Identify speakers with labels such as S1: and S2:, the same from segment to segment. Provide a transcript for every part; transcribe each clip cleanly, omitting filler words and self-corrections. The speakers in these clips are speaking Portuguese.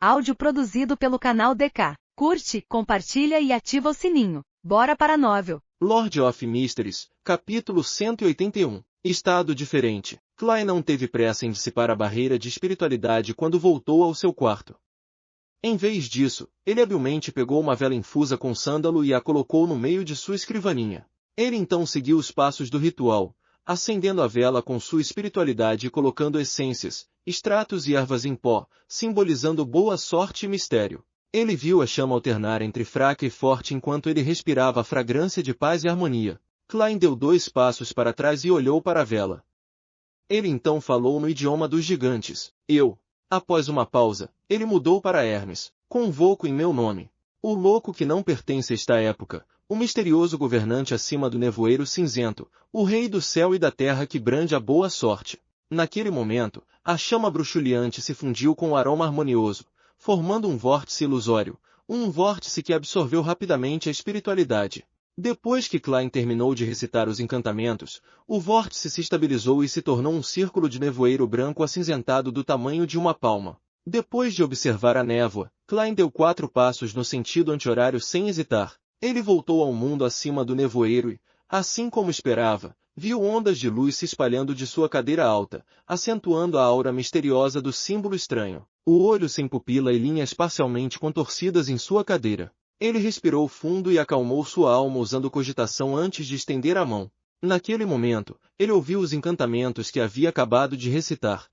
S1: Áudio produzido pelo canal DK. Curte, compartilha e ativa o sininho. Bora para a novel.
S2: Lord of Mysteries, capítulo 181. Estado diferente. Klein não teve pressa em dissipar a barreira de espiritualidade quando voltou ao seu quarto. Em vez disso, ele habilmente pegou uma vela infusa com sândalo e a colocou no meio de sua escrivaninha. Ele então seguiu os passos do ritual, acendendo a vela com sua espiritualidade e colocando essências, extratos e ervas em pó, simbolizando boa sorte e mistério. Ele viu a chama alternar entre fraca e forte enquanto ele respirava a fragrância de paz e harmonia. Klein deu 2 passos para trás e olhou para a vela. Ele então falou no idioma dos gigantes. Após uma pausa, ele mudou para Hermes. Convoco em meu nome. O louco que não pertence a esta época, o misterioso governante acima do nevoeiro cinzento, o rei do céu e da terra que brande a boa sorte. Naquele momento, a chama bruxuleante se fundiu com o aroma harmonioso, formando um vórtice ilusório, um vórtice que absorveu rapidamente a espiritualidade. Depois que Klein terminou de recitar os encantamentos, o vórtice se estabilizou e se tornou um círculo de nevoeiro branco acinzentado do tamanho de uma palma. Depois de observar a névoa, Klein deu 4 passos no sentido anti-horário sem hesitar. Ele voltou ao mundo acima do nevoeiro e, assim como esperava, viu ondas de luz se espalhando de sua cadeira alta, acentuando a aura misteriosa do símbolo estranho. O olho sem pupila e linhas parcialmente contorcidas em sua cadeira. Ele respirou fundo e acalmou sua alma usando cogitação antes de estender a mão. Naquele momento, ele ouviu os encantamentos que havia acabado de recitar.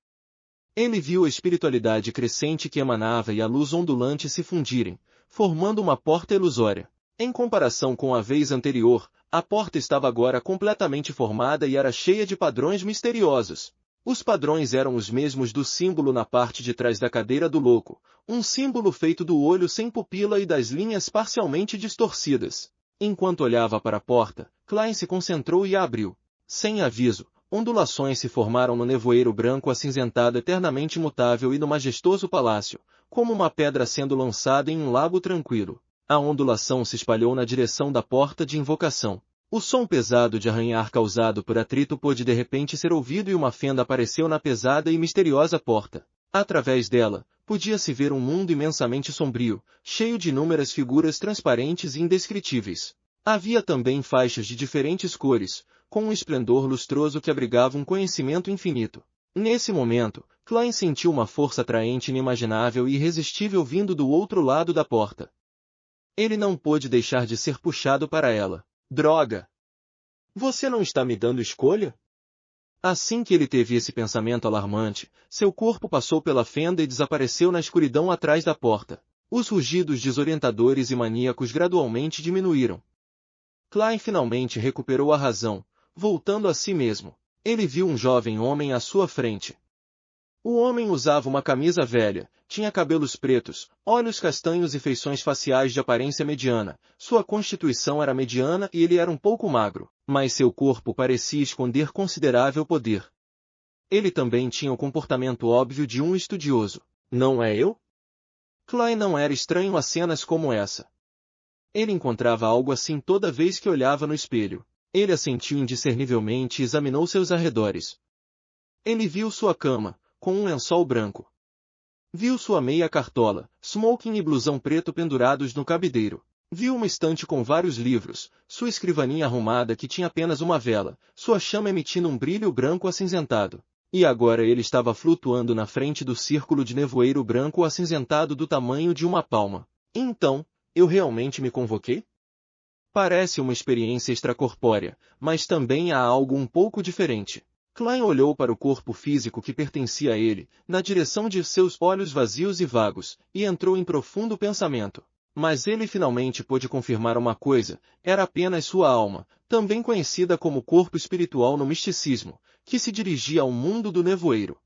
S2: Ele viu a espiritualidade crescente que emanava e a luz ondulante se fundirem, formando uma porta ilusória. Em comparação com a vez anterior, a porta estava agora completamente formada e era cheia de padrões misteriosos. Os padrões eram os mesmos do símbolo na parte de trás da cadeira do louco, um símbolo feito do olho sem pupila e das linhas parcialmente distorcidas. Enquanto olhava para a porta, Klein se concentrou e a abriu. Sem aviso, ondulações se formaram no nevoeiro branco acinzentado eternamente imutável e no majestoso palácio, como uma pedra sendo lançada em um lago tranquilo. A ondulação se espalhou na direção da porta de invocação. O som pesado de arranhar causado por atrito pôde de repente ser ouvido e uma fenda apareceu na pesada e misteriosa porta. Através dela, podia-se ver um mundo imensamente sombrio, cheio de inúmeras figuras transparentes e indescritíveis. Havia também faixas de diferentes cores, com um esplendor lustroso que abrigava um conhecimento infinito. Nesse momento, Klein sentiu uma força atraente inimaginável e irresistível vindo do outro lado da porta. Ele não pôde deixar de ser puxado para ela. Droga! Você não está me dando escolha? Assim que ele teve esse pensamento alarmante, seu corpo passou pela fenda e desapareceu na escuridão atrás da porta. Os rugidos desorientadores e maníacos gradualmente diminuíram. Klein finalmente recuperou a razão, voltando a si mesmo. Ele viu um jovem homem à sua frente. O homem usava uma camisa velha, tinha cabelos pretos, olhos castanhos e feições faciais de aparência mediana. Sua constituição era mediana e ele era um pouco magro, mas seu corpo parecia esconder considerável poder. Ele também tinha o comportamento óbvio de um estudioso. Não é eu? Klein não era estranho a cenas como essa. Ele encontrava algo assim toda vez que olhava no espelho. Ele assentiu indiscernivelmente e examinou seus arredores. Ele viu sua cama, com um lençol branco. Viu sua meia cartola, smoking e blusão preto pendurados no cabideiro. Viu uma estante com vários livros, sua escrivaninha arrumada que tinha apenas uma vela, sua chama emitindo um brilho branco acinzentado. E agora ele estava flutuando na frente do círculo de nevoeiro branco acinzentado do tamanho de uma palma. Então, eu realmente me convoquei? Parece uma experiência extracorpórea, mas também há algo um pouco diferente. Klein olhou para o corpo físico que pertencia a ele, na direção de seus olhos vazios e vagos, e entrou em profundo pensamento. Mas ele finalmente pôde confirmar uma coisa, era apenas sua alma, também conhecida como corpo espiritual no misticismo, que se dirigia ao mundo do nevoeiro.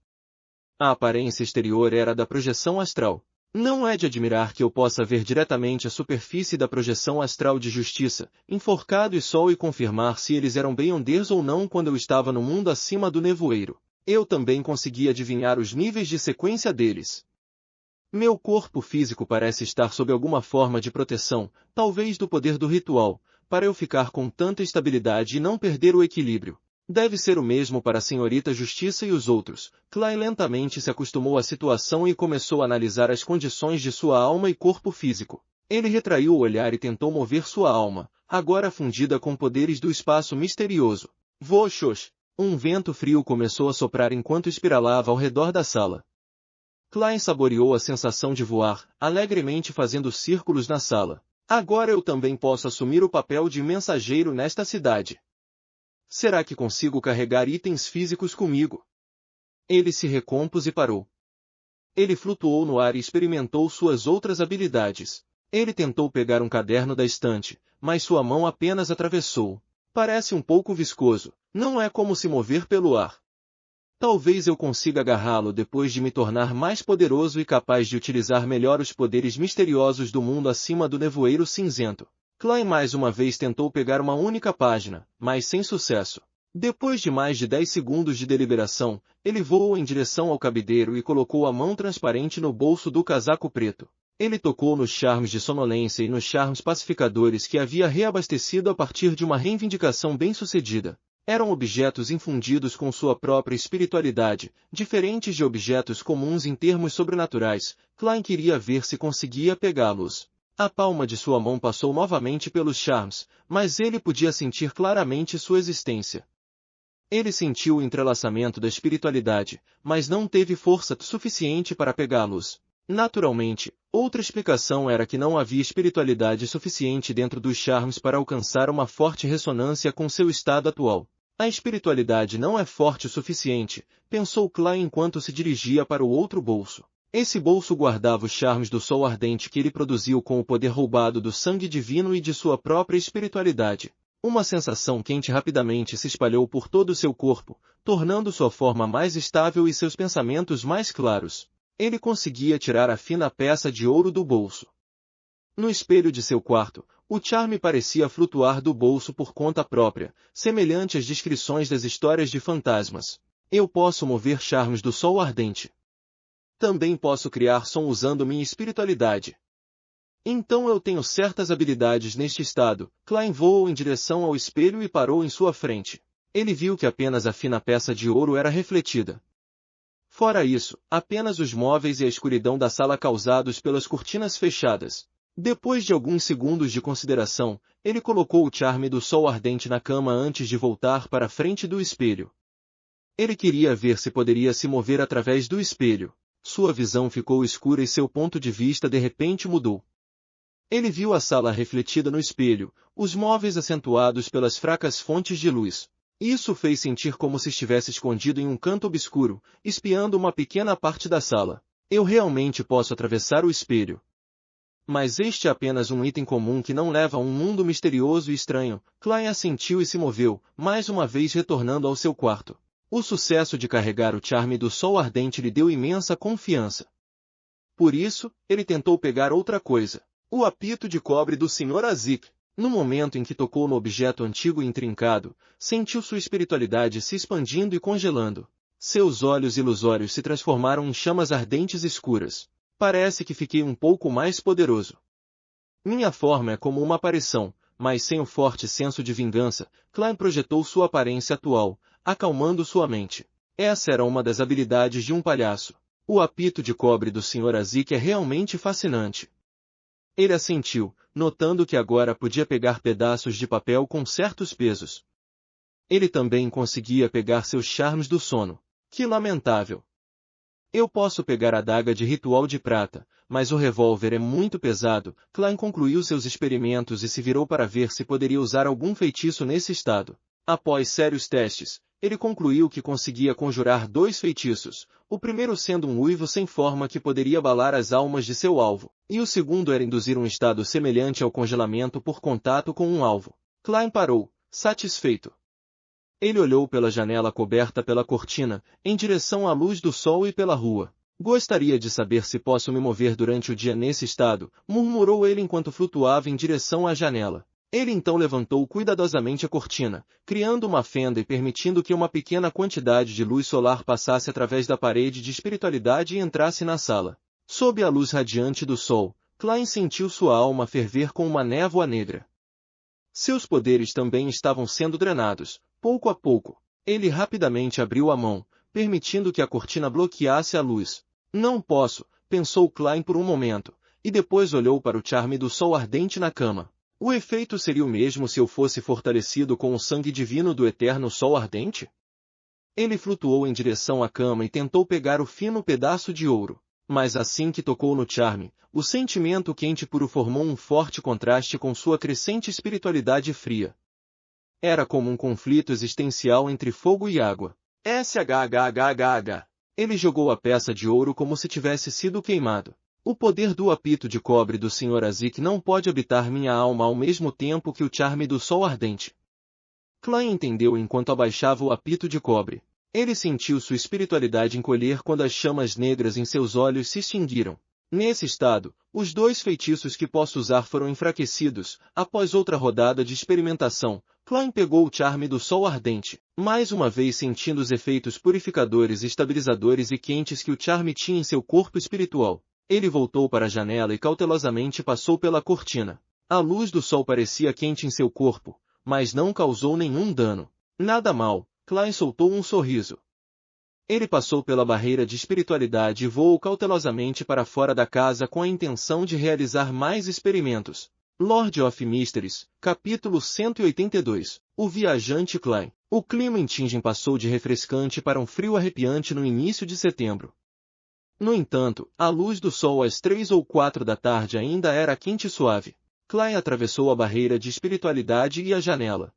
S2: A aparência exterior era da projeção astral. Não é de admirar que eu possa ver diretamente a superfície da projeção astral de Justiça, Enforcado e Sol e confirmar se eles eram beyonders ou não quando eu estava no mundo acima do nevoeiro. Eu também consegui adivinhar os níveis de sequência deles. Meu corpo físico parece estar sob alguma forma de proteção, talvez do poder do ritual, para eu ficar com tanta estabilidade e não perder o equilíbrio. Deve ser o mesmo para a senhorita Justiça e os outros. Klein lentamente se acostumou à situação e começou a analisar as condições de sua alma e corpo físico. Ele retraiu o olhar e tentou mover sua alma, agora fundida com poderes do espaço misterioso. Voxox! Um vento frio começou a soprar enquanto espiralava ao redor da sala. Klein saboreou a sensação de voar, alegremente fazendo círculos na sala. Agora eu também posso assumir o papel de mensageiro nesta cidade. Será que consigo carregar itens físicos comigo? Ele se recompôs e parou. Ele flutuou no ar e experimentou suas outras habilidades. Ele tentou pegar um caderno da estante, mas sua mão apenas atravessou. Parece um pouco viscoso, não é como se mover pelo ar. Talvez eu consiga agarrá-lo depois de me tornar mais poderoso e capaz de utilizar melhor os poderes misteriosos do mundo acima do nevoeiro cinzento. Klein mais uma vez tentou pegar uma única página, mas sem sucesso. Depois de mais de 10 segundos de deliberação, ele voou em direção ao cabideiro e colocou a mão transparente no bolso do casaco preto. Ele tocou nos charmes de sonolência e nos charmes pacificadores que havia reabastecido a partir de uma reivindicação bem-sucedida. Eram objetos infundidos com sua própria espiritualidade, diferentes de objetos comuns em termos sobrenaturais. Klein queria ver se conseguia pegá-los. A palma de sua mão passou novamente pelos charmes, mas ele podia sentir claramente sua existência. Ele sentiu o entrelaçamento da espiritualidade, mas não teve força suficiente para pegá-los. Naturalmente, outra explicação era que não havia espiritualidade suficiente dentro dos charmes para alcançar uma forte ressonância com seu estado atual. A espiritualidade não é forte o suficiente, pensou Klein enquanto se dirigia para o outro bolso. Esse bolso guardava os charmes do sol ardente que ele produziu com o poder roubado do sangue divino e de sua própria espiritualidade. Uma sensação quente rapidamente se espalhou por todo o seu corpo, tornando sua forma mais estável e seus pensamentos mais claros. Ele conseguia tirar a fina peça de ouro do bolso. No espelho de seu quarto, o charme parecia flutuar do bolso por conta própria, semelhante às descrições das histórias de fantasmas. Eu posso mover charmes do sol ardente. Também posso criar som usando minha espiritualidade. Então eu tenho certas habilidades neste estado. Klein voou em direção ao espelho e parou em sua frente. Ele viu que apenas a fina peça de ouro era refletida. Fora isso, apenas os móveis e a escuridão da sala causados pelas cortinas fechadas. Depois de alguns segundos de consideração, ele colocou o charme do sol ardente na cama antes de voltar para a frente do espelho. Ele queria ver se poderia se mover através do espelho. Sua visão ficou escura e seu ponto de vista de repente mudou. Ele viu a sala refletida no espelho, os móveis acentuados pelas fracas fontes de luz. Isso o fez sentir como se estivesse escondido em um canto obscuro, espiando uma pequena parte da sala. Eu realmente posso atravessar o espelho. Mas este é apenas um item comum que não leva a um mundo misterioso e estranho. Klein assentiu e se moveu, mais uma vez retornando ao seu quarto. O sucesso de carregar o charme do sol ardente lhe deu imensa confiança. Por isso, ele tentou pegar outra coisa. O apito de cobre do Sr. Azik. No momento em que tocou no objeto antigo e intrincado, sentiu sua espiritualidade se expandindo e congelando. Seus olhos ilusórios se transformaram em chamas ardentes escuras. Parece que fiquei um pouco mais poderoso. Minha forma é como uma aparição, mas sem o forte senso de vingança. Klein projetou sua aparência atual, acalmando sua mente. Essa era uma das habilidades de um palhaço. O apito de cobre do Sr. Azik é realmente fascinante. Ele assentiu, notando que agora podia pegar pedaços de papel com certos pesos. Ele também conseguia pegar seus charmes do sono. Que lamentável! Eu posso pegar a adaga de ritual de prata, mas o revólver é muito pesado. Klein concluiu seus experimentos e se virou para ver se poderia usar algum feitiço nesse estado. Após sérios testes, ele concluiu que conseguia conjurar 2 feitiços, o primeiro sendo um uivo sem forma que poderia abalar as almas de seu alvo, e o segundo era induzir um estado semelhante ao congelamento por contato com um alvo. Klein parou, satisfeito. Ele olhou pela janela coberta pela cortina, em direção à luz do sol e pela rua. Gostaria de saber se posso me mover durante o dia nesse estado, murmurou ele enquanto flutuava em direção à janela. Ele então levantou cuidadosamente a cortina, criando uma fenda e permitindo que uma pequena quantidade de luz solar passasse através da parede de espiritualidade e entrasse na sala. Sob a luz radiante do sol, Klein sentiu sua alma ferver com uma névoa negra. Seus poderes também estavam sendo drenados, pouco a pouco. Ele rapidamente abriu a mão, permitindo que a cortina bloqueasse a luz. Não posso, pensou Klein por um momento, e depois olhou para o charme do sol ardente na cama. O efeito seria o mesmo se eu fosse fortalecido com o sangue divino do eterno sol ardente? Ele flutuou em direção à cama e tentou pegar o fino pedaço de ouro. Mas assim que tocou no charme, o sentimento quente e puro formou um forte contraste com sua crescente espiritualidade fria. Era como um conflito existencial entre fogo e água. SHHHH. Ele jogou a peça de ouro como se tivesse sido queimado. O poder do apito de cobre do Sr. Azik não pode habitar minha alma ao mesmo tempo que o charme do sol ardente. Klein entendeu enquanto abaixava o apito de cobre. Ele sentiu sua espiritualidade encolher quando as chamas negras em seus olhos se extinguiram. Nesse estado, os 2 feitiços que posso usar foram enfraquecidos. Após outra rodada de experimentação, Klein pegou o charme do sol ardente, mais uma vez sentindo os efeitos purificadores, estabilizadores e quentes que o charme tinha em seu corpo espiritual. Ele voltou para a janela e cautelosamente passou pela cortina. A luz do sol parecia quente em seu corpo, mas não causou nenhum dano. Nada mal, Klein soltou um sorriso. Ele passou pela barreira de espiritualidade e voou cautelosamente para fora da casa com a intenção de realizar mais experimentos. Lord of Mysteries, capítulo 182. O viajante Klein. O clima em Tingen passou de refrescante para um frio arrepiante no início de setembro. No entanto, a luz do sol às 3 ou 4 da tarde ainda era quente e suave. Klein atravessou a barreira de espiritualidade e a janela.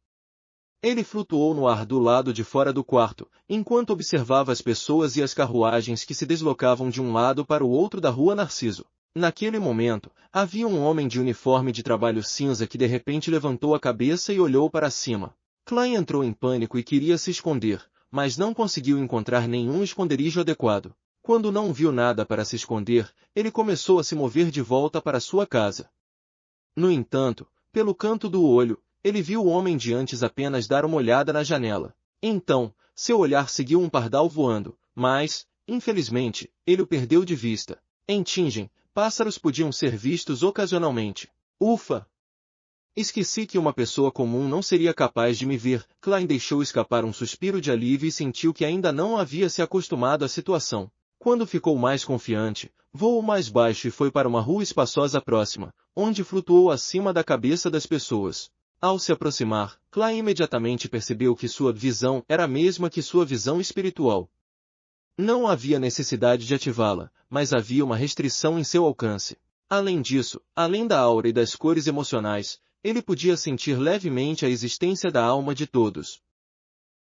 S2: Ele flutuou no ar do lado de fora do quarto, enquanto observava as pessoas e as carruagens que se deslocavam de um lado para o outro da rua Narciso. Naquele momento, havia um homem de uniforme de trabalho cinza que de repente levantou a cabeça e olhou para cima. Klein entrou em pânico e queria se esconder, mas não conseguiu encontrar nenhum esconderijo adequado. Quando não viu nada para se esconder, ele começou a se mover de volta para sua casa. No entanto, pelo canto do olho, ele viu o homem de antes apenas dar uma olhada na janela. Então, seu olhar seguiu um pardal voando, mas, infelizmente, ele o perdeu de vista. Em Tingen, pássaros podiam ser vistos ocasionalmente. Ufa! Esqueci que uma pessoa comum não seria capaz de me ver. Klein deixou escapar um suspiro de alívio e sentiu que ainda não havia se acostumado à situação. Quando ficou mais confiante, voou mais baixo e foi para uma rua espaçosa próxima, onde flutuou acima da cabeça das pessoas. Ao se aproximar, Klein imediatamente percebeu que sua visão era a mesma que sua visão espiritual. Não havia necessidade de ativá-la, mas havia uma restrição em seu alcance. Além disso, além da aura e das cores emocionais, ele podia sentir levemente a existência da alma de todos.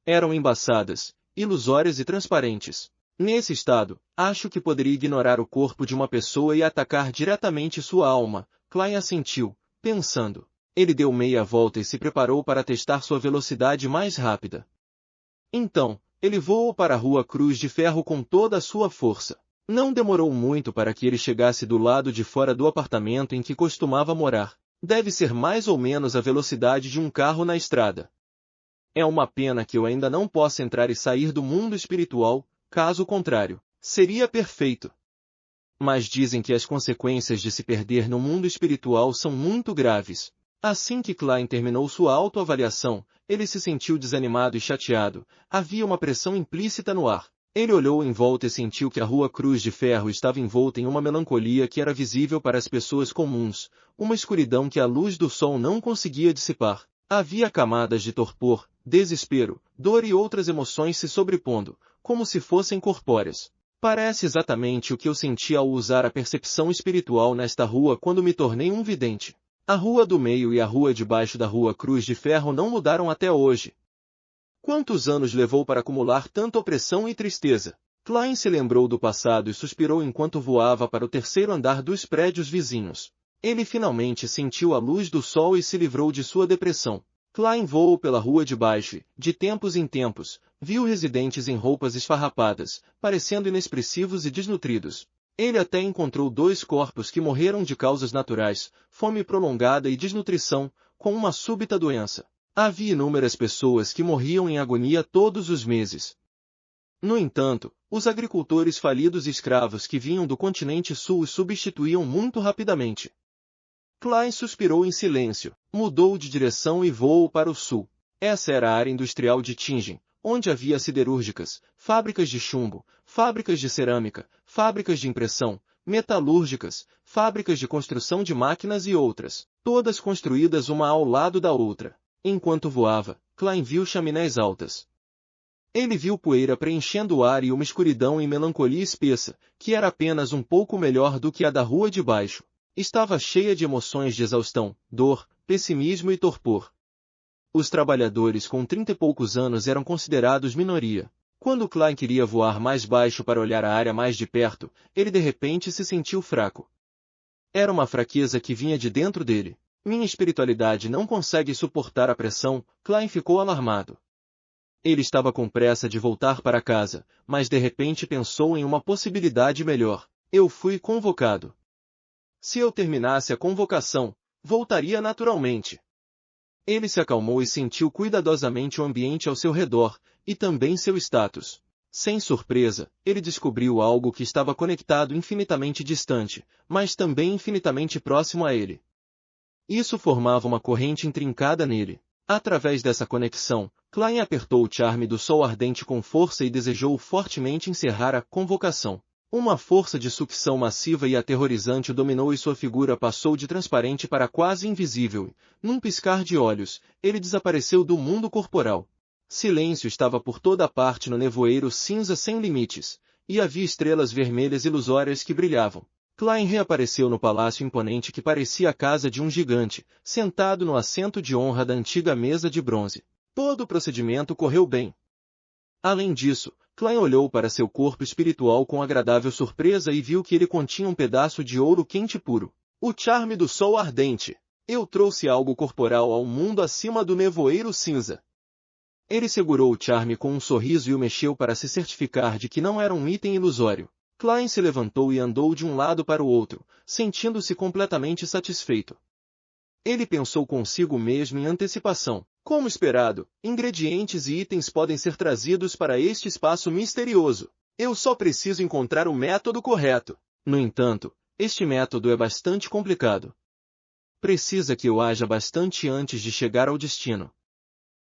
S2: Eram embaçadas, ilusórias e transparentes. Nesse estado, acho que poderia ignorar o corpo de uma pessoa e atacar diretamente sua alma. Klein assentiu, pensando. Ele deu meia volta e se preparou para testar sua velocidade mais rápida. Então, ele voou para a Rua Cruz de Ferro com toda a sua força. Não demorou muito para que ele chegasse do lado de fora do apartamento em que costumava morar. Deve ser mais ou menos a velocidade de um carro na estrada. É uma pena que eu ainda não possa entrar e sair do mundo espiritual. Caso contrário, seria perfeito. Mas dizem que as consequências de se perder no mundo espiritual são muito graves. Assim que Klein terminou sua autoavaliação, ele se sentiu desanimado e chateado. Havia uma pressão implícita no ar. Ele olhou em volta e sentiu que a Rua Cruz de Ferro estava envolta em uma melancolia que era visível para as pessoas comuns, uma escuridão que a luz do sol não conseguia dissipar. Havia camadas de torpor, desespero, dor e outras emoções se sobrepondo, como se fossem corpóreas. Parece exatamente o que eu senti ao usar a percepção espiritual nesta rua quando me tornei um vidente. A rua do meio e a rua de baixo da Rua Cruz de Ferro não mudaram até hoje. Quantos anos levou para acumular tanta opressão e tristeza? Klein se lembrou do passado e suspirou enquanto voava para o 3º andar dos prédios vizinhos. Ele finalmente sentiu a luz do sol e se livrou de sua depressão. Klein voou pela rua de baixo e, de tempos em tempos, viu residentes em roupas esfarrapadas, parecendo inexpressivos e desnutridos. Ele até encontrou 2 corpos que morreram de causas naturais, fome prolongada e desnutrição, com uma súbita doença. Havia inúmeras pessoas que morriam em agonia todos os meses. No entanto, os agricultores falidos e escravos que vinham do continente sul os substituíam muito rapidamente. Klein suspirou em silêncio, mudou de direção e voou para o sul. Essa era a área industrial de Tingen, onde havia siderúrgicas, fábricas de chumbo, fábricas de cerâmica, fábricas de impressão, metalúrgicas, fábricas de construção de máquinas e outras, todas construídas uma ao lado da outra. Enquanto voava, Klein viu chaminés altas. Ele viu poeira preenchendo o ar e uma escuridão e melancolia espessa, que era apenas um pouco melhor do que a da rua de baixo. Estava cheia de emoções de exaustão, dor, pessimismo e torpor. Os trabalhadores com 30 e poucos anos eram considerados minoria. Quando Klein queria voar mais baixo para olhar a área mais de perto, ele de repente se sentiu fraco. Era uma fraqueza que vinha de dentro dele. Minha espiritualidade não consegue suportar a pressão, Klein ficou alarmado. Ele estava com pressa de voltar para casa, mas de repente pensou em uma possibilidade melhor. Eu fui convocado. Se eu terminasse a convocação, voltaria naturalmente. Ele se acalmou e sentiu cuidadosamente o ambiente ao seu redor, e também seu status. Sem surpresa, ele descobriu algo que estava conectado infinitamente distante, mas também infinitamente próximo a ele. Isso formava uma corrente intrincada nele. Através dessa conexão, Klein apertou o charme do sol ardente com força e desejou fortemente encerrar a convocação. Uma força de sucção massiva e aterrorizante o dominou e sua figura passou de transparente para quase invisível e, num piscar de olhos, ele desapareceu do mundo corporal. Silêncio estava por toda parte no nevoeiro cinza sem limites, e havia estrelas vermelhas ilusórias que brilhavam. Klein reapareceu no palácio imponente que parecia a casa de um gigante, sentado no assento de honra da antiga mesa de bronze. Todo o procedimento correu bem. Além disso, Klein olhou para seu corpo espiritual com agradável surpresa e viu que ele continha um pedaço de ouro quente e puro. O charme do sol ardente. Eu trouxe algo corporal ao mundo acima do nevoeiro cinza. Ele segurou o charme com um sorriso e o mexeu para se certificar de que não era um item ilusório. Klein se levantou e andou de um lado para o outro, sentindo-se completamente satisfeito. Ele pensou consigo mesmo em antecipação. Como esperado, ingredientes e itens podem ser trazidos para este espaço misterioso. Eu só preciso encontrar o método correto. No entanto, este método é bastante complicado. Precisa que eu haja bastante antes de chegar ao destino.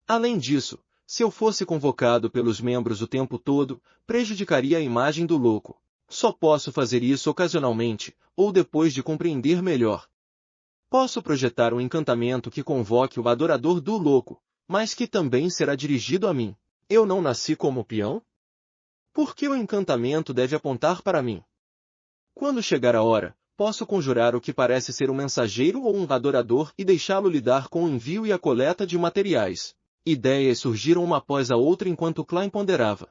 S2: Além disso, se eu fosse convocado pelos membros o tempo todo, prejudicaria a imagem do louco. Só posso fazer isso ocasionalmente, ou depois de compreender melhor. Posso projetar um encantamento que convoque o adorador do louco, mas que também será dirigido a mim. Eu não nasci como peão? Por que o encantamento deve apontar para mim? Quando chegar a hora, posso conjurar o que parece ser um mensageiro ou um adorador e deixá-lo lidar com o envio e a coleta de materiais. Ideias surgiram uma após a outra enquanto Klein ponderava.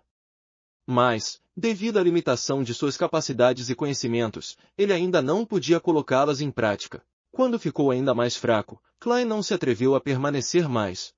S2: Mas, devido à limitação de suas capacidades e conhecimentos, ele ainda não podia colocá-las em prática. Quando ficou ainda mais fraco, Klein não se atreveu a permanecer mais.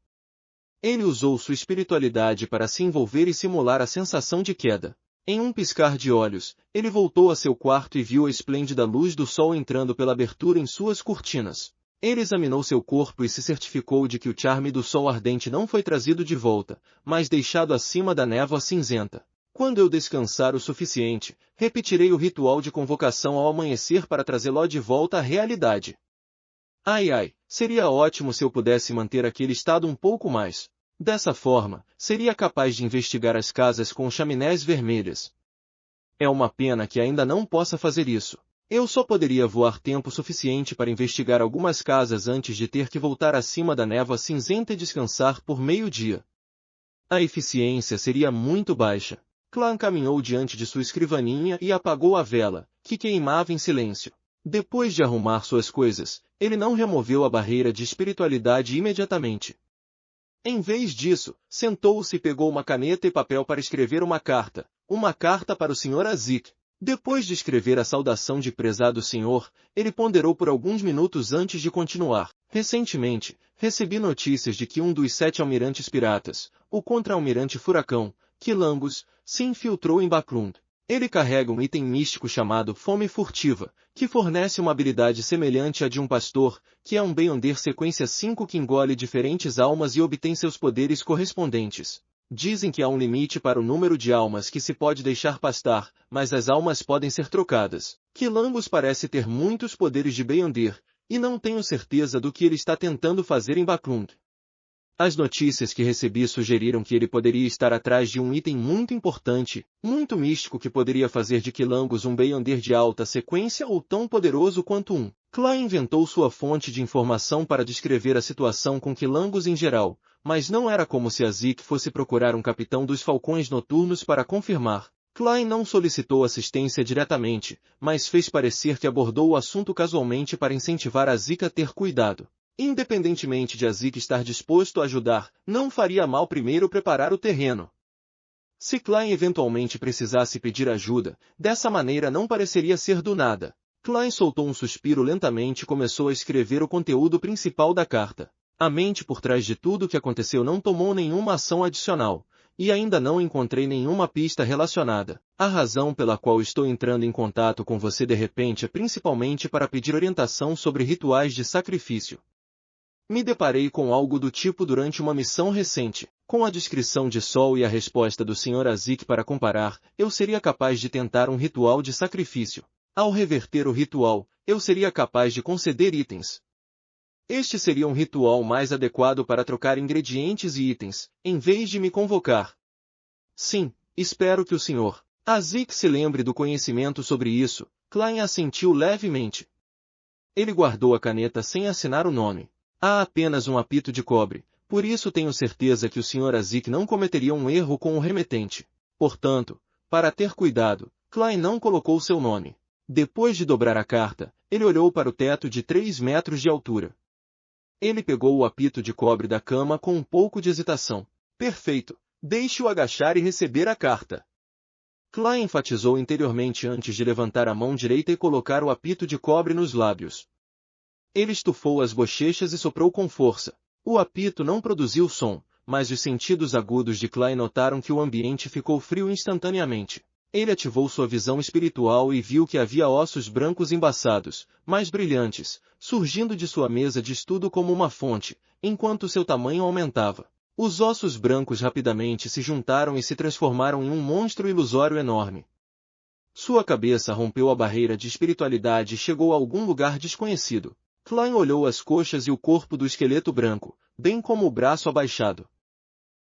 S2: Ele usou sua espiritualidade para se envolver e simular a sensação de queda. Em um piscar de olhos, ele voltou a seu quarto e viu a esplêndida luz do sol entrando pela abertura em suas cortinas. Ele examinou seu corpo e se certificou de que o charme do sol ardente não foi trazido de volta, mas deixado acima da névoa cinzenta. Quando eu descansar o suficiente, repetirei o ritual de convocação ao amanhecer para trazê-lo de volta à realidade. Seria ótimo se eu pudesse manter aquele estado um pouco mais. Dessa forma, seria capaz de investigar as casas com chaminés vermelhas. É uma pena que ainda não possa fazer isso. Eu só poderia voar tempo suficiente para investigar algumas casas antes de ter que voltar acima da névoa cinzenta e descansar por meio-dia. A eficiência seria muito baixa. Klein caminhou diante de sua escrivaninha e apagou a vela, que queimava em silêncio. Depois de arrumar suas coisas, ele não removeu a barreira de espiritualidade imediatamente. Em vez disso, sentou-se e pegou uma caneta e papel para escrever uma carta para o Sr. Azik. Depois de escrever a saudação de prezado senhor, ele ponderou por alguns minutos antes de continuar. Recentemente, recebi notícias de que um dos 7 almirantes piratas, o contra-almirante Furacão, Quilambos, se infiltrou em Baclund. Ele carrega um item místico chamado Fome Furtiva, que fornece uma habilidade semelhante à de um pastor, que é um Beyonder sequência 5 que engole diferentes almas e obtém seus poderes correspondentes. Dizem que há um limite para o número de almas que se pode deixar pastar, mas as almas podem ser trocadas. Quilambos parece ter muitos poderes de Beyonder, e não tenho certeza do que ele está tentando fazer em Baclund. As notícias que recebi sugeriram que ele poderia estar atrás de um item muito importante, muito místico que poderia fazer de Quilangos um Beyonder de alta sequência ou tão poderoso quanto um. Klein inventou sua fonte de informação para descrever a situação com Quilangos em geral, mas não era como se a Zeke fosse procurar um capitão dos Falcões Noturnos para confirmar. Klein não solicitou assistência diretamente, mas fez parecer que abordou o assunto casualmente para incentivar a Zeke a ter cuidado. Independentemente de a Zeke estar disposto a ajudar, não faria mal primeiro preparar o terreno. Se Klein eventualmente precisasse pedir ajuda, dessa maneira não pareceria ser do nada. Klein soltou um suspiro lentamente e começou a escrever o conteúdo principal da carta. A mente por trás de tudo o que aconteceu não tomou nenhuma ação adicional, e ainda não encontrei nenhuma pista relacionada. A razão pela qual estou entrando em contato com você de repente é principalmente para pedir orientação sobre rituais de sacrifício. Me deparei com algo do tipo durante uma missão recente. Com a descrição de Sol e a resposta do Sr. Azik para comparar, eu seria capaz de tentar um ritual de sacrifício. Ao reverter o ritual, eu seria capaz de conceder itens. Este seria um ritual mais adequado para trocar ingredientes e itens, em vez de me convocar. Sim, espero que o Sr. Azik se lembre do conhecimento sobre isso. Klein assentiu levemente. Ele guardou a caneta sem assinar o nome. Há apenas um apito de cobre, por isso tenho certeza que o Sr. Azik não cometeria um erro com o remetente. Portanto, para ter cuidado, Klein não colocou seu nome. Depois de dobrar a carta, ele olhou para o teto de 3 metros de altura. Ele pegou o apito de cobre da cama com um pouco de hesitação. Perfeito, deixe-o agachar e receber a carta. Klein enfatizou interiormente antes de levantar a mão direita e colocar o apito de cobre nos lábios. Ele estufou as bochechas e soprou com força. O apito não produziu som, mas os sentidos agudos de Klein notaram que o ambiente ficou frio instantaneamente. Ele ativou sua visão espiritual e viu que havia ossos brancos embaçados, mais brilhantes, surgindo de sua mesa de estudo como uma fonte, enquanto seu tamanho aumentava. Os ossos brancos rapidamente se juntaram e se transformaram em um monstro ilusório enorme. Sua cabeça rompeu a barreira de espiritualidade e chegou a algum lugar desconhecido. Klein olhou as coxas e o corpo do esqueleto branco, bem como o braço abaixado.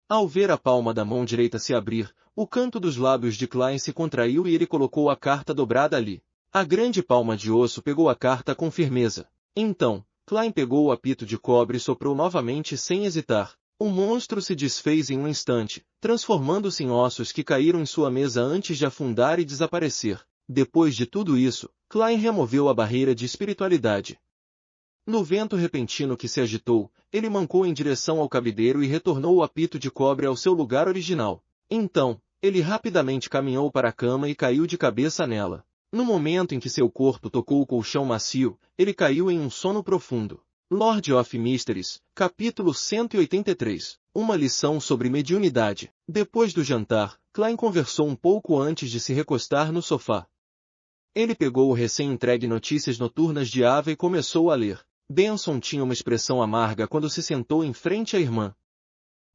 S2: Ao ver a palma da mão direita se abrir, o canto dos lábios de Klein se contraiu e ele colocou a carta dobrada ali. A grande palma de osso pegou a carta com firmeza. Então, Klein pegou o apito de cobre e soprou novamente sem hesitar. O monstro se desfez em um instante, transformando-se em ossos que caíram em sua mesa antes de afundar e desaparecer. Depois de tudo isso, Klein removeu a barreira de espiritualidade. No vento repentino que se agitou, ele mancou em direção ao cabideiro e retornou o apito de cobre ao seu lugar original. Então, ele rapidamente caminhou para a cama e caiu de cabeça nela. No momento em que seu corpo tocou o colchão macio, ele caiu em um sono profundo. Lord of Mysteries, capítulo 183. Uma lição sobre mediunidade. Depois do jantar, Klein conversou um pouco antes de se recostar no sofá. Ele pegou o recém-entregue Notícias Noturnas de Ava e começou a ler. Benson tinha uma expressão amarga quando se sentou em frente à irmã.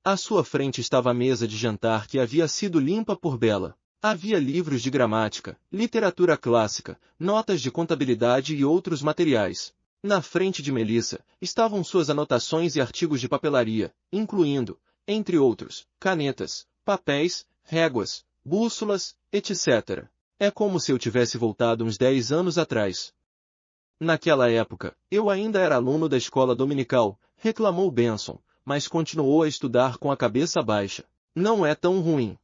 S2: À sua frente estava a mesa de jantar que havia sido limpa por Bella. Havia livros de gramática, literatura clássica, notas de contabilidade e outros materiais. Na frente de Melissa, estavam suas anotações e artigos de papelaria, incluindo, entre outros, canetas, papéis, réguas, bússolas, etc. É como se eu tivesse voltado uns 10 anos atrás. Naquela época, eu ainda era aluno da escola dominical, reclamou Benson, mas continuou a estudar com a cabeça baixa. Não é tão ruim.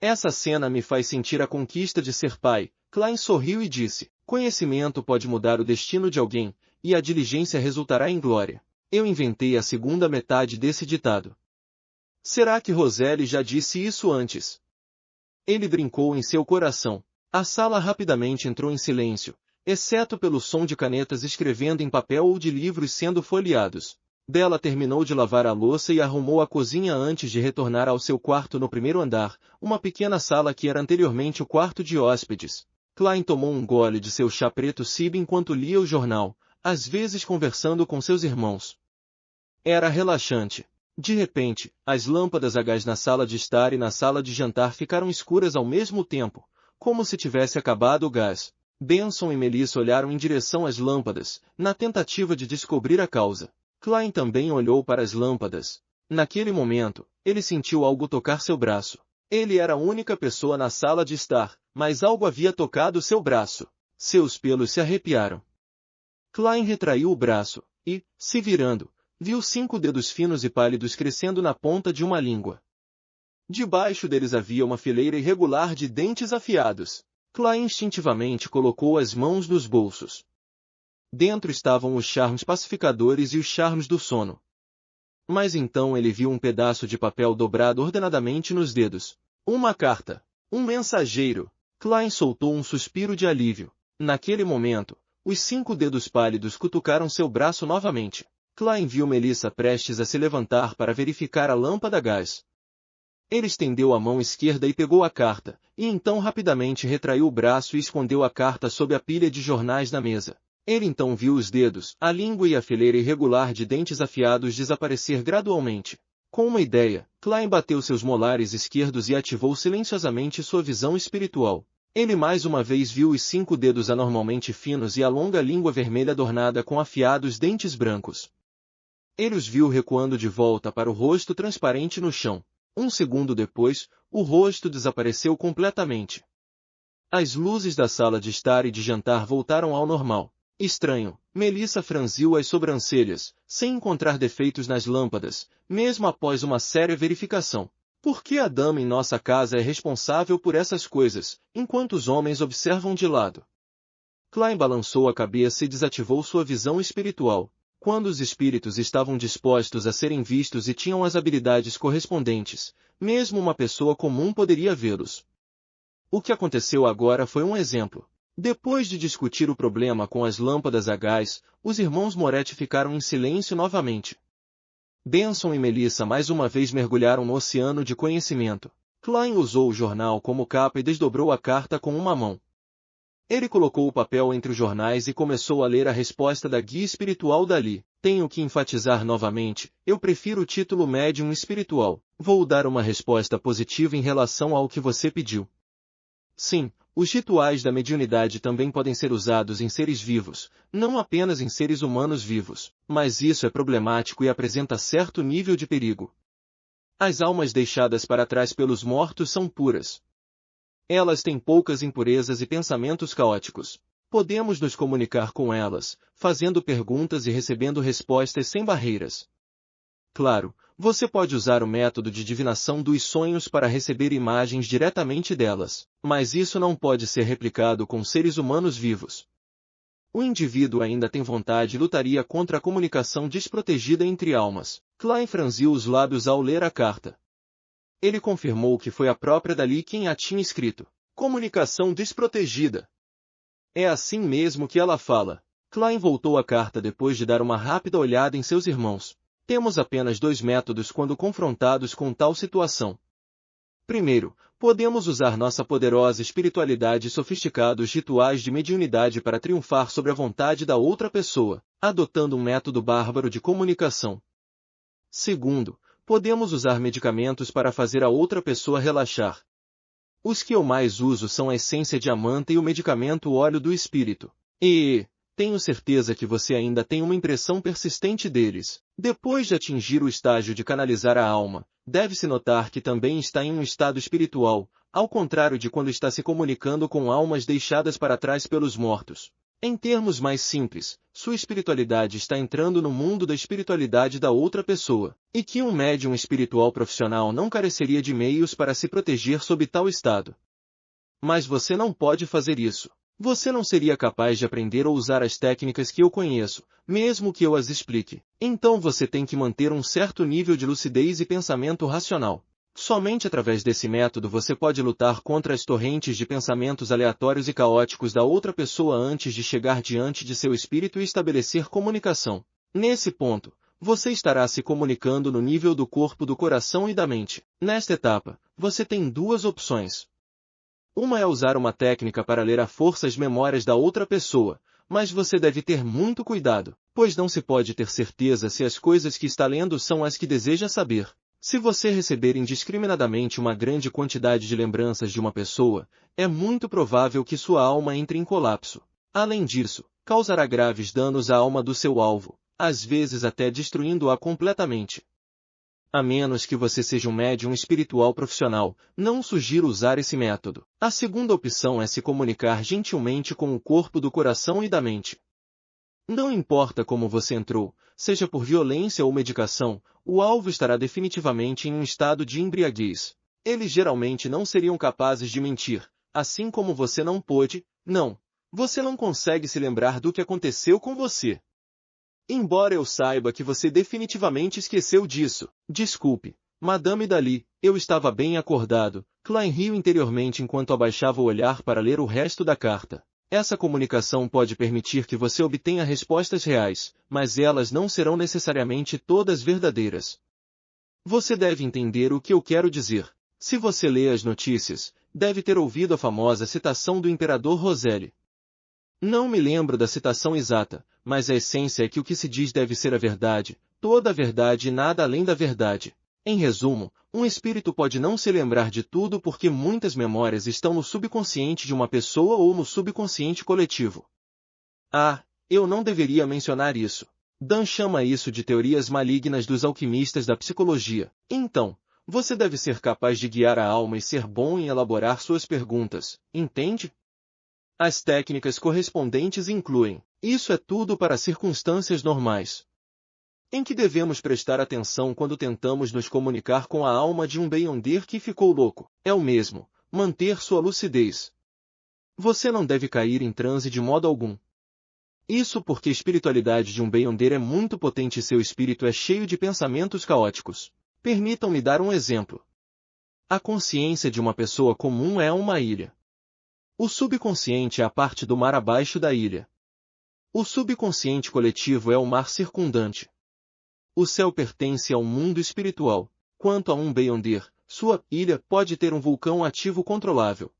S2: Essa cena me faz sentir a conquista de ser pai. Klein sorriu e disse, conhecimento pode mudar o destino de alguém, e a diligência resultará em glória. Eu inventei a segunda metade desse ditado. Será que Roselle já disse isso antes? Ele brincou em seu coração. A sala rapidamente entrou em silêncio, exceto pelo som de canetas escrevendo em papel ou de livros sendo folheados. Bella terminou de lavar a louça e arrumou a cozinha antes de retornar ao seu quarto no primeiro andar, uma pequena sala que era anteriormente o quarto de hóspedes. Klein tomou um gole de seu chá preto Sib enquanto lia o jornal, às vezes conversando com seus irmãos. Era relaxante. De repente, as lâmpadas a gás na sala de estar e na sala de jantar ficaram escuras ao mesmo tempo, como se tivesse acabado o gás. Benson e Melissa olharam em direção às lâmpadas, na tentativa de descobrir a causa. Klein também olhou para as lâmpadas. Naquele momento, ele sentiu algo tocar seu braço. Ele era a única pessoa na sala de estar, mas algo havia tocado seu braço. Seus pelos se arrepiaram. Klein retraiu o braço, e, se virando, viu 5 dedos finos e pálidos crescendo na ponta de uma língua. Debaixo deles havia uma fileira irregular de dentes afiados. Klein instintivamente colocou as mãos nos bolsos. Dentro estavam os charmes pacificadores e os charmes do sono. Mas então ele viu um pedaço de papel dobrado ordenadamente nos dedos. Uma carta. Um mensageiro. Klein soltou um suspiro de alívio. Naquele momento, os 5 dedos pálidos cutucaram seu braço novamente. Klein viu Melissa prestes a se levantar para verificar a lâmpada a gás. Ele estendeu a mão esquerda e pegou a carta, e então rapidamente retraiu o braço e escondeu a carta sob a pilha de jornais na mesa. Ele então viu os dedos, a língua e a fileira irregular de dentes afiados desaparecer gradualmente. Com uma ideia, Klein bateu seus molares esquerdos e ativou silenciosamente sua visão espiritual. Ele mais uma vez viu os 5 dedos anormalmente finos e a longa língua vermelha adornada com afiados dentes brancos. Ele os viu recuando de volta para o rosto transparente no chão. Um segundo depois, o rosto desapareceu completamente. As luzes da sala de estar e de jantar voltaram ao normal. Estranho, Melissa franziu as sobrancelhas, sem encontrar defeitos nas lâmpadas, mesmo após uma séria verificação. Por que a dama em nossa casa é responsável por essas coisas, enquanto os homens observam de lado? Klein balançou a cabeça e desativou sua visão espiritual. Quando os espíritos estavam dispostos a serem vistos e tinham as habilidades correspondentes, mesmo uma pessoa comum poderia vê-los. O que aconteceu agora foi um exemplo. Depois de discutir o problema com as lâmpadas a gás, os irmãos Moretti ficaram em silêncio novamente. Benson e Melissa mais uma vez mergulharam no oceano de conhecimento. Klein usou o jornal como capa e desdobrou a carta com uma mão. Ele colocou o papel entre os jornais e começou a ler a resposta da guia espiritual dali. Tenho que enfatizar novamente, eu prefiro o título médium espiritual. Vou dar uma resposta positiva em relação ao que você pediu. Sim, os rituais da mediunidade também podem ser usados em seres vivos, não apenas em seres humanos vivos, mas isso é problemático e apresenta certo nível de perigo. As almas deixadas para trás pelos mortos são puras. Elas têm poucas impurezas e pensamentos caóticos. Podemos nos comunicar com elas, fazendo perguntas e recebendo respostas sem barreiras. Claro, você pode usar o método de divinação dos sonhos para receber imagens diretamente delas, mas isso não pode ser replicado com seres humanos vivos. O indivíduo ainda tem vontade e lutaria contra a comunicação desprotegida entre almas. Klein franziu os lábios ao ler a carta. Ele confirmou que foi a própria Dali quem a tinha escrito. Comunicação desprotegida. É assim mesmo que ela fala. Klein voltou a carta depois de dar uma rápida olhada em seus irmãos. Temos apenas 2 métodos quando confrontados com tal situação. Primeiro, podemos usar nossa poderosa espiritualidade e sofisticados rituais de mediunidade para triunfar sobre a vontade da outra pessoa, adotando um método bárbaro de comunicação. Segundo, podemos usar medicamentos para fazer a outra pessoa relaxar. Os que eu mais uso são a essência diamanta e o medicamento óleo do espírito. Tenho certeza que você ainda tem uma impressão persistente deles. Depois de atingir o estágio de canalizar a alma, deve-se notar que também está em um estado espiritual, ao contrário de quando está se comunicando com almas deixadas para trás pelos mortos. Em termos mais simples, sua espiritualidade está entrando no mundo da espiritualidade da outra pessoa, e que um médium espiritual profissional não careceria de meios para se proteger sob tal estado. Mas você não pode fazer isso. Você não seria capaz de aprender ou usar as técnicas que eu conheço, mesmo que eu as explique. Então você tem que manter um certo nível de lucidez e pensamento racional. Somente através desse método você pode lutar contra as torrentes de pensamentos aleatórios e caóticos da outra pessoa antes de chegar diante de seu espírito e estabelecer comunicação. Nesse ponto, você estará se comunicando no nível do corpo, do coração e da mente. Nesta etapa, você tem 2 opções. Uma é usar uma técnica para ler a força as memórias da outra pessoa, mas você deve ter muito cuidado, pois não se pode ter certeza se as coisas que está lendo são as que deseja saber. Se você receber indiscriminadamente uma grande quantidade de lembranças de uma pessoa, é muito provável que sua alma entre em colapso. Além disso, causará graves danos à alma do seu alvo, às vezes até destruindo-a completamente. A menos que você seja um médium espiritual profissional, não sugiro usar esse método. A segunda opção é se comunicar gentilmente com o corpo do coração e da mente. Não importa como você entrou, seja por violência ou medicação, o alvo estará definitivamente em um estado de embriaguez. Eles geralmente não seriam capazes de mentir, assim como você não pôde, não. Você não consegue se lembrar do que aconteceu com você. Embora eu saiba que você definitivamente esqueceu disso. Desculpe, Madame Dali, eu estava bem acordado. Klein riu interiormente enquanto abaixava o olhar para ler o resto da carta. Essa comunicação pode permitir que você obtenha respostas reais, mas elas não serão necessariamente todas verdadeiras. Você deve entender o que eu quero dizer. Se você lê as notícias, deve ter ouvido a famosa citação do imperador Roselle. Não me lembro da citação exata, mas a essência é que o que se diz deve ser a verdade, toda a verdade e nada além da verdade. Em resumo, um espírito pode não se lembrar de tudo porque muitas memórias estão no subconsciente de uma pessoa ou no subconsciente coletivo. Ah, eu não deveria mencionar isso. Dan chama isso de teorias malignas dos alquimistas da psicologia. Então, você deve ser capaz de guiar a alma e ser bom em elaborar suas perguntas, entende? As técnicas correspondentes incluem: isso é tudo para circunstâncias normais. Em que devemos prestar atenção quando tentamos nos comunicar com a alma de um Beyonder que ficou louco? É o mesmo, manter sua lucidez. Você não deve cair em transe de modo algum. Isso porque a espiritualidade de um Beyonder é muito potente e seu espírito é cheio de pensamentos caóticos. Permitam-me dar um exemplo. A consciência de uma pessoa comum é uma ilha. O subconsciente é a parte do mar abaixo da ilha. O subconsciente coletivo é o mar circundante. O céu pertence ao mundo espiritual. Quanto a um Beyonder, sua ilha pode ter um vulcão ativo controlável.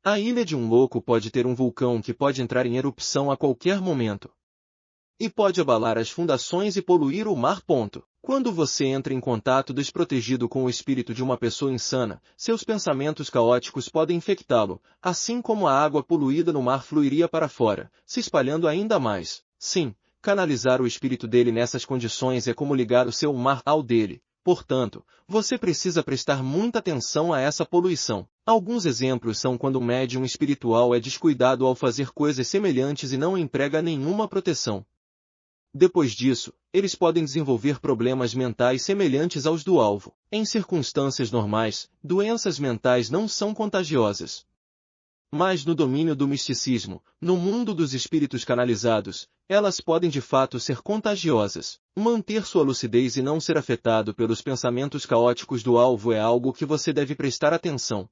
S2: A ilha de um louco pode ter um vulcão que pode entrar em erupção a qualquer momento. E pode abalar as fundações e poluir o mar. Quando você entra em contato desprotegido com o espírito de uma pessoa insana, seus pensamentos caóticos podem infectá-lo, assim como a água poluída no mar fluiria para fora, se espalhando ainda mais. Sim, canalizar o espírito dele nessas condições é como ligar o seu mar ao dele. Portanto, você precisa prestar muita atenção a essa poluição. Alguns exemplos são quando um médium espiritual é descuidado ao fazer coisas semelhantes e não emprega nenhuma proteção. Depois disso, eles podem desenvolver problemas mentais semelhantes aos do alvo. Em circunstâncias normais, doenças mentais não são contagiosas. Mas no domínio do misticismo, no mundo dos espíritos canalizados, elas podem de fato ser contagiosas. Manter sua lucidez e não ser afetado pelos pensamentos caóticos do alvo é algo que você deve prestar atenção.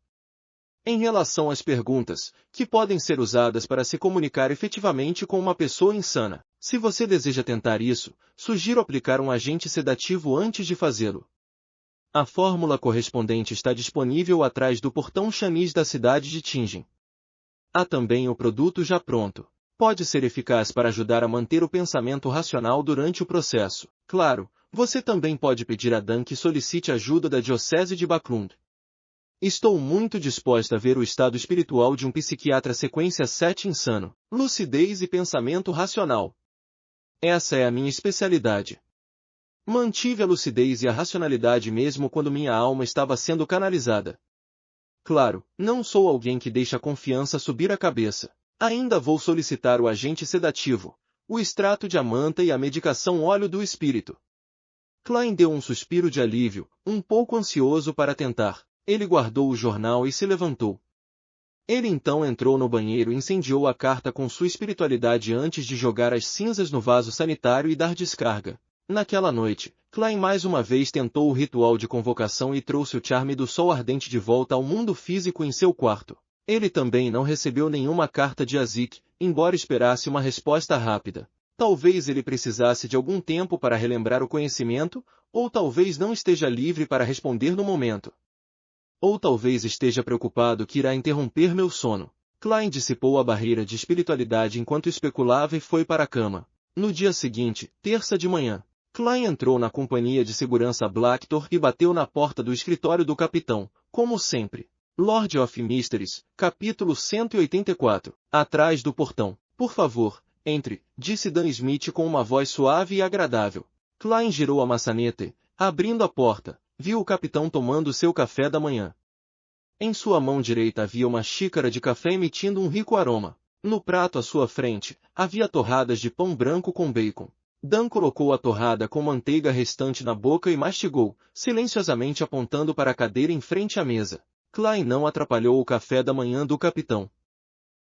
S2: Em relação às perguntas, que podem ser usadas para se comunicar efetivamente com uma pessoa insana, se você deseja tentar isso, sugiro aplicar um agente sedativo antes de fazê-lo. A fórmula correspondente está disponível atrás do portão Chanis da cidade de Tingen. Há também o produto já pronto. Pode ser eficaz para ajudar a manter o pensamento racional durante o processo. Claro, você também pode pedir a Dan que solicite ajuda da Diocese de Backlund. Estou muito disposta a ver o estado espiritual de um psiquiatra sequência 7 insano, lucidez e pensamento racional. Essa é a minha especialidade. Mantive a lucidez e a racionalidade mesmo quando minha alma estava sendo canalizada. Claro, não sou alguém que deixa a confiança subir a cabeça. Ainda vou solicitar o agente sedativo, o extrato de amanta e a medicação óleo do espírito. Klein deu um suspiro de alívio, um pouco ansioso para tentar. Ele guardou o jornal e se levantou. Ele então entrou no banheiro e incendiou a carta com sua espiritualidade antes de jogar as cinzas no vaso sanitário e dar descarga. Naquela noite, Klein mais uma vez tentou o ritual de convocação e trouxe o charme do sol ardente de volta ao mundo físico em seu quarto. Ele também não recebeu nenhuma carta de Azik, embora esperasse uma resposta rápida. Talvez ele precisasse de algum tempo para relembrar o conhecimento, ou talvez não esteja livre para responder no momento. Ou talvez esteja preocupado que irá interromper meu sono. Klein dissipou a barreira de espiritualidade enquanto especulava e foi para a cama. No dia seguinte, terça de manhã, Klein entrou na companhia de segurança Blacktor e bateu na porta do escritório do capitão, como sempre. Lord of Mysteries, capítulo 184. Atrás do portão. Por favor, entre, disse Dan Smith com uma voz suave e agradável. Klein girou a maçaneta Abrindo a porta, viu o capitão tomando seu café da manhã. Em sua mão direita havia uma xícara de café emitindo um rico aroma. No prato à sua frente, havia torradas de pão branco com bacon. Dan colocou a torrada com manteiga restante na boca e mastigou, silenciosamente apontando para a cadeira em frente à mesa. Klein não atrapalhou o café da manhã do capitão.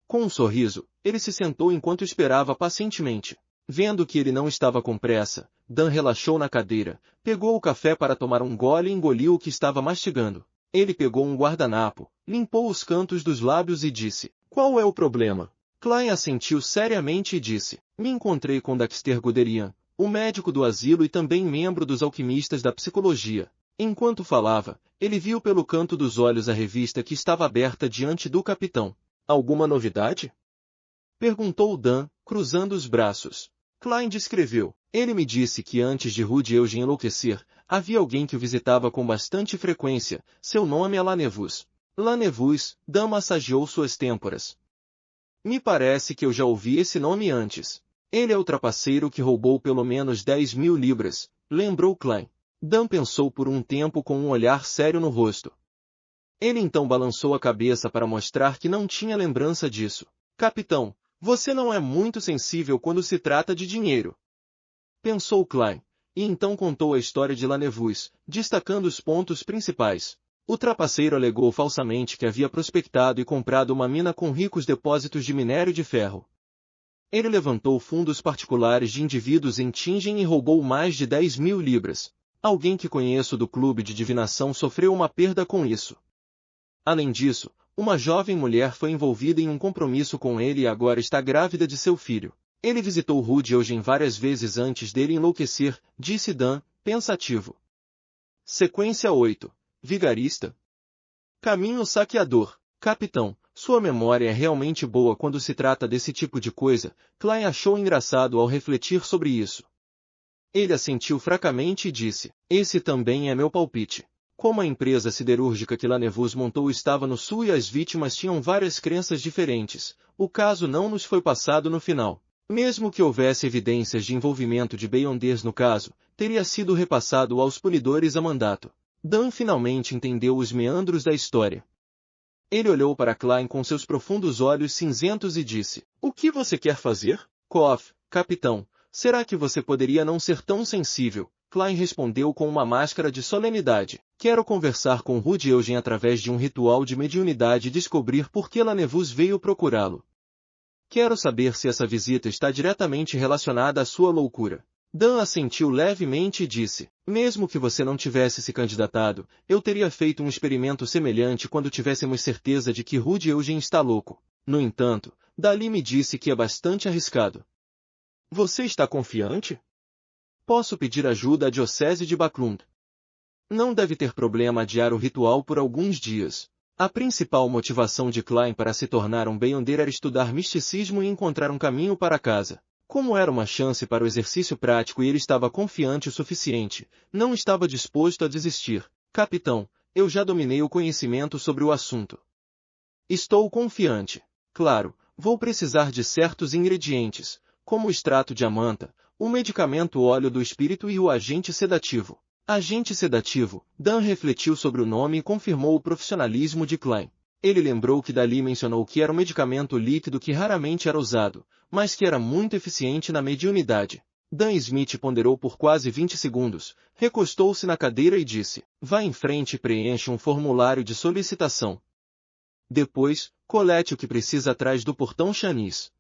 S2: Com um sorriso, ele se sentou enquanto esperava pacientemente. Vendo que ele não estava com pressa, Dan relaxou na cadeira, pegou o café para tomar um gole e engoliu o que estava mastigando. Ele pegou um guardanapo, limpou os cantos dos lábios e disse: "Qual é o problema?" Klein assentiu seriamente e disse: "Me encontrei com Dexter Guderian, o médico do asilo e também membro dos alquimistas da psicologia." Enquanto falava, ele viu pelo canto dos olhos a revista que estava aberta diante do capitão. "Alguma novidade?" perguntou Dan, cruzando os braços. Klein descreveu. "Ele me disse que antes de Rudy Eugen enlouquecer, havia alguém que o visitava com bastante frequência. Seu nome é Lanevus." Lanevus, Dan massageou suas têmporas. "Me parece que eu já ouvi esse nome antes. Ele é o trapaceiro que roubou pelo menos 10.000 libras, lembrou Klein. Dan pensou por um tempo com um olhar sério no rosto. Ele então balançou a cabeça para mostrar que não tinha lembrança disso. "Capitão, você não é muito sensível quando se trata de dinheiro." Pensou Klein, e então contou a história de Lanevus, destacando os pontos principais. O trapaceiro alegou falsamente que havia prospectado e comprado uma mina com ricos depósitos de minério de ferro. Ele levantou fundos particulares de indivíduos em Tingen e roubou mais de 10.000 libras. Alguém que conheço do clube de divinação sofreu uma perda com isso. Além disso, uma jovem mulher foi envolvida em um compromisso com ele e agora está grávida de seu filho. Ele visitou Rudy Eugen várias vezes antes dele enlouquecer, disse Dan, pensativo. Sequência 8. Vigarista. Caminho saqueador. Capitão, sua memória é realmente boa quando se trata desse tipo de coisa. Klein achou engraçado ao refletir sobre isso. Ele assentiu fracamente e disse: "Esse também é meu palpite." Como a empresa siderúrgica que Lanevus montou estava no sul e as vítimas tinham várias crenças diferentes, o caso não nos foi passado no final. Mesmo que houvesse evidências de envolvimento de Beyonders no caso, teria sido repassado aos punidores a mandato. Dan finalmente entendeu os meandros da história. Ele olhou para Klein com seus profundos olhos cinzentos e disse: "O que você quer fazer?" Capitão, será que você poderia não ser tão sensível?" Klein respondeu com uma máscara de solenidade. "Quero conversar com Rudy Eugen através de um ritual de mediunidade e descobrir por que Lanevus veio procurá-lo. Quero saber se essa visita está diretamente relacionada à sua loucura." Dan assentiu levemente e disse: "Mesmo que você não tivesse se candidatado, eu teria feito um experimento semelhante quando tivéssemos certeza de que Rudy Eugen está louco. No entanto, Dali me disse que é bastante arriscado." "Você está confiante?" "Posso pedir ajuda à diocese de Baclund." Não deve ter problema adiar o ritual por alguns dias. A principal motivação de Klein para se tornar um Beyonder era estudar misticismo e encontrar um caminho para casa. Como era uma chance para o exercício prático e ele estava confiante o suficiente, não estava disposto a desistir. "Capitão, eu já dominei o conhecimento sobre o assunto. Estou confiante. Claro, vou precisar de certos ingredientes, como o extrato de amanta, o medicamento óleo do espírito e o agente sedativo." Agente sedativo. Dan refletiu sobre o nome e confirmou o profissionalismo de Klein. Ele lembrou que Dali mencionou que era um medicamento líquido que raramente era usado, mas que era muito eficiente na mediunidade. Dan Smith ponderou por quase 20 segundos, recostou-se na cadeira e disse: "Vá em frente e preencha um formulário de solicitação. Depois, colete o que precisa atrás do portão Chanis."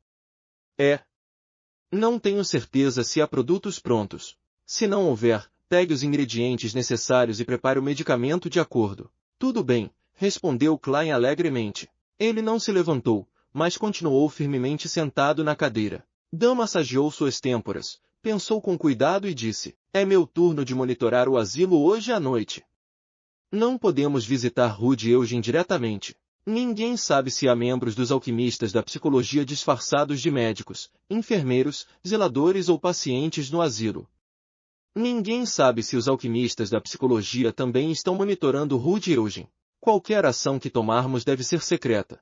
S2: Não tenho certeza se há produtos prontos. Se não houver, pegue os ingredientes necessários e prepare o medicamento de acordo." "Tudo bem", respondeu Klein alegremente. Ele não se levantou, mas continuou firmemente sentado na cadeira. Dan massageou suas têmporas, pensou com cuidado e disse: "É meu turno de monitorar o asilo hoje à noite. Não podemos visitar Rudy Eugen diretamente. Ninguém sabe se há membros dos alquimistas da psicologia disfarçados de médicos, enfermeiros, zeladores ou pacientes no asilo. Ninguém sabe se os alquimistas da psicologia também estão monitorando Rudy Eugen. Qualquer ação que tomarmos deve ser secreta.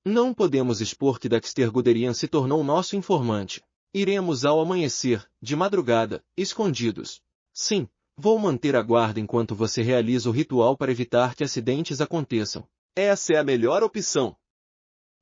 S2: Não podemos expor que Dexter Guderian se tornou nosso informante. Iremos ao amanhecer, de madrugada, escondidos." "Sim, Vou manter a guarda enquanto você realiza o ritual para evitar que acidentes aconteçam. Essa é a melhor opção.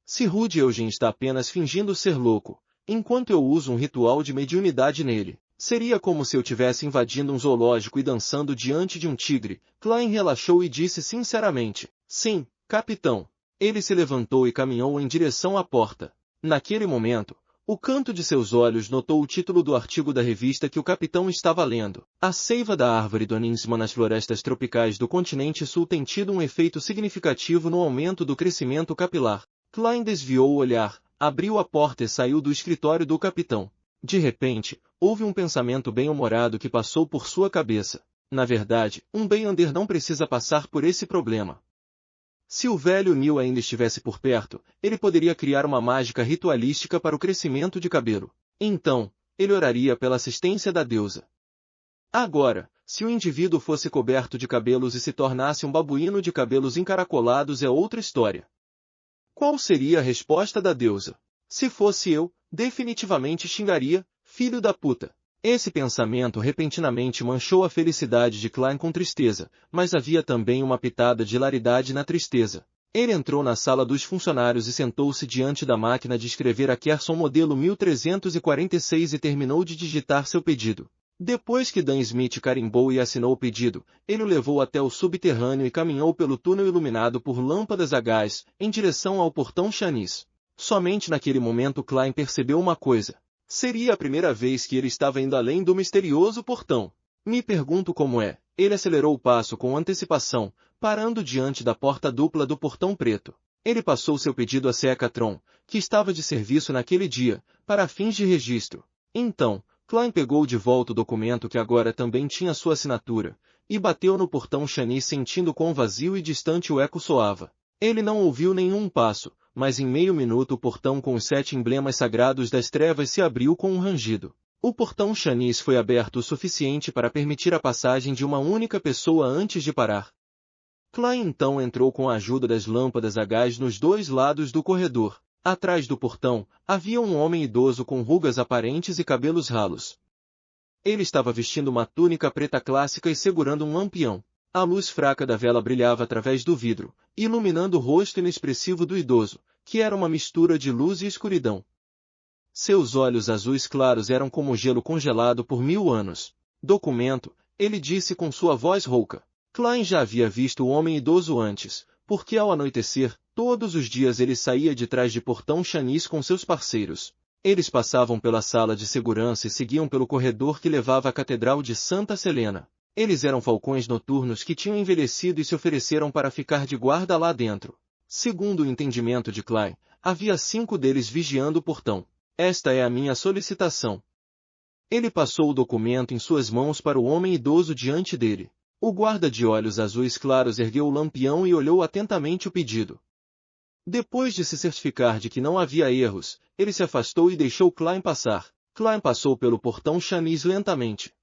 S2: Se Rude Eugen está apenas fingindo ser louco, enquanto eu uso um ritual de mediunidade nele, seria como se eu tivesse invadindo um zoológico e dançando diante de um tigre. Klein relaxou e disse sinceramente, sim, capitão. Ele se levantou e caminhou em direção à porta. Naquele momento, o canto de seus olhos notou o título do artigo da revista que o capitão estava lendo. A seiva da árvore Doninsma nas florestas tropicais do continente sul tem tido um efeito significativo no aumento do crescimento capilar. Klein desviou o olhar, abriu a porta e saiu do escritório do capitão. De repente, houve um pensamento bem-humorado que passou por sua cabeça. Na verdade, um Beyonder não precisa passar por esse problema. Se o velho Neil ainda estivesse por perto, ele poderia criar uma mágica ritualística para o crescimento de cabelo. Então, ele oraria pela assistência da deusa. Agora, se o indivíduo fosse coberto de cabelos e se tornasse um babuíno de cabelos encaracolados é outra história. Qual seria a resposta da deusa? Se fosse eu, definitivamente xingaria, filho da puta. Esse pensamento repentinamente manchou a felicidade de Klein com tristeza, mas havia também uma pitada de hilaridade na tristeza. Ele entrou na sala dos funcionários e sentou-se diante da máquina de escrever a Kerson modelo 1346 e terminou de digitar seu pedido. Depois que Dan Smith carimbou e assinou o pedido, ele o levou até o subterrâneo e caminhou pelo túnel iluminado por lâmpadas a gás, em direção ao portão Chanis. Somente naquele momento Klein percebeu uma coisa. Seria a primeira vez que ele estava indo além do misterioso portão. Me pergunto como é. Ele acelerou o passo com antecipação, parando diante da porta dupla do portão preto. Ele passou seu pedido a Seacatron, que estava de serviço naquele dia, para fins de registro. Então, Klein pegou de volta o documento que agora também tinha sua assinatura, e bateu no portão Chanis sentindo quão vazio e distante o eco soava. Ele não ouviu nenhum passo, mas em meio minuto o portão com os 7 emblemas sagrados das trevas se abriu com um rangido. O portão Chanis foi aberto o suficiente para permitir a passagem de uma única pessoa antes de parar. Klein então entrou com a ajuda das lâmpadas a gás nos dois lados do corredor. Atrás do portão, havia um homem idoso com rugas aparentes e cabelos ralos. Ele estava vestindo uma túnica preta clássica e segurando um lampião. A luz fraca da vela brilhava através do vidro, iluminando o rosto inexpressivo do idoso, que era uma mistura de luz e escuridão. Seus olhos azuis claros eram como gelo congelado por 1000 anos. Documento, ele disse com sua voz rouca. Klein já havia visto o homem idoso antes, porque ao anoitecer, todos os dias ele saía de trás de portão Chanis com seus parceiros. Eles passavam pela sala de segurança e seguiam pelo corredor que levava à Catedral de Santa Selena. Eles eram falcões noturnos que tinham envelhecido e se ofereceram para ficar de guarda lá dentro. Segundo o entendimento de Klein, havia 5 deles vigiando o portão. Esta é a minha solicitação. Ele passou o documento em suas mãos para o homem idoso diante dele. O guarda de olhos azuis claros ergueu o lampião e olhou atentamente o pedido. Depois de se certificar de que não havia erros, ele se afastou e deixou Klein passar. Klein passou pelo portão Chanis lentamente.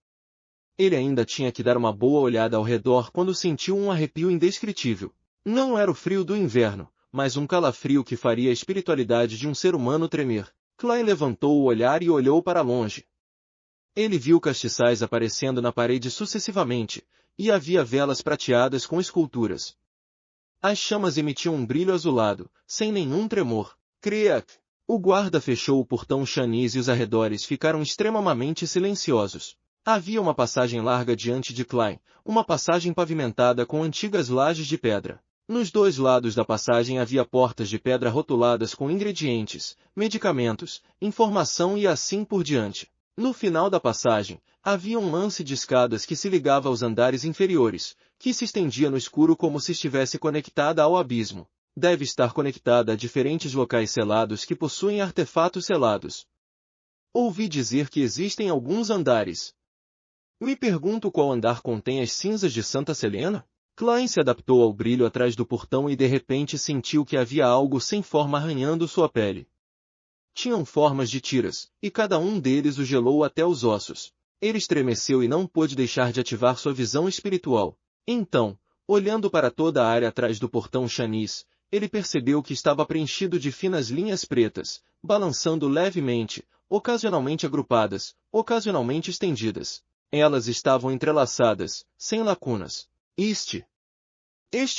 S2: Ele ainda tinha que dar uma boa olhada ao redor quando sentiu um arrepio indescritível. Não era o frio do inverno, mas um calafrio que faria a espiritualidade de um ser humano tremer. Klein levantou o olhar e olhou para longe. Ele viu castiçais aparecendo na parede sucessivamente, e havia velas prateadas com esculturas. As chamas emitiam um brilho azulado, sem nenhum tremor. Criac! O guarda fechou o portão Chanis e os arredores ficaram extremamente silenciosos. Havia uma passagem larga diante de Klein, uma passagem pavimentada com antigas lajes de pedra. Nos dois lados da passagem havia portas de pedra rotuladas com ingredientes, medicamentos, informação e assim por diante. No final da passagem, havia um lance de escadas que se ligava aos andares inferiores, que se estendia no escuro como se estivesse conectada ao abismo. Deve estar conectada a diferentes locais selados que possuem artefatos selados. Ouvi dizer que existem alguns andares. Me pergunto qual andar contém as cinzas de Santa Selena? Klein se adaptou ao brilho atrás do portão e de repente sentiu que havia algo sem forma arranhando sua pele. Tinham formas de tiras, e cada um deles o gelou até os ossos. Ele estremeceu e não pôde deixar de ativar sua visão espiritual. Então, olhando para toda a área atrás do portão Chanis, ele percebeu que estava preenchido de finas linhas pretas, balançando levemente, ocasionalmente agrupadas, ocasionalmente estendidas. Elas estavam entrelaçadas, sem lacunas. Este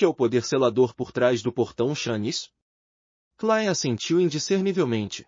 S2: é o poder selador por trás do portão Shanice? Klein assentiu indiscernivelmente.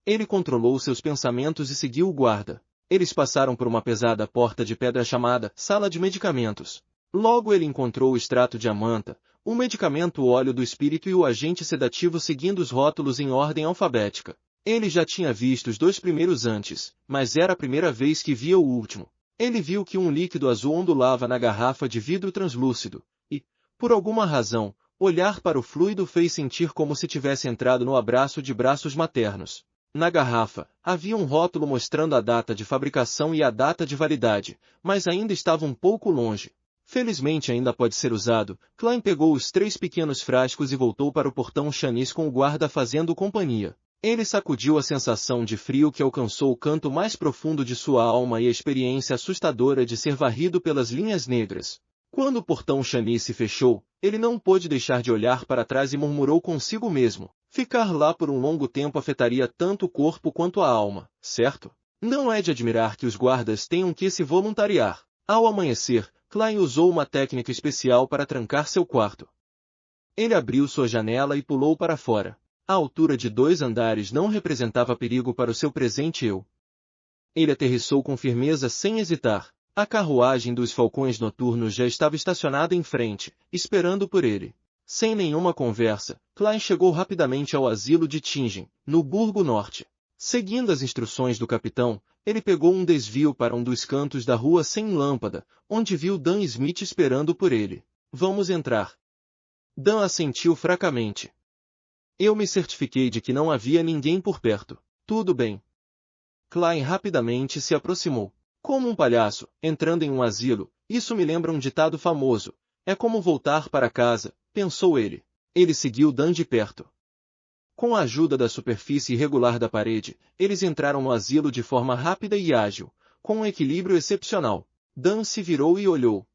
S2: Ele controlou seus pensamentos e seguiu o guarda. Eles passaram por uma pesada porta de pedra chamada Sala de Medicamentos. Logo ele encontrou o extrato de amanta, o medicamento óleo do espírito e o agente sedativo seguindo os rótulos em ordem alfabética. Ele já tinha visto os 2 primeiros antes, mas era a primeira vez que via o último. Ele viu que um líquido azul ondulava na garrafa de vidro translúcido, e, por alguma razão, olhar para o fluido fez sentir como se tivesse entrado no abraço de braços maternos. Na garrafa, havia um rótulo mostrando a data de fabricação e a data de validade, mas ainda estava um pouco longe. Felizmente ainda pode ser usado. Klein pegou os 3 pequenos frascos e voltou para o portão Shanice com o guarda fazendo companhia. Ele sacudiu a sensação de frio que alcançou o canto mais profundo de sua alma e a experiência assustadora de ser varrido pelas linhas negras. Quando o portão Shanice fechou, ele não pôde deixar de olhar para trás e murmurou consigo mesmo. Ficar lá por um longo tempo afetaria tanto o corpo quanto a alma, certo? Não é de admirar que os guardas tenham que se voluntariar. Ao amanhecer, Klein usou uma técnica especial para trancar seu quarto. Ele abriu sua janela e pulou para fora. A altura de 2 andares não representava perigo para o seu presente eu. Ele aterrissou com firmeza sem hesitar. A carruagem dos falcões noturnos já estava estacionada em frente, esperando por ele. Sem nenhuma conversa, Klein chegou rapidamente ao asilo de Tingen, no Burgo Norte. Seguindo as instruções do capitão, ele pegou um desvio para um dos cantos da rua sem lâmpada, onde viu Dan Smith esperando por ele. Vamos entrar. Dan assentiu fracamente. Eu me certifiquei de que não havia ninguém por perto. Tudo bem. Klein rapidamente se aproximou. Como um palhaço, entrando em um asilo, isso me lembra um ditado famoso. É como voltar para casa, pensou ele. Ele seguiu Dan de perto. Com a ajuda da superfície irregular da parede, eles entraram no asilo de forma rápida e ágil, com um equilíbrio excepcional. Dan se virou e olhou.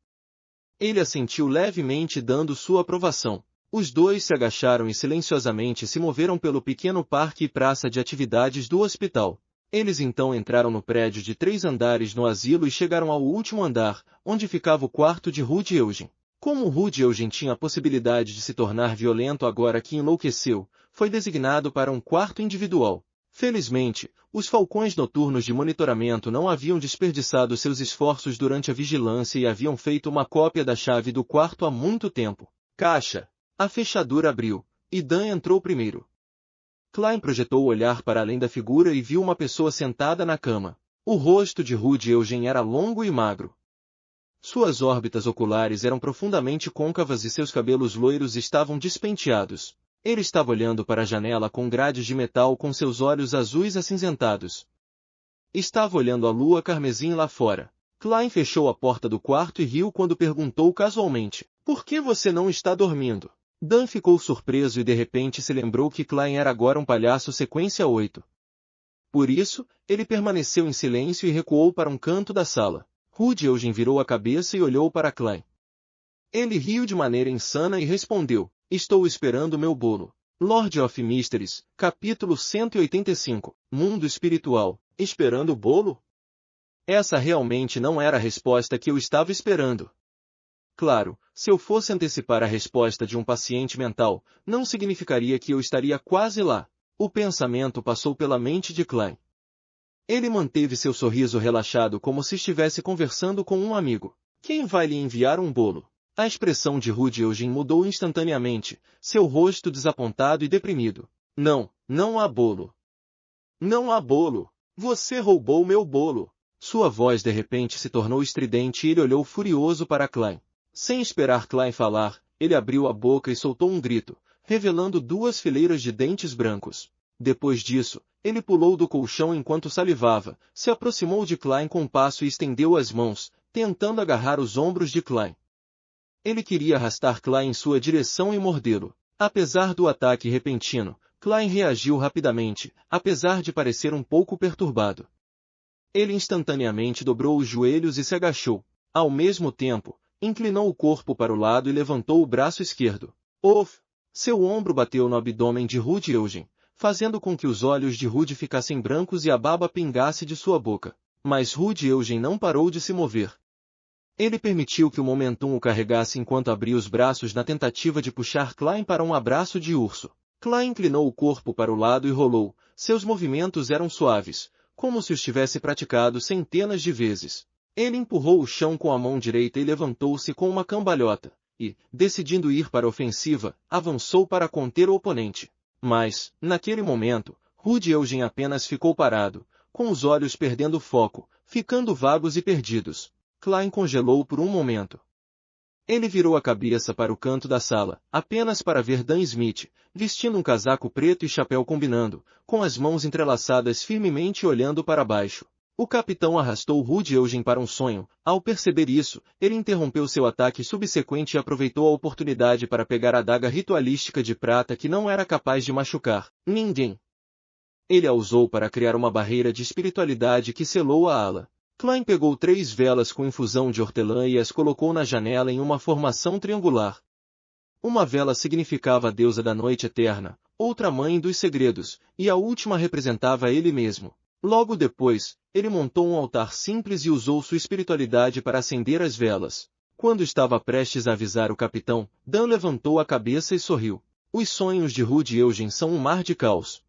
S2: Ele assentiu levemente dando sua aprovação. Os 2 se agacharam e silenciosamente se moveram pelo pequeno parque e praça de atividades do hospital. Eles então entraram no prédio de 3 andares no asilo e chegaram ao último andar, onde ficava o quarto de Rudy Eugen. Como Rudy Eugen tinha a possibilidade de se tornar violento agora que enlouqueceu, foi designado para um quarto individual. Felizmente, os falcões noturnos de monitoramento não haviam desperdiçado seus esforços durante a vigilância e haviam feito uma cópia da chave do quarto há muito tempo. Caixa. A fechadura abriu, e Dan entrou primeiro. Klein projetou o olhar para além da figura e viu uma pessoa sentada na cama. O rosto de Rudy Eugen era longo e magro. Suas órbitas oculares eram profundamente côncavas e seus cabelos loiros estavam despenteados. Ele estava olhando para a janela com grades de metal com seus olhos azuis acinzentados. Estava olhando a lua carmesim lá fora. Klein fechou a porta do quarto e riu quando perguntou casualmente: "Por que você não está dormindo?" Dan ficou surpreso e de repente se lembrou que Klein era agora um palhaço sequência 8. Por isso, ele permaneceu em silêncio e recuou para um canto da sala. Rudy Eugen virou a cabeça e olhou para Klein. Ele riu de maneira insana e respondeu: "Estou esperando meu bolo." Lord of Mysteries, capítulo 185, Mundo Espiritual. Esperando o bolo? Essa realmente não era a resposta que eu estava esperando. Claro, se eu fosse antecipar a resposta de um paciente mental, não significaria que eu estaria quase lá. O pensamento passou pela mente de Klein. Ele manteve seu sorriso relaxado como se estivesse conversando com um amigo. Quem vai lhe enviar um bolo? A expressão de Rudy Eugen mudou instantaneamente, seu rosto desapontado e deprimido. Não, não há bolo. Não há bolo. Você roubou meu bolo. Sua voz de repente se tornou estridente e ele olhou furioso para Klein. Sem esperar Klein falar, ele abriu a boca e soltou um grito, revelando 2 fileiras de dentes brancos. Depois disso, ele pulou do colchão enquanto salivava, se aproximou de Klein com um passo e estendeu as mãos, tentando agarrar os ombros de Klein. Ele queria arrastar Klein em sua direção e mordê-lo. Apesar do ataque repentino, Klein reagiu rapidamente, apesar de parecer um pouco perturbado. Ele instantaneamente dobrou os joelhos e se agachou. Ao mesmo tempo, inclinou o corpo para o lado e levantou o braço esquerdo. Of! Seu ombro bateu no abdômen de Rudy Eugen, fazendo com que os olhos de Rudy ficassem brancos e a baba pingasse de sua boca. Mas Rude Eugen não parou de se mover. Ele permitiu que o momentum o carregasse enquanto abria os braços na tentativa de puxar Klein para um abraço de urso. Klein inclinou o corpo para o lado e rolou. Seus movimentos eram suaves, como se os tivesse praticado centenas de vezes. Ele empurrou o chão com a mão direita e levantou-se com uma cambalhota, e, decidindo ir para a ofensiva, avançou para conter o oponente. Mas, naquele momento, Rude Eugen apenas ficou parado, com os olhos perdendo o foco, ficando vagos e perdidos. Klein congelou por um momento. Ele virou a cabeça para o canto da sala, apenas para ver Dan Smith, vestindo um casaco preto e chapéu combinando, com as mãos entrelaçadas firmemente olhando para baixo. O capitão arrastou Rude Eugen para um sonho. Ao perceber isso, ele interrompeu seu ataque subsequente e aproveitou a oportunidade para pegar a adaga ritualística de prata que não era capaz de machucar ninguém. Ele a usou para criar uma barreira de espiritualidade que selou a ala. Klein pegou 3 velas com infusão de hortelã e as colocou na janela em uma formação triangular. Uma vela significava a deusa da noite eterna, outra mãe dos segredos, e a última representava ele mesmo. Logo depois, ele montou um altar simples e usou sua espiritualidade para acender as velas. Quando estava prestes a avisar o capitão, Dan levantou a cabeça e sorriu. Os sonhos de Rude Eugen são um mar de caos.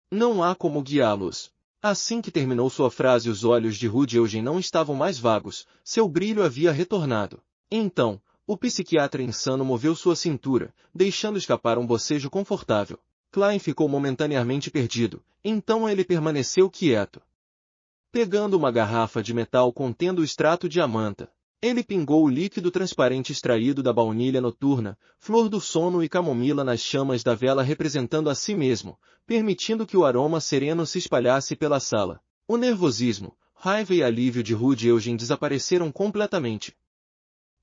S2: Não há como guiá-los. Assim que terminou sua frase, os olhos de Rude Eugen não estavam mais vagos, seu brilho havia retornado. Então, o psiquiatra insano moveu sua cintura, deixando escapar um bocejo confortável. Klein ficou momentaneamente perdido, então ele permaneceu quieto. Pegando uma garrafa de metal contendo o extrato de amanta, ele pingou o líquido transparente extraído da baunilha noturna, flor do sono e camomila nas chamas da vela representando a si mesmo, permitindo que o aroma sereno se espalhasse pela sala. O nervosismo, raiva e alívio de Rude Eugen desapareceram completamente.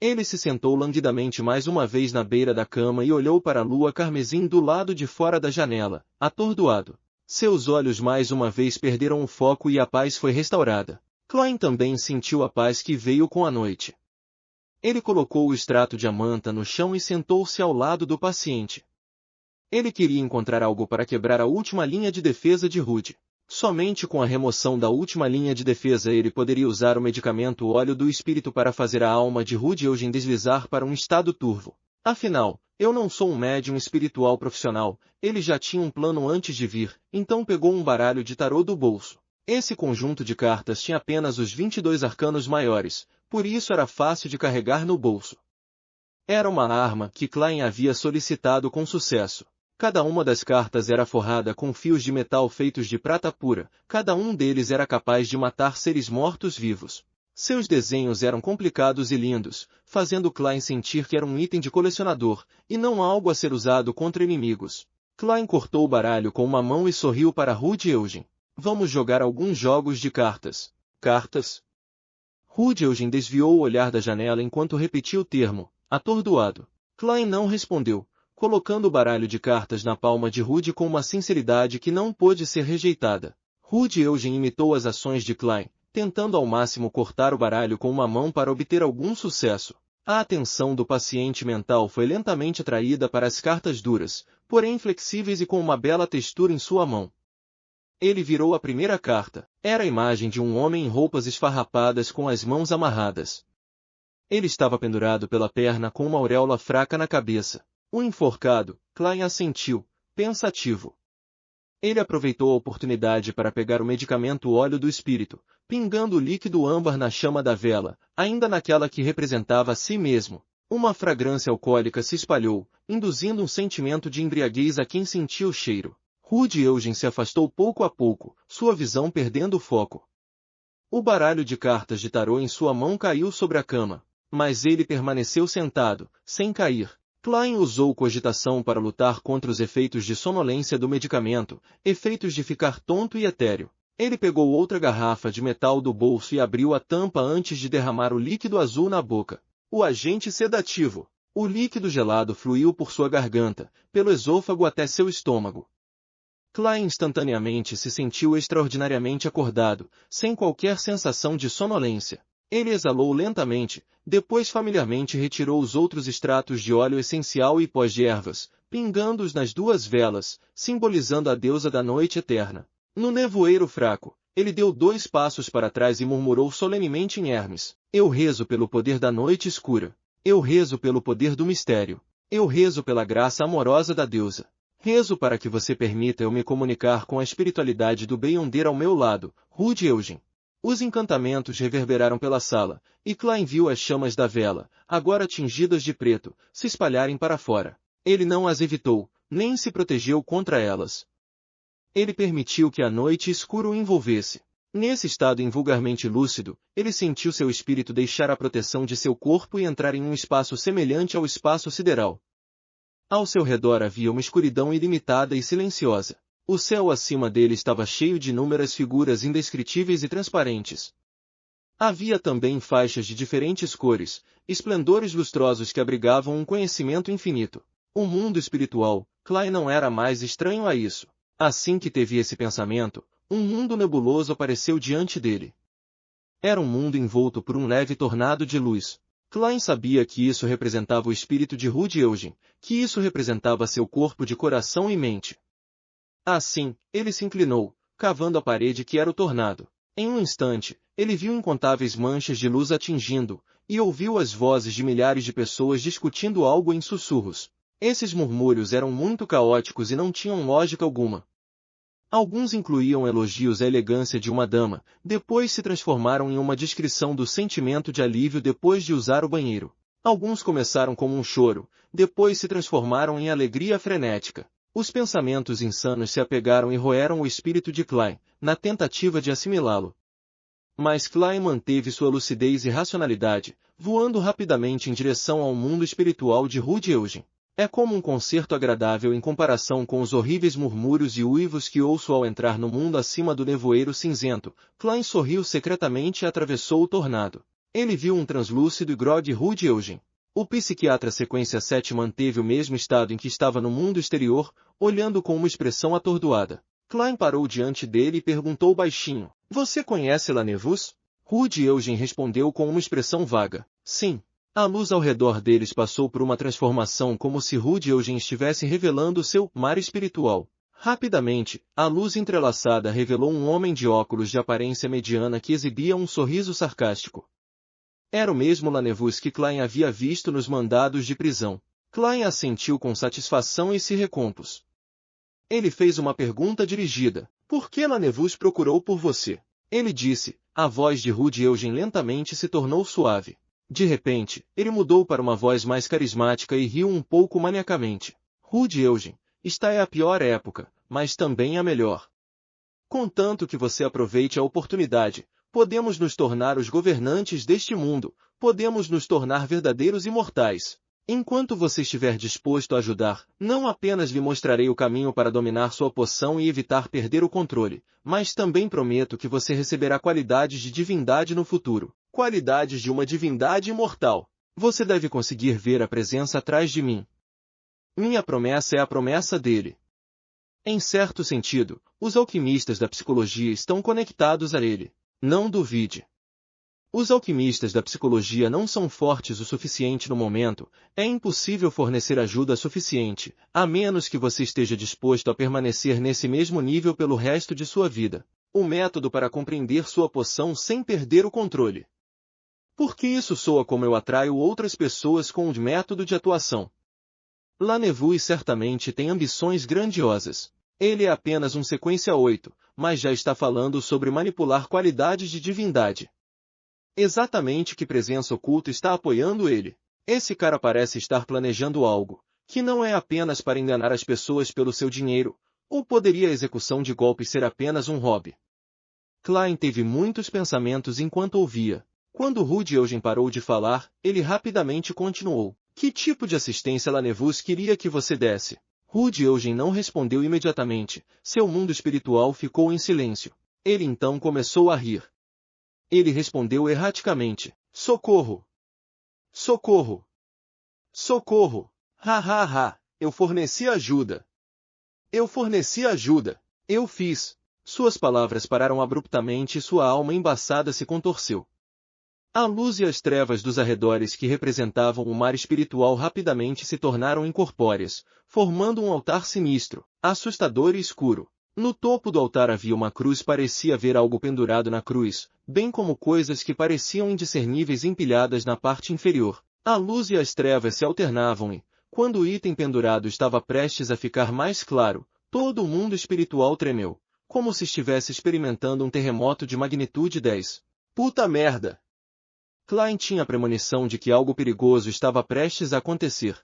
S2: Ele se sentou languidamente mais uma vez na beira da cama e olhou para a lua carmesim do lado de fora da janela, atordoado. Seus olhos mais uma vez perderam o foco e a paz foi restaurada. Klein também sentiu a paz que veio com a noite. Ele colocou o extrato de amanta no chão e sentou-se ao lado do paciente. Ele queria encontrar algo para quebrar a última linha de defesa de Rude. Somente com a remoção da última linha de defesa ele poderia usar o medicamento óleo do espírito para fazer a alma de Rude Eugen deslizar para um estado turvo. Afinal, eu não sou um médium espiritual profissional, ele já tinha um plano antes de vir, então pegou um baralho de tarô do bolso. Esse conjunto de cartas tinha apenas os 22 arcanos maiores, por isso era fácil de carregar no bolso. Era uma arma que Klein havia solicitado com sucesso. Cada uma das cartas era forrada com fios de metal feitos de prata pura, cada um deles era capaz de matar seres mortos-vivos. Seus desenhos eram complicados e lindos, fazendo Klein sentir que era um item de colecionador, e não algo a ser usado contra inimigos. Klein cortou o baralho com uma mão e sorriu para Rude Eugen. Vamos jogar alguns jogos de cartas. Cartas? Rude Eugen desviou o olhar da janela enquanto repetia o termo, atordoado. Klein não respondeu, colocando o baralho de cartas na palma de Rude com uma sinceridade que não pôde ser rejeitada. Rude Eugen imitou as ações de Klein, tentando ao máximo cortar o baralho com uma mão para obter algum sucesso. A atenção do paciente mental foi lentamente atraída para as cartas duras, porém flexíveis e com uma bela textura em sua mão. Ele virou a primeira carta. Era a imagem de um homem em roupas esfarrapadas com as mãos amarradas. Ele estava pendurado pela perna com uma auréola fraca na cabeça. O enforcado, Klein assentiu, pensativo. Ele aproveitou a oportunidade para pegar o medicamento óleo do espírito, pingando o líquido âmbar na chama da vela, ainda naquela que representava a si mesmo. Uma fragrância alcoólica se espalhou, induzindo um sentimento de embriaguez a quem sentia o cheiro. Rude Eugen se afastou pouco a pouco, sua visão perdendo o foco. O baralho de cartas de tarô em sua mão caiu sobre a cama, mas ele permaneceu sentado, sem cair. Klein usou cogitação para lutar contra os efeitos de sonolência do medicamento, efeitos de ficar tonto e etéreo. Ele pegou outra garrafa de metal do bolso e abriu a tampa antes de derramar o líquido azul na boca. O agente sedativo. O líquido gelado fluiu por sua garganta, pelo esôfago até seu estômago. Klein instantaneamente se sentiu extraordinariamente acordado, sem qualquer sensação de sonolência. Ele exalou lentamente, depois familiarmente retirou os outros extratos de óleo essencial e pós de ervas, pingando-os nas 2 velas, simbolizando a deusa da noite eterna. No nevoeiro fraco, ele deu 2 passos para trás e murmurou solenemente em Hermes: Eu rezo pelo poder da noite escura. Eu rezo pelo poder do mistério. Eu rezo pela graça amorosa da deusa. Rezo para que você permita eu me comunicar com a espiritualidade do Beyonder ao meu lado, Rude Eugen. Os encantamentos reverberaram pela sala, e Klein viu as chamas da vela, agora tingidas de preto, se espalharem para fora. Ele não as evitou, nem se protegeu contra elas. Ele permitiu que a noite escura o envolvesse. Nesse estado invulgarmente lúcido, ele sentiu seu espírito deixar a proteção de seu corpo e entrar em um espaço semelhante ao espaço sideral. Ao seu redor havia uma escuridão ilimitada e silenciosa. O céu acima dele estava cheio de inúmeras figuras indescritíveis e transparentes. Havia também faixas de diferentes cores, esplendores lustrosos que abrigavam um conhecimento infinito. O mundo espiritual, Klein não era mais estranho a isso. Assim que teve esse pensamento, um mundo nebuloso apareceu diante dele. Era um mundo envolto por um leve tornado de luz. Klein sabia que isso representava o espírito de Rude Eugen, que isso representava seu corpo de coração e mente. Assim, ele se inclinou, cavando a parede que era o tornado. Em um instante, ele viu incontáveis manchas de luz atingindo, e ouviu as vozes de milhares de pessoas discutindo algo em sussurros. Esses murmúrios eram muito caóticos e não tinham lógica alguma. Alguns incluíam elogios à elegância de uma dama, depois se transformaram em uma descrição do sentimento de alívio depois de usar o banheiro. Alguns começaram como um choro, depois se transformaram em alegria frenética. Os pensamentos insanos se apegaram e roeram o espírito de Klein, na tentativa de assimilá-lo. Mas Klein manteve sua lucidez e racionalidade, voando rapidamente em direção ao mundo espiritual de Rude Eugen. É como um concerto agradável em comparação com os horríveis murmúrios e uivos que ouço ao entrar no mundo acima do nevoeiro cinzento. Klein sorriu secretamente e atravessou o tornado. Ele viu um translúcido e grog Rude Eugen. O psiquiatra sequência 7 manteve o mesmo estado em que estava no mundo exterior, olhando com uma expressão atordoada. Klein parou diante dele e perguntou baixinho: Você conhece Lanevus? Rude Eugen respondeu com uma expressão vaga: Sim. A luz ao redor deles passou por uma transformação como se Rude Eugen estivesse revelando seu mar espiritual. Rapidamente, a luz entrelaçada revelou um homem de óculos de aparência mediana que exibia um sorriso sarcástico. Era o mesmo Lanevus que Klein havia visto nos mandados de prisão. Klein assentiu com satisfação e se recompôs. Ele fez uma pergunta dirigida: Por que Lanevus procurou por você? Ele disse. A voz de Rude Eugen lentamente se tornou suave. De repente, ele mudou para uma voz mais carismática e riu um pouco maniacamente. Rude Eugen, esta é a pior época, mas também a melhor. Contanto que você aproveite a oportunidade, podemos nos tornar os governantes deste mundo, podemos nos tornar verdadeiros imortais. Enquanto você estiver disposto a ajudar, não apenas lhe mostrarei o caminho para dominar sua poção e evitar perder o controle, mas também prometo que você receberá qualidades de divindade no futuro. Qualidades de uma divindade imortal. Você deve conseguir ver a presença atrás de mim. Minha promessa é a promessa dele. Em certo sentido, os alquimistas da psicologia estão conectados a ele. Não duvide. Os alquimistas da psicologia não são fortes o suficiente no momento, é impossível fornecer ajuda suficiente, a menos que você esteja disposto a permanecer nesse mesmo nível pelo resto de sua vida. O método para compreender sua poção sem perder o controle. Por que isso soa como eu atraio outras pessoas com o método de atuação? Lanevus certamente tem ambições grandiosas. Ele é apenas um sequência 8, mas já está falando sobre manipular qualidades de divindade. Exatamente que presença oculta está apoiando ele? Esse cara parece estar planejando algo, que não é apenas para enganar as pessoas pelo seu dinheiro, ou poderia a execução de golpes ser apenas um hobby? Klein teve muitos pensamentos enquanto ouvia. Quando Rude Eugen parou de falar, ele rapidamente continuou. Que tipo de assistência Lanevus queria que você desse? Rude Eugen não respondeu imediatamente. Seu mundo espiritual ficou em silêncio. Ele então começou a rir. Ele respondeu erraticamente. Socorro! Socorro! Socorro! Ha ha ha! Eu forneci ajuda! Eu forneci ajuda! Eu fiz! Suas palavras pararam abruptamente e sua alma embaçada se contorceu. A luz e as trevas dos arredores que representavam o mar espiritual rapidamente se tornaram incorpóreas, formando um altar sinistro, assustador e escuro. No topo do altar havia uma cruz, parecia haver algo pendurado na cruz, bem como coisas que pareciam indiscerníveis empilhadas na parte inferior. A luz e as trevas se alternavam e, quando o item pendurado estava prestes a ficar mais claro, todo o mundo espiritual tremeu, como se estivesse experimentando um terremoto de magnitude 10. Puta merda! Klein tinha a premonição de que algo perigoso estava prestes a acontecer.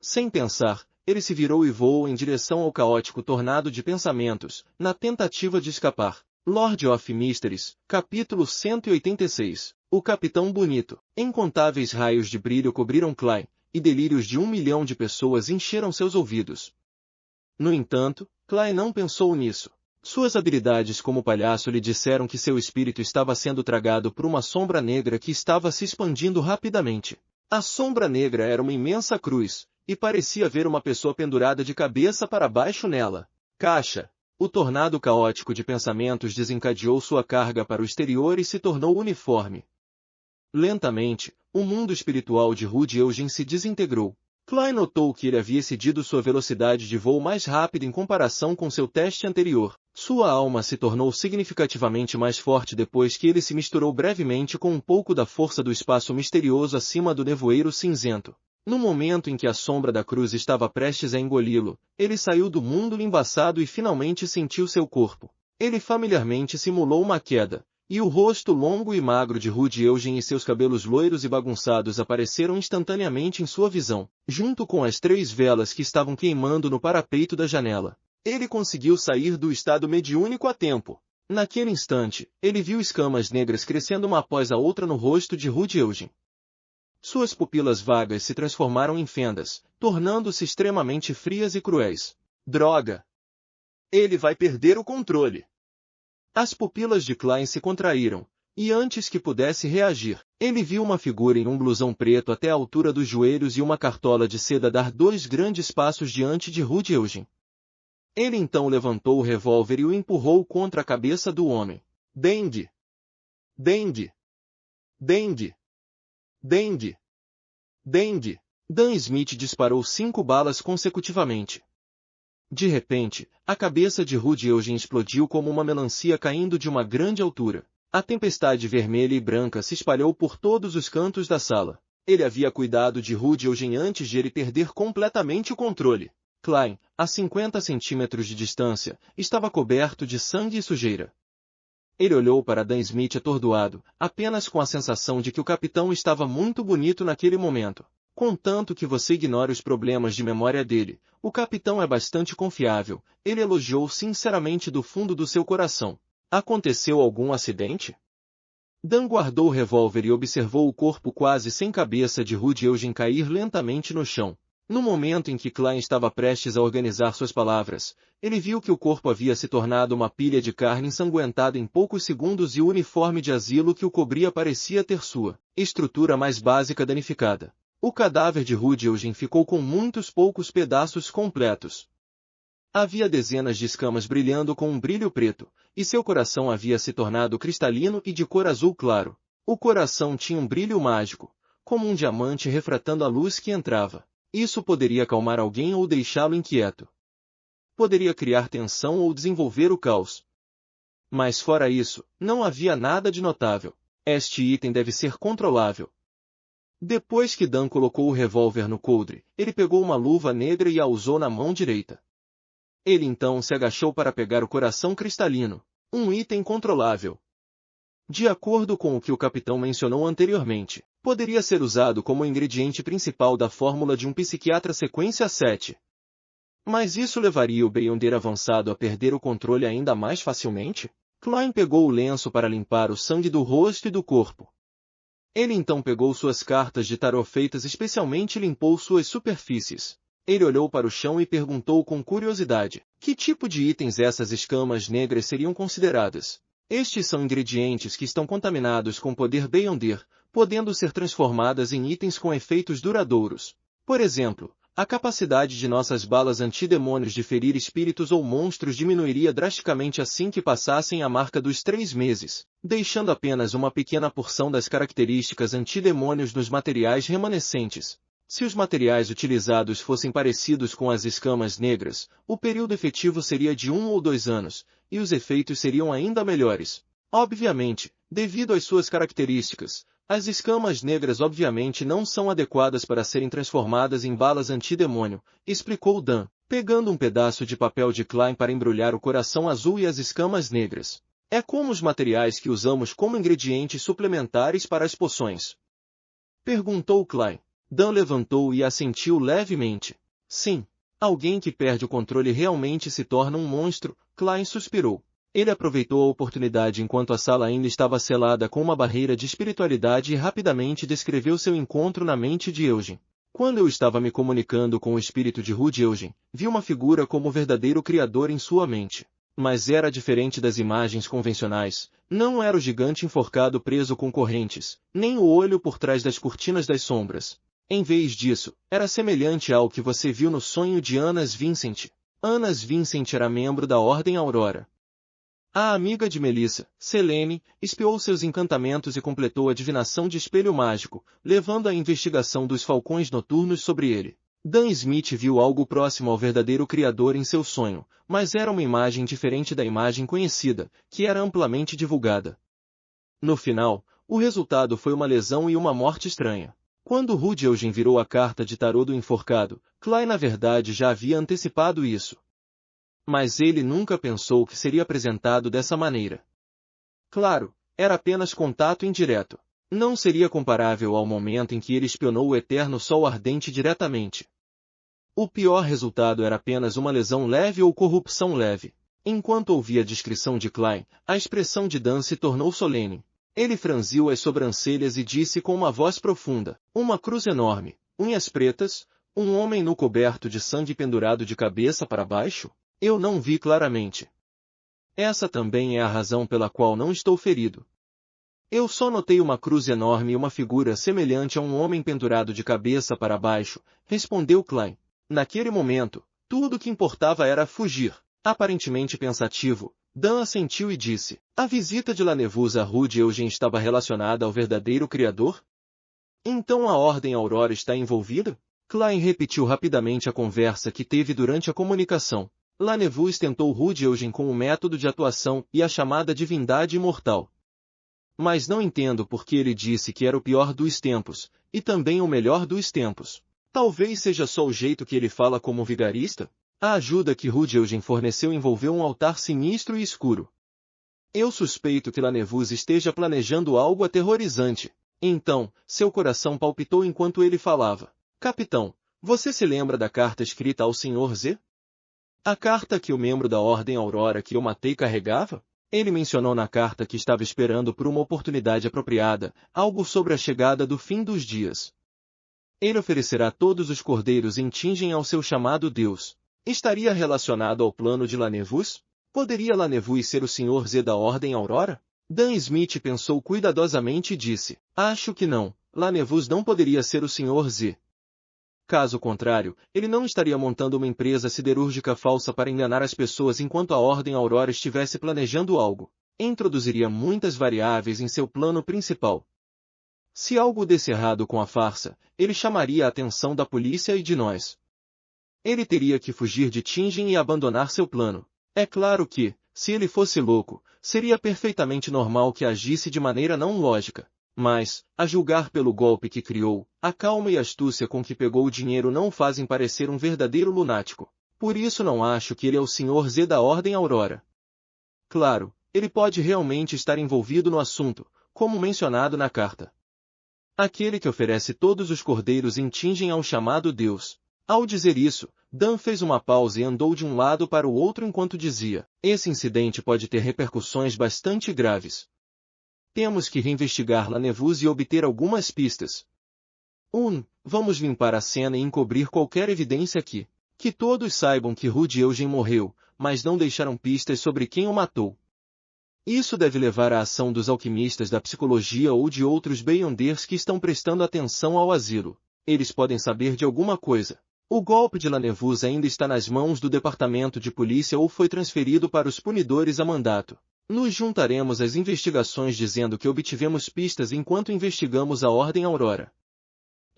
S2: Sem pensar, ele se virou e voou em direção ao caótico tornado de pensamentos, na tentativa de escapar. Lord of Mysteries, capítulo 186. O Capitão Bonito. Incontáveis raios de brilho cobriram Klein, e delírios de 1 milhão de pessoas encheram seus ouvidos. No entanto, Klein não pensou nisso. Suas habilidades como palhaço lhe disseram que seu espírito estava sendo tragado por uma sombra negra que estava se expandindo rapidamente. A sombra negra era uma imensa cruz, e parecia haver uma pessoa pendurada de cabeça para baixo nela. Caixa. O tornado caótico de pensamentos desencadeou sua carga para o exterior e se tornou uniforme. Lentamente, o mundo espiritual de Rudy Eugene se desintegrou. Klein notou que ele havia excedido sua velocidade de voo mais rápida em comparação com seu teste anterior. Sua alma se tornou significativamente mais forte depois que ele se misturou brevemente com um pouco da força do espaço misterioso acima do nevoeiro cinzento. No momento em que a sombra da cruz estava prestes a engoli-lo, ele saiu do mundo embaçado e finalmente sentiu seu corpo. Ele familiarmente simulou uma queda, e o rosto longo e magro de Rudy Eugene e seus cabelos loiros e bagunçados apareceram instantaneamente em sua visão, junto com as 3 velas que estavam queimando no parapeito da janela. Ele conseguiu sair do estado mediúnico a tempo. Naquele instante, ele viu escamas negras crescendo uma após a outra no rosto de Rudy Eugene. Suas pupilas vagas se transformaram em fendas, tornando-se extremamente frias e cruéis. Droga! Ele vai perder o controle! As pupilas de Klein se contraíram, e antes que pudesse reagir, ele viu uma figura em um blusão preto até a altura dos joelhos e uma cartola de seda dar 2 grandes passos diante de Rudy Eugene. Ele então levantou o revólver e o empurrou contra a cabeça do homem. Dandy! Dandy! Dandy! Dandy! Dandy! Dan Smith disparou 5 balas consecutivamente. De repente, a cabeça de Rudy Eugene explodiu como uma melancia caindo de uma grande altura. A tempestade vermelha e branca se espalhou por todos os cantos da sala. Ele havia cuidado de Rudy Eugene antes de ele perder completamente o controle. Klein, a 50 centímetros de distância, estava coberto de sangue e sujeira. Ele olhou para Dan Smith atordoado, apenas com a sensação de que o capitão estava muito bonito naquele momento. Contanto que você ignore os problemas de memória dele, o capitão é bastante confiável, ele elogiou sinceramente do fundo do seu coração. Aconteceu algum acidente? Dan guardou o revólver e observou o corpo quase sem cabeça de Rudy Eugene cair lentamente no chão. No momento em que Klein estava prestes a organizar suas palavras, ele viu que o corpo havia se tornado uma pilha de carne ensanguentada em poucos segundos e o uniforme de asilo que o cobria parecia ter sua estrutura mais básica danificada. O cadáver de Rudy Eugene ficou com muitos poucos pedaços completos. Havia dezenas de escamas brilhando com um brilho preto, e seu coração havia se tornado cristalino e de cor azul claro. O coração tinha um brilho mágico, como um diamante refratando a luz que entrava. Isso poderia acalmar alguém ou deixá-lo inquieto. Poderia criar tensão ou desenvolver o caos. Mas fora isso, não havia nada de notável. Este item deve ser controlável. Depois que Dan colocou o revólver no coldre, ele pegou uma luva negra e a usou na mão direita. Ele então se agachou para pegar o coração cristalino, um item controlável. De acordo com o que o capitão mencionou anteriormente, poderia ser usado como ingrediente principal da fórmula de um psiquiatra sequência 7. Mas isso levaria o Beyonder avançado a perder o controle ainda mais facilmente? Klein pegou o lenço para limpar o sangue do rosto e do corpo. Ele então pegou suas cartas de tarô feitas especialmente e limpou suas superfícies. Ele olhou para o chão e perguntou com curiosidade, que tipo de itens essas escamas negras seriam consideradas? Estes são ingredientes que estão contaminados com poder Beyonder, podendo ser transformadas em itens com efeitos duradouros. Por exemplo, a capacidade de nossas balas antidemônios de ferir espíritos ou monstros diminuiria drasticamente assim que passassem a marca dos 3 meses, deixando apenas uma pequena porção das características antidemônios nos materiais remanescentes. Se os materiais utilizados fossem parecidos com as escamas negras, o período efetivo seria de 1 ou 2 anos, e os efeitos seriam ainda melhores. Obviamente, devido às suas características, as escamas negras obviamente não são adequadas para serem transformadas em balas antidemônio, explicou Dan, pegando um pedaço de papel de Klein para embrulhar o coração azul e as escamas negras. É como os materiais que usamos como ingredientes suplementares para as poções. Perguntou Klein. Dan levantou e assentiu levemente. Sim. Alguém que perde o controle realmente se torna um monstro, Klein suspirou. Ele aproveitou a oportunidade enquanto a sala ainda estava selada com uma barreira de espiritualidade e rapidamente descreveu seu encontro na mente de Eugene. Quando eu estava me comunicando com o espírito de Rude Eugene, vi uma figura como o verdadeiro criador em sua mente. Mas era diferente das imagens convencionais. Não era o gigante enforcado preso com correntes, nem o olho por trás das cortinas das sombras. Em vez disso, era semelhante ao que você viu no sonho de Anas Vincent. Anas Vincent era membro da Ordem Aurora. A amiga de Melissa, Selene, espiou seus encantamentos e completou a divinação de espelho mágico, levando a investigação dos falcões noturnos sobre ele. Dan Smith viu algo próximo ao verdadeiro criador em seu sonho, mas era uma imagem diferente da imagem conhecida, que era amplamente divulgada. No final, o resultado foi uma lesão e uma morte estranha. Quando Rude Eugene virou a carta de tarô do enforcado, Klein na verdade já havia antecipado isso. Mas ele nunca pensou que seria apresentado dessa maneira. Claro, era apenas contato indireto. Não seria comparável ao momento em que ele espionou o eterno sol ardente diretamente. O pior resultado era apenas uma lesão leve ou corrupção leve. Enquanto ouvia a descrição de Klein, a expressão de Dan se tornou solene. Ele franziu as sobrancelhas e disse com uma voz profunda, uma cruz enorme, unhas pretas, um homem nu coberto de sangue pendurado de cabeça para baixo? Eu não vi claramente. Essa também é a razão pela qual não estou ferido. Eu só notei uma cruz enorme e uma figura semelhante a um homem pendurado de cabeça para baixo, respondeu Klein. Naquele momento, tudo o que importava era fugir. Aparentemente pensativo, Dan assentiu e disse, a visita de Lanevus a Rude Eugene estava relacionada ao verdadeiro criador? Então a Ordem Aurora está envolvida? Klein repetiu rapidamente a conversa que teve durante a comunicação. Lanevus tentou Rude Eugene com o método de atuação e a chamada divindade imortal. Mas não entendo por que ele disse que era o pior dos tempos, e também o melhor dos tempos. Talvez seja só o jeito que ele fala como vigarista? A ajuda que Rude Eugene forneceu envolveu um altar sinistro e escuro. Eu suspeito que Lanevus esteja planejando algo aterrorizante. Então, seu coração palpitou enquanto ele falava. Capitão, você se lembra da carta escrita ao Sr. Z? A carta que o membro da Ordem Aurora que eu matei carregava? Ele mencionou na carta que estava esperando por uma oportunidade apropriada, algo sobre a chegada do fim dos dias. Ele oferecerá todos os cordeiros em Tingen ao seu chamado Deus. Estaria relacionado ao plano de Lanevus? Poderia Lanevus ser o Sr. Z da Ordem Aurora? Dan Smith pensou cuidadosamente e disse, acho que não, Lanevus não poderia ser o Sr. Z. Caso contrário, ele não estaria montando uma empresa siderúrgica falsa para enganar as pessoas enquanto a Ordem Aurora estivesse planejando algo. Introduziria muitas variáveis em seu plano principal. Se algo desse errado com a farsa, ele chamaria a atenção da polícia e de nós. Ele teria que fugir de Tingen e abandonar seu plano. É claro que, se ele fosse louco, seria perfeitamente normal que agisse de maneira não lógica. Mas, a julgar pelo golpe que criou, a calma e astúcia com que pegou o dinheiro não o fazem parecer um verdadeiro lunático. Por isso não acho que ele é o Sr. Z da Ordem Aurora. Claro, ele pode realmente estar envolvido no assunto, como mencionado na carta. Aquele que oferece todos os cordeiros em Tingen ao chamado Deus. Ao dizer isso, Dan fez uma pausa e andou de um lado para o outro enquanto dizia, esse incidente pode ter repercussões bastante graves. Temos que reinvestigar Lanevus e obter algumas pistas. Vamos limpar a cena e encobrir qualquer evidência aqui. Que todos saibam que Rude Eugene morreu, mas não deixaram pistas sobre quem o matou. Isso deve levar à ação dos alquimistas da psicologia ou de outros Beyonders que estão prestando atenção ao asilo. Eles podem saber de alguma coisa. O golpe de Lanevus ainda está nas mãos do departamento de polícia ou foi transferido para os punidores a mandato. Nos juntaremos às investigações dizendo que obtivemos pistas enquanto investigamos a Ordem Aurora.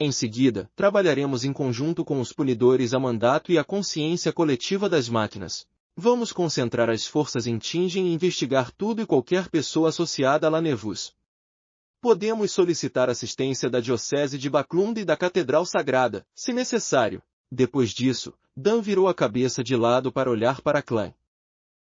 S2: Em seguida, trabalharemos em conjunto com os punidores a mandato e a consciência coletiva das máquinas. Vamos concentrar as forças em Tingen e investigar tudo e qualquer pessoa associada a Lanevus. Podemos solicitar assistência da Diocese de Baclund e da Catedral Sagrada, se necessário. Depois disso, Dan virou a cabeça de lado para olhar para Klein.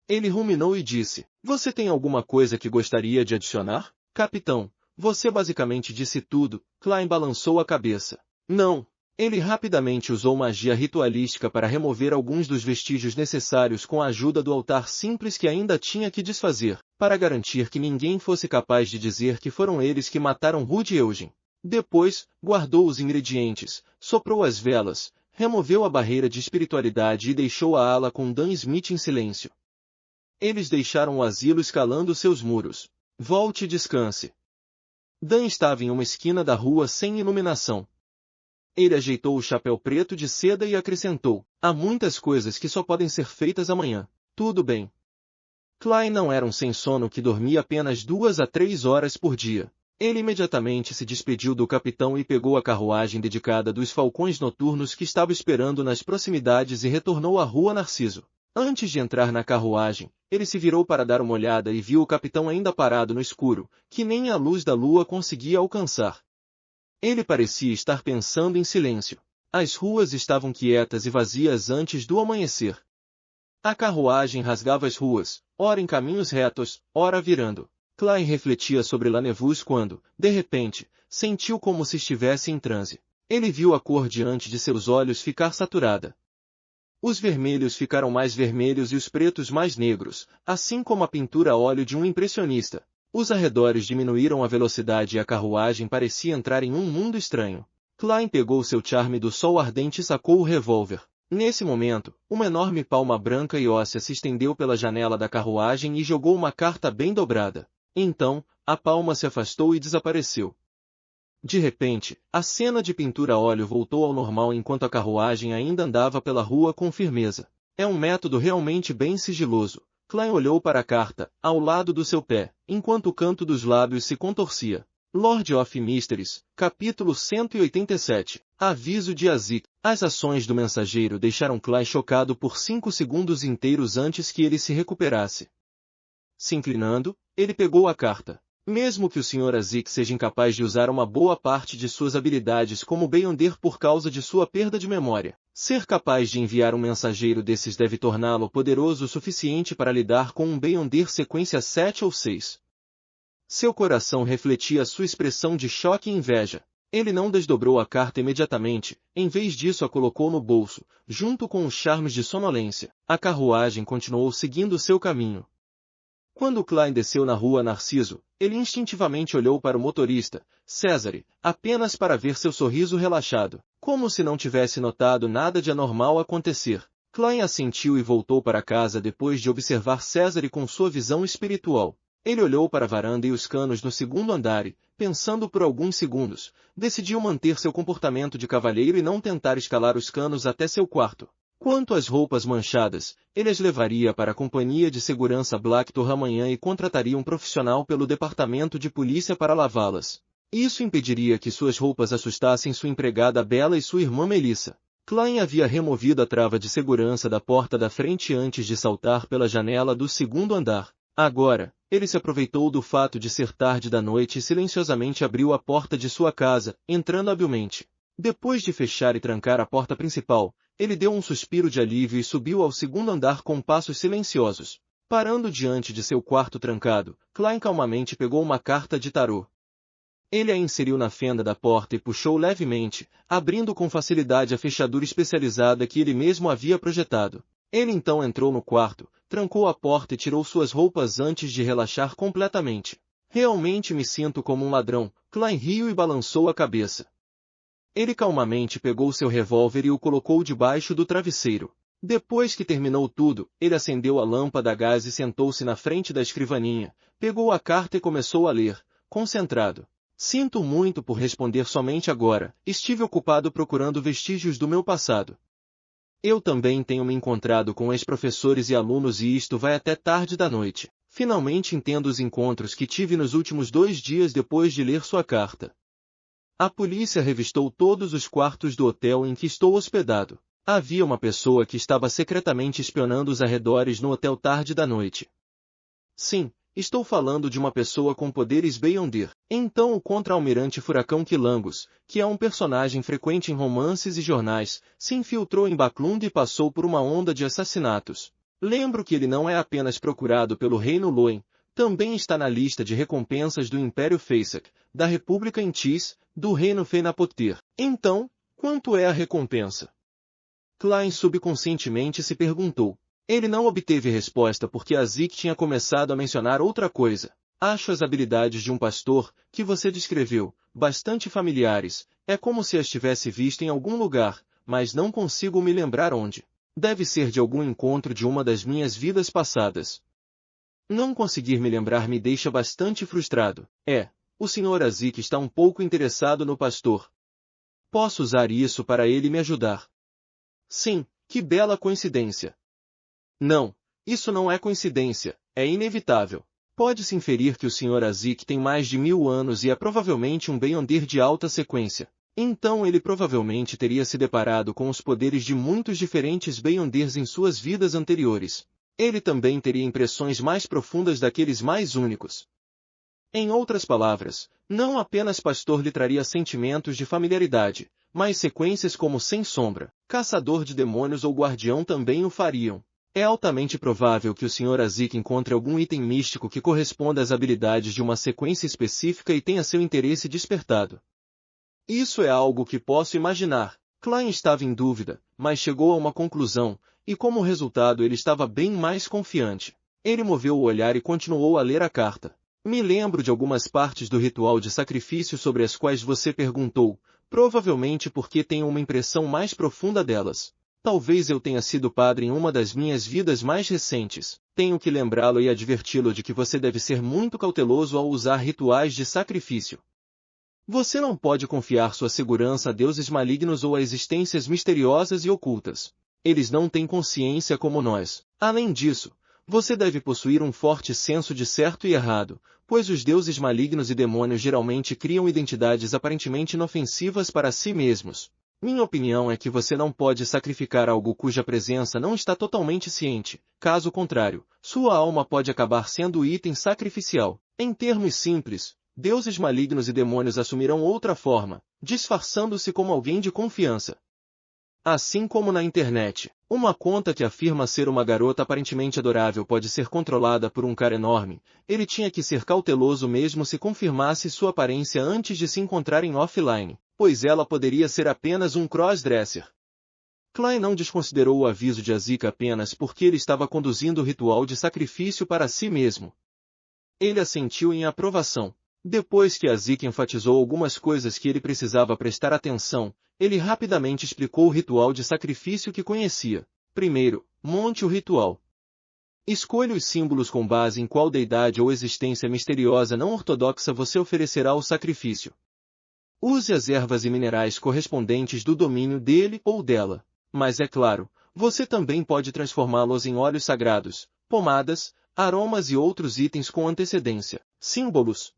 S2: Ele ruminou e disse: Você tem alguma coisa que gostaria de adicionar? Capitão, você basicamente disse tudo. Klein balançou a cabeça. Não. Ele rapidamente usou magia ritualística para remover alguns dos vestígios necessários com a ajuda do altar simples que ainda tinha que desfazer, para garantir que ninguém fosse capaz de dizer que foram eles que mataram Ruth e Eugen. Depois, guardou os ingredientes, soprou as velas, removeu a barreira de espiritualidade e deixou a ala com Dan Smith em silêncio. Eles deixaram o asilo escalando seus muros. Volte e descanse. Dan estava em uma esquina da rua sem iluminação. Ele ajeitou o chapéu preto de seda e acrescentou: Há muitas coisas que só podem ser feitas amanhã. Tudo bem. Klein não era um sem sono que dormia apenas 2 a 3 horas por dia. Ele imediatamente se despediu do capitão e pegou a carruagem dedicada dos falcões noturnos que estava esperando nas proximidades e retornou à rua Narciso. Antes de entrar na carruagem, ele se virou para dar uma olhada e viu o capitão ainda parado no escuro, que nem a luz da lua conseguia alcançar. Ele parecia estar pensando em silêncio. As ruas estavam quietas e vazias antes do amanhecer. A carruagem rasgava as ruas, ora em caminhos retos, ora virando. Klein refletia sobre Lanevus quando, de repente, sentiu como se estivesse em transe. Ele viu a cor diante de seus olhos ficar saturada. Os vermelhos ficaram mais vermelhos e os pretos mais negros, assim como a pintura a óleo de um impressionista. Os arredores diminuíram a velocidade e a carruagem parecia entrar em um mundo estranho. Klein pegou seu charme do sol ardente e sacou o revólver. Nesse momento, uma enorme palma branca e óssea se estendeu pela janela da carruagem e jogou uma carta bem dobrada. Então, a palma se afastou e desapareceu. De repente, a cena de pintura a óleo voltou ao normal enquanto a carruagem ainda andava pela rua com firmeza. É um método realmente bem sigiloso. Klein olhou para a carta, ao lado do seu pé, enquanto o canto dos lábios se contorcia. Lord of Mysteries, capítulo 187. Aviso de Azik. As ações do mensageiro deixaram Klein chocado por 5 segundos inteiros antes que ele se recuperasse. Se inclinando, ele pegou a carta. Mesmo que o Sr. Azik seja incapaz de usar uma boa parte de suas habilidades como Beyonder por causa de sua perda de memória, ser capaz de enviar um mensageiro desses deve torná-lo poderoso o suficiente para lidar com um Beyonder sequência 7 ou 6. Seu coração refletia sua expressão de choque e inveja. Ele não desdobrou a carta imediatamente, em vez disso a colocou no bolso, junto com os charmes de sonolência. A carruagem continuou seguindo seu caminho. Quando Klein desceu na rua Narciso, ele instintivamente olhou para o motorista, Cesare, apenas para ver seu sorriso relaxado, como se não tivesse notado nada de anormal acontecer. Klein assentiu e voltou para casa depois de observar Cesare com sua visão espiritual. Ele olhou para a varanda e os canos no segundo andar e, pensando por alguns segundos, decidiu manter seu comportamento de cavalheiro e não tentar escalar os canos até seu quarto. Quanto às roupas manchadas, ele as levaria para a companhia de segurança Blacktor amanhã e contrataria um profissional pelo departamento de polícia para lavá-las. Isso impediria que suas roupas assustassem sua empregada Bella e sua irmã Melissa. Klein havia removido a trava de segurança da porta da frente antes de saltar pela janela do segundo andar. Agora, ele se aproveitou do fato de ser tarde da noite e silenciosamente abriu a porta de sua casa, entrando habilmente. Depois de fechar e trancar a porta principal, ele deu um suspiro de alívio e subiu ao segundo andar com passos silenciosos. Parando diante de seu quarto trancado, Klein calmamente pegou uma carta de tarô. Ele a inseriu na fenda da porta e puxou levemente, abrindo com facilidade a fechadura especializada que ele mesmo havia projetado. Ele então entrou no quarto, trancou a porta e tirou suas roupas antes de relaxar completamente. Realmente me sinto como um ladrão, Klein riu e balançou a cabeça. Ele calmamente pegou seu revólver e o colocou debaixo do travesseiro. Depois que terminou tudo, ele acendeu a lâmpada a gás e sentou-se na frente da escrivaninha, pegou a carta e começou a ler, concentrado. Sinto muito por responder somente agora, estive ocupado procurando vestígios do meu passado. Eu também tenho me encontrado com ex-professores e alunos e isto vai até tarde da noite. Finalmente entendo os encontros que tive nos últimos 2 dias depois de ler sua carta. A polícia revistou todos os quartos do hotel em que estou hospedado. Havia uma pessoa que estava secretamente espionando os arredores no hotel tarde da noite. Sim, estou falando de uma pessoa com poderes Beyonder. Então o contra-almirante Furacão Quilangos, que é um personagem frequente em romances e jornais, se infiltrou em Baclund e passou por uma onda de assassinatos. Lembro que ele não é apenas procurado pelo Reino Loen, também está na lista de recompensas do Império Feysak, da República Intis, do Reino Fenapotir. Então, quanto é a recompensa? Klein subconscientemente se perguntou. Ele não obteve resposta porque Azik tinha começado a mencionar outra coisa. Acho as habilidades de um pastor, que você descreveu, bastante familiares. É como se as tivesse visto em algum lugar, mas não consigo me lembrar onde. Deve ser de algum encontro de uma das minhas vidas passadas. Não conseguir me lembrar me deixa bastante frustrado. O Sr. Azik está um pouco interessado no pastor. Posso usar isso para ele me ajudar. Sim, que bela coincidência. Não, isso não é coincidência, é inevitável. Pode-se inferir que o Sr. Azik tem mais de 1000 anos e é provavelmente um Beyonder de alta sequência. Então ele provavelmente teria se deparado com os poderes de muitos diferentes Beyonders em suas vidas anteriores. Ele também teria impressões mais profundas daqueles mais únicos. Em outras palavras, não apenas pastor lhe traria sentimentos de familiaridade, mas sequências como Sem Sombra, Caçador de Demônios ou Guardião também o fariam. É altamente provável que o Sr. Azik encontre algum item místico que corresponda às habilidades de uma sequência específica e tenha seu interesse despertado. Isso é algo que posso imaginar. Klein estava em dúvida, mas chegou a uma conclusão, e como resultado ele estava bem mais confiante. Ele moveu o olhar e continuou a ler a carta. Me lembro de algumas partes do ritual de sacrifício sobre as quais você perguntou, provavelmente porque tenho uma impressão mais profunda delas. Talvez eu tenha sido padre em uma das minhas vidas mais recentes. Tenho que lembrá-lo e adverti-lo de que você deve ser muito cauteloso ao usar rituais de sacrifício. Você não pode confiar sua segurança a deuses malignos ou a existências misteriosas e ocultas. Eles não têm consciência como nós. Além disso, você deve possuir um forte senso de certo e errado, pois os deuses malignos e demônios geralmente criam identidades aparentemente inofensivas para si mesmos. Minha opinião é que você não pode sacrificar algo cuja presença não está totalmente ciente. Caso contrário, sua alma pode acabar sendo o item sacrificial. Em termos simples, deuses malignos e demônios assumirão outra forma, disfarçando-se como alguém de confiança. Assim como na internet, uma conta que afirma ser uma garota aparentemente adorável pode ser controlada por um cara enorme. Ele tinha que ser cauteloso mesmo se confirmasse sua aparência antes de se encontrarem offline, pois ela poderia ser apenas um crossdresser. Klein não desconsiderou o aviso de Azik apenas porque ele estava conduzindo o ritual de sacrifício para si mesmo. Ele assentiu em aprovação. Depois que Azik enfatizou algumas coisas que ele precisava prestar atenção, ele rapidamente explicou o ritual de sacrifício que conhecia. Primeiro, monte o ritual. Escolha os símbolos com base em qual deidade ou existência misteriosa não ortodoxa você oferecerá o sacrifício. Use as ervas e minerais correspondentes do domínio dele ou dela. Mas é claro, você também pode transformá-los em óleos sagrados, pomadas, aromas e outros itens com antecedência. Símbolos.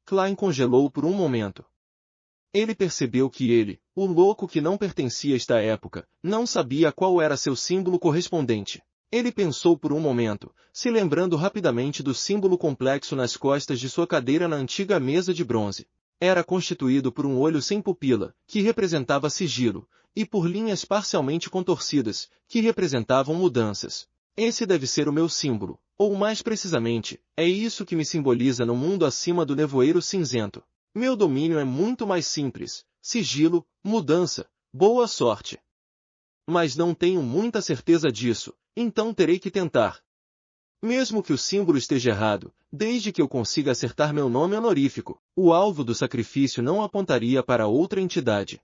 S2: Klein congelou por um momento. Ele percebeu que ele, o louco que não pertencia a esta época, não sabia qual era seu símbolo correspondente. Ele pensou por um momento, se lembrando rapidamente do símbolo complexo nas costas de sua cadeira na antiga mesa de bronze. Era constituído por um olho sem pupila, que representava sigilo, e por linhas parcialmente contorcidas, que representavam mudanças. Esse deve ser o meu símbolo, ou mais precisamente, é isso que me simboliza no mundo acima do nevoeiro cinzento. Meu domínio é muito mais simples, sigilo, mudança, boa sorte. Mas não tenho muita certeza disso, então terei que tentar. Mesmo que o símbolo esteja errado, desde que eu consiga acertar meu nome honorífico, o alvo do sacrifício não apontaria para outra entidade.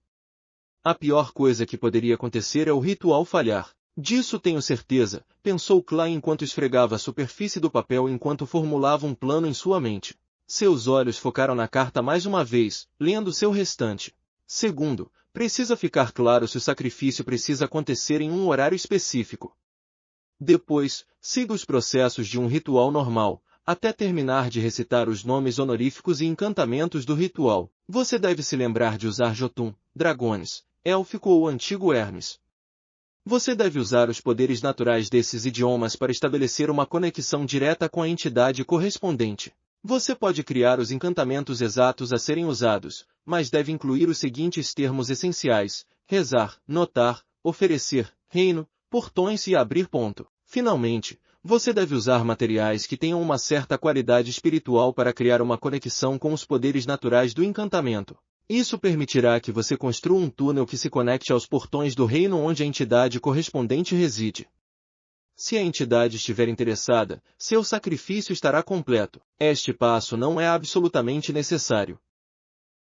S2: A pior coisa que poderia acontecer é o ritual falhar. Disso tenho certeza, pensou Klein enquanto esfregava a superfície do papel enquanto formulava um plano em sua mente. Seus olhos focaram na carta mais uma vez, lendo seu restante. Segundo, precisa ficar claro se o sacrifício precisa acontecer em um horário específico. Depois, siga os processos de um ritual normal, até terminar de recitar os nomes honoríficos e encantamentos do ritual. Você deve se lembrar de usar Jotun, Dragones, Élfico ou Antigo Hermes. Você deve usar os poderes naturais desses idiomas para estabelecer uma conexão direta com a entidade correspondente. Você pode criar os encantamentos exatos a serem usados, mas deve incluir os seguintes termos essenciais: rezar, notar, oferecer, reino, portões e abrir ponto. Finalmente, você deve usar materiais que tenham uma certa qualidade espiritual para criar uma conexão com os poderes naturais do encantamento. Isso permitirá que você construa um túnel que se conecte aos portões do reino onde a entidade correspondente reside. Se a entidade estiver interessada, seu sacrifício estará completo. Este passo não é absolutamente necessário.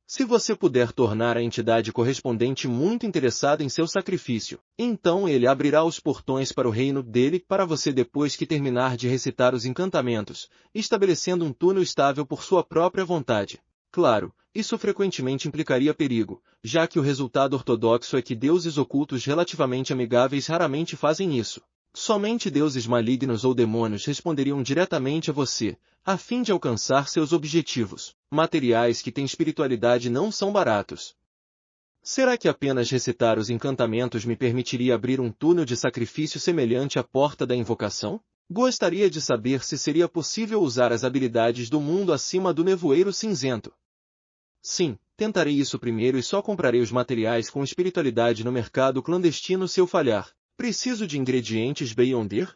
S2: Se você puder tornar a entidade correspondente muito interessada em seu sacrifício, então ele abrirá os portões para o reino dele para você depois que terminar de recitar os encantamentos, estabelecendo um túnel estável por sua própria vontade. Claro, isso frequentemente implicaria perigo, já que o resultado ortodoxo é que deuses ocultos relativamente amigáveis raramente fazem isso. Somente deuses malignos ou demônios responderiam diretamente a você, a fim de alcançar seus objetivos. Materiais que têm espiritualidade não são baratos. Será que apenas recitar os encantamentos me permitiria abrir um túnel de sacrifício semelhante à porta da invocação? Gostaria de saber se seria possível usar as habilidades do mundo acima do nevoeiro cinzento. Sim, tentarei isso primeiro e só comprarei os materiais com espiritualidade no mercado clandestino se eu falhar. Preciso de ingredientes Beyonder?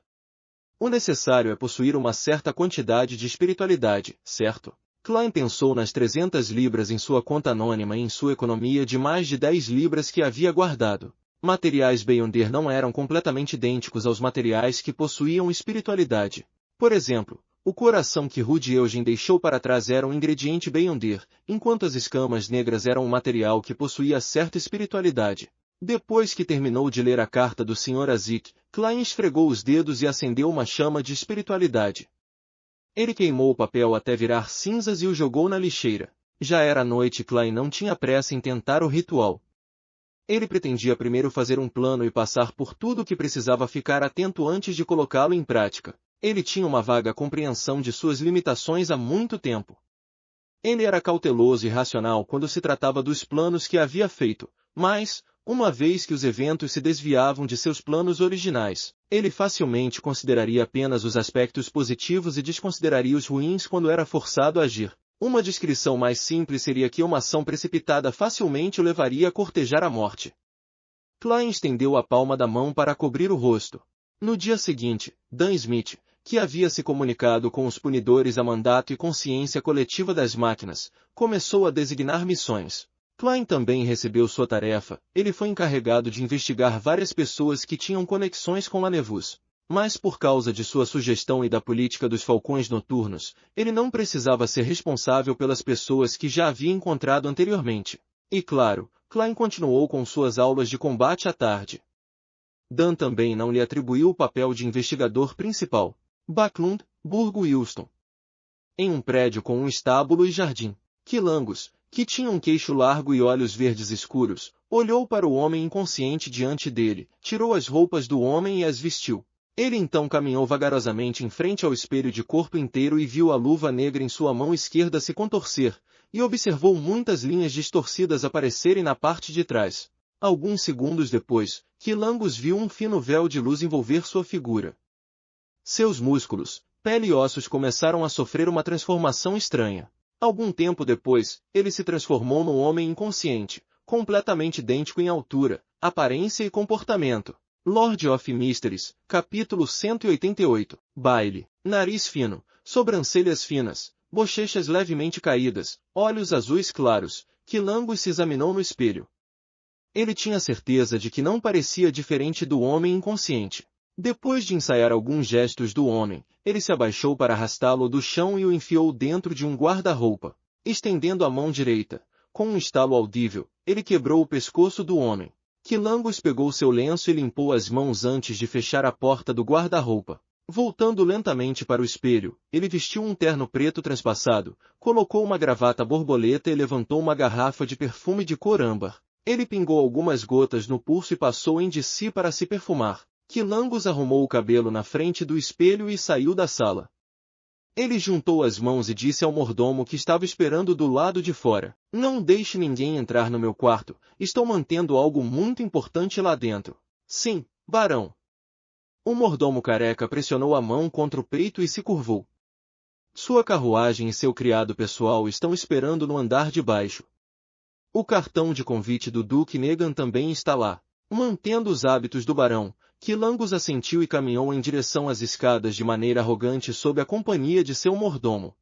S2: O necessário é possuir uma certa quantidade de espiritualidade, certo? Klein pensou nas 300 libras em sua conta anônima e em sua economia de mais de 10 libras que havia guardado. Materiais Beyonder não eram completamente idênticos aos materiais que possuíam espiritualidade. Por exemplo, o coração que Rudy Eugen deixou para trás era um ingrediente Beyonder, enquanto as escamas negras eram um material que possuía certa espiritualidade. Depois que terminou de ler a carta do Sr. Azik, Klein esfregou os dedos e acendeu uma chama de espiritualidade. Ele queimou o papel até virar cinzas e o jogou na lixeira. Já era noite e Klein não tinha pressa em tentar o ritual. Ele pretendia primeiro fazer um plano e passar por tudo o que precisava ficar atento antes de colocá-lo em prática. Ele tinha uma vaga compreensão de suas limitações há muito tempo. Ele era cauteloso e racional quando se tratava dos planos que havia feito, mas, uma vez que os eventos se desviavam de seus planos originais, ele facilmente consideraria apenas os aspectos positivos e desconsideraria os ruins quando era forçado a agir. Uma descrição mais simples seria que uma ação precipitada facilmente o levaria a cortejar a morte. Klein estendeu a palma da mão para cobrir o rosto. No dia seguinte, Dan Smith, que havia se comunicado com os punidores a mandato e consciência coletiva das máquinas, começou a designar missões. Klein também recebeu sua tarefa. Ele foi encarregado de investigar várias pessoas que tinham conexões com Lanevus. Mas por causa de sua sugestão e da política dos falcões noturnos, ele não precisava ser responsável pelas pessoas que já havia encontrado anteriormente. E claro, Klein continuou com suas aulas de combate à tarde. Dan também não lhe atribuiu o papel de investigador principal. Backlund, Burgo Wilston. Em um prédio com um estábulo e jardim, Quilangos, que tinha um queixo largo e olhos verdes escuros, olhou para o homem inconsciente diante dele, tirou as roupas do homem e as vestiu. Ele então caminhou vagarosamente em frente ao espelho de corpo inteiro e viu a luva negra em sua mão esquerda se contorcer, e observou muitas linhas distorcidas aparecerem na parte de trás. Alguns segundos depois, Quilangos viu um fino véu de luz envolver sua figura. Seus músculos, pele e ossos começaram a sofrer uma transformação estranha. Algum tempo depois, ele se transformou num homem inconsciente, completamente idêntico em altura, aparência e comportamento. Lord of Mysteries, capítulo 188. Baile. Nariz fino, sobrancelhas finas, bochechas levemente caídas, olhos azuis claros. Quilangos se examinou no espelho. Ele tinha certeza de que não parecia diferente do homem inconsciente. Depois de ensaiar alguns gestos do homem, ele se abaixou para arrastá-lo do chão e o enfiou dentro de um guarda-roupa. Estendendo a mão direita, com um estalo audível, ele quebrou o pescoço do homem. Quilangos pegou seu lenço e limpou as mãos antes de fechar a porta do guarda-roupa. Voltando lentamente para o espelho, ele vestiu um terno preto transpassado, colocou uma gravata borboleta e levantou uma garrafa de perfume de cor âmbar. Ele pingou algumas gotas no pulso e passou em de si para se perfumar. Quilangos arrumou o cabelo na frente do espelho e saiu da sala. Ele juntou as mãos e disse ao mordomo que estava esperando do lado de fora: "Não deixe ninguém entrar no meu quarto, estou mantendo algo muito importante lá dentro." "Sim, barão." O mordomo careca pressionou a mão contra o peito e se curvou. "Sua carruagem e seu criado pessoal estão esperando no andar de baixo. O cartão de convite do Duque Negan também está lá." Mantendo os hábitos do barão, Quilangus assentiu e caminhou em direção às escadas de maneira arrogante sob a companhia de seu mordomo.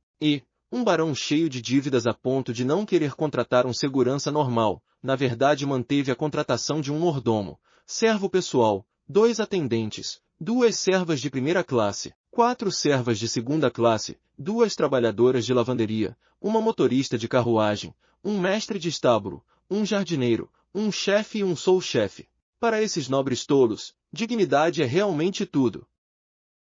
S2: Um barão cheio de dívidas a ponto de não querer contratar um segurança normal, na verdade manteve a contratação de um mordomo, servo pessoal, 2 atendentes, 2 servas de primeira classe, 4 servas de segunda classe, 2 trabalhadoras de lavanderia, uma motorista de carruagem, um mestre de estábulo, um jardineiro, um chefe e um sous-chefe. Para esses nobres tolos, dignidade é realmente tudo.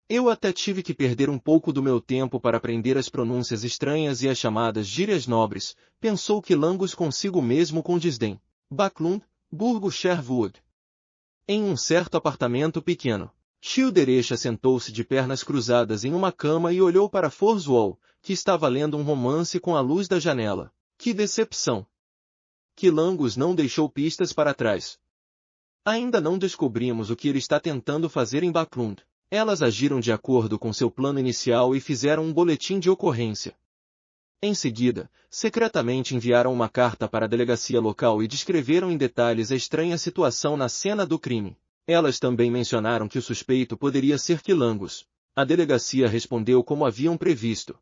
S2: Eu até tive que perder um pouco do meu tempo para aprender as pronúncias estranhas e as chamadas gírias nobres, pensou Quilangus consigo mesmo com desdém. Backlund, Burgo Sherwood. Em um certo apartamento pequeno, Childerecha sentou-se de pernas cruzadas em uma cama e olhou para Forswall, que estava lendo um romance com a luz da janela. Que decepção! Quilangus não deixou pistas para trás. Ainda não descobrimos o que ele está tentando fazer em Backlund. Elas agiram de acordo com seu plano inicial e fizeram um boletim de ocorrência. Em seguida, secretamente enviaram uma carta para a delegacia local e descreveram em detalhes a estranha situação na cena do crime. Elas também mencionaram que o suspeito poderia ser Quilangus. A delegacia respondeu como haviam previsto.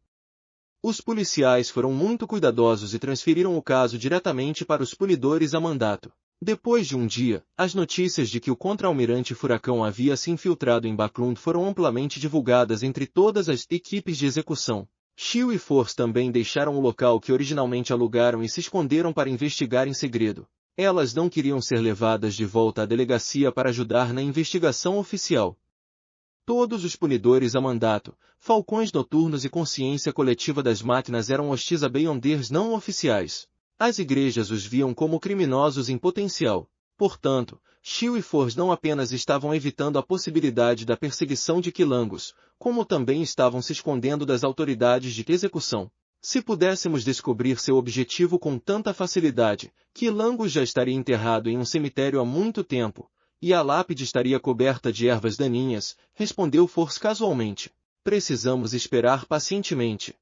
S2: Os policiais foram muito cuidadosos e transferiram o caso diretamente para os punidores a mandato. Depois de um dia, as notícias de que o contra-almirante Furacão havia se infiltrado em Backlund foram amplamente divulgadas entre todas as equipes de execução. Shield e Force também deixaram o local que originalmente alugaram e se esconderam para investigar em segredo. Elas não queriam ser levadas de volta à delegacia para ajudar na investigação oficial. Todos os punidores a mandato, falcões noturnos e consciência coletiva das máquinas eram hostis a Beyonders não oficiais. As igrejas os viam como criminosos em potencial. Portanto, Shield e Force não apenas estavam evitando a possibilidade da perseguição de Quilangus, como também estavam se escondendo das autoridades de execução. Se pudéssemos descobrir seu objetivo com tanta facilidade, Quilangus já estaria enterrado em um cemitério há muito tempo, e a lápide estaria coberta de ervas daninhas, respondeu Force casualmente. Precisamos esperar pacientemente.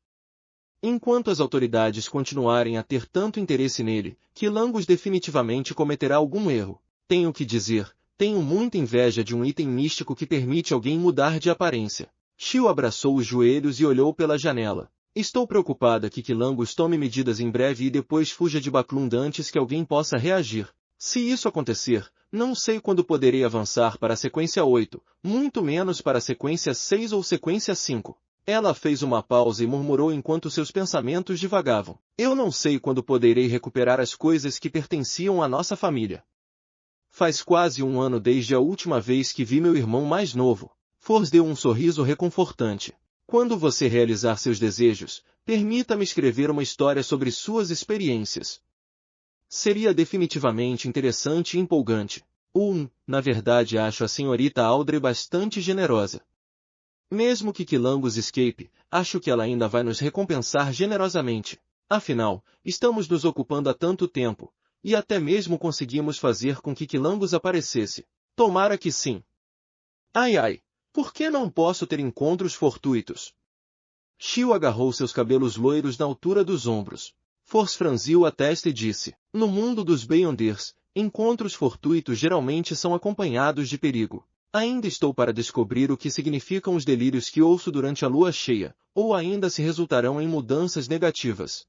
S2: Enquanto as autoridades continuarem a ter tanto interesse nele, Quilangus definitivamente cometerá algum erro. Tenho que dizer, tenho muita inveja de um item místico que permite alguém mudar de aparência. Shield abraçou os joelhos e olhou pela janela. Estou preocupada que Quilangus tome medidas em breve e depois fuja de Backlund antes que alguém possa reagir. Se isso acontecer, não sei quando poderei avançar para a sequência 8, muito menos para a sequência 6 ou sequência 5. Ela fez uma pausa e murmurou enquanto seus pensamentos divagavam. Eu não sei quando poderei recuperar as coisas que pertenciam à nossa família. Faz quase um ano desde a última vez que vi meu irmão mais novo. Force deu um sorriso reconfortante. Quando você realizar seus desejos, permita-me escrever uma história sobre suas experiências. Seria definitivamente interessante e empolgante. Na verdade acho a senhorita Audrey bastante generosa. Mesmo que Quilangus escape, acho que ela ainda vai nos recompensar generosamente. Afinal, estamos nos ocupando há tanto tempo, e até mesmo conseguimos fazer com que Quilangus aparecesse. Tomara que sim. Ai, por que não posso ter encontros fortuitos? Shield agarrou seus cabelos loiros na altura dos ombros. Force franziu a testa e disse, no mundo dos Beyonders, encontros fortuitos geralmente são acompanhados de perigo. Ainda estou para descobrir o que significam os delírios que ouço durante a lua cheia, ou ainda se resultarão em mudanças negativas.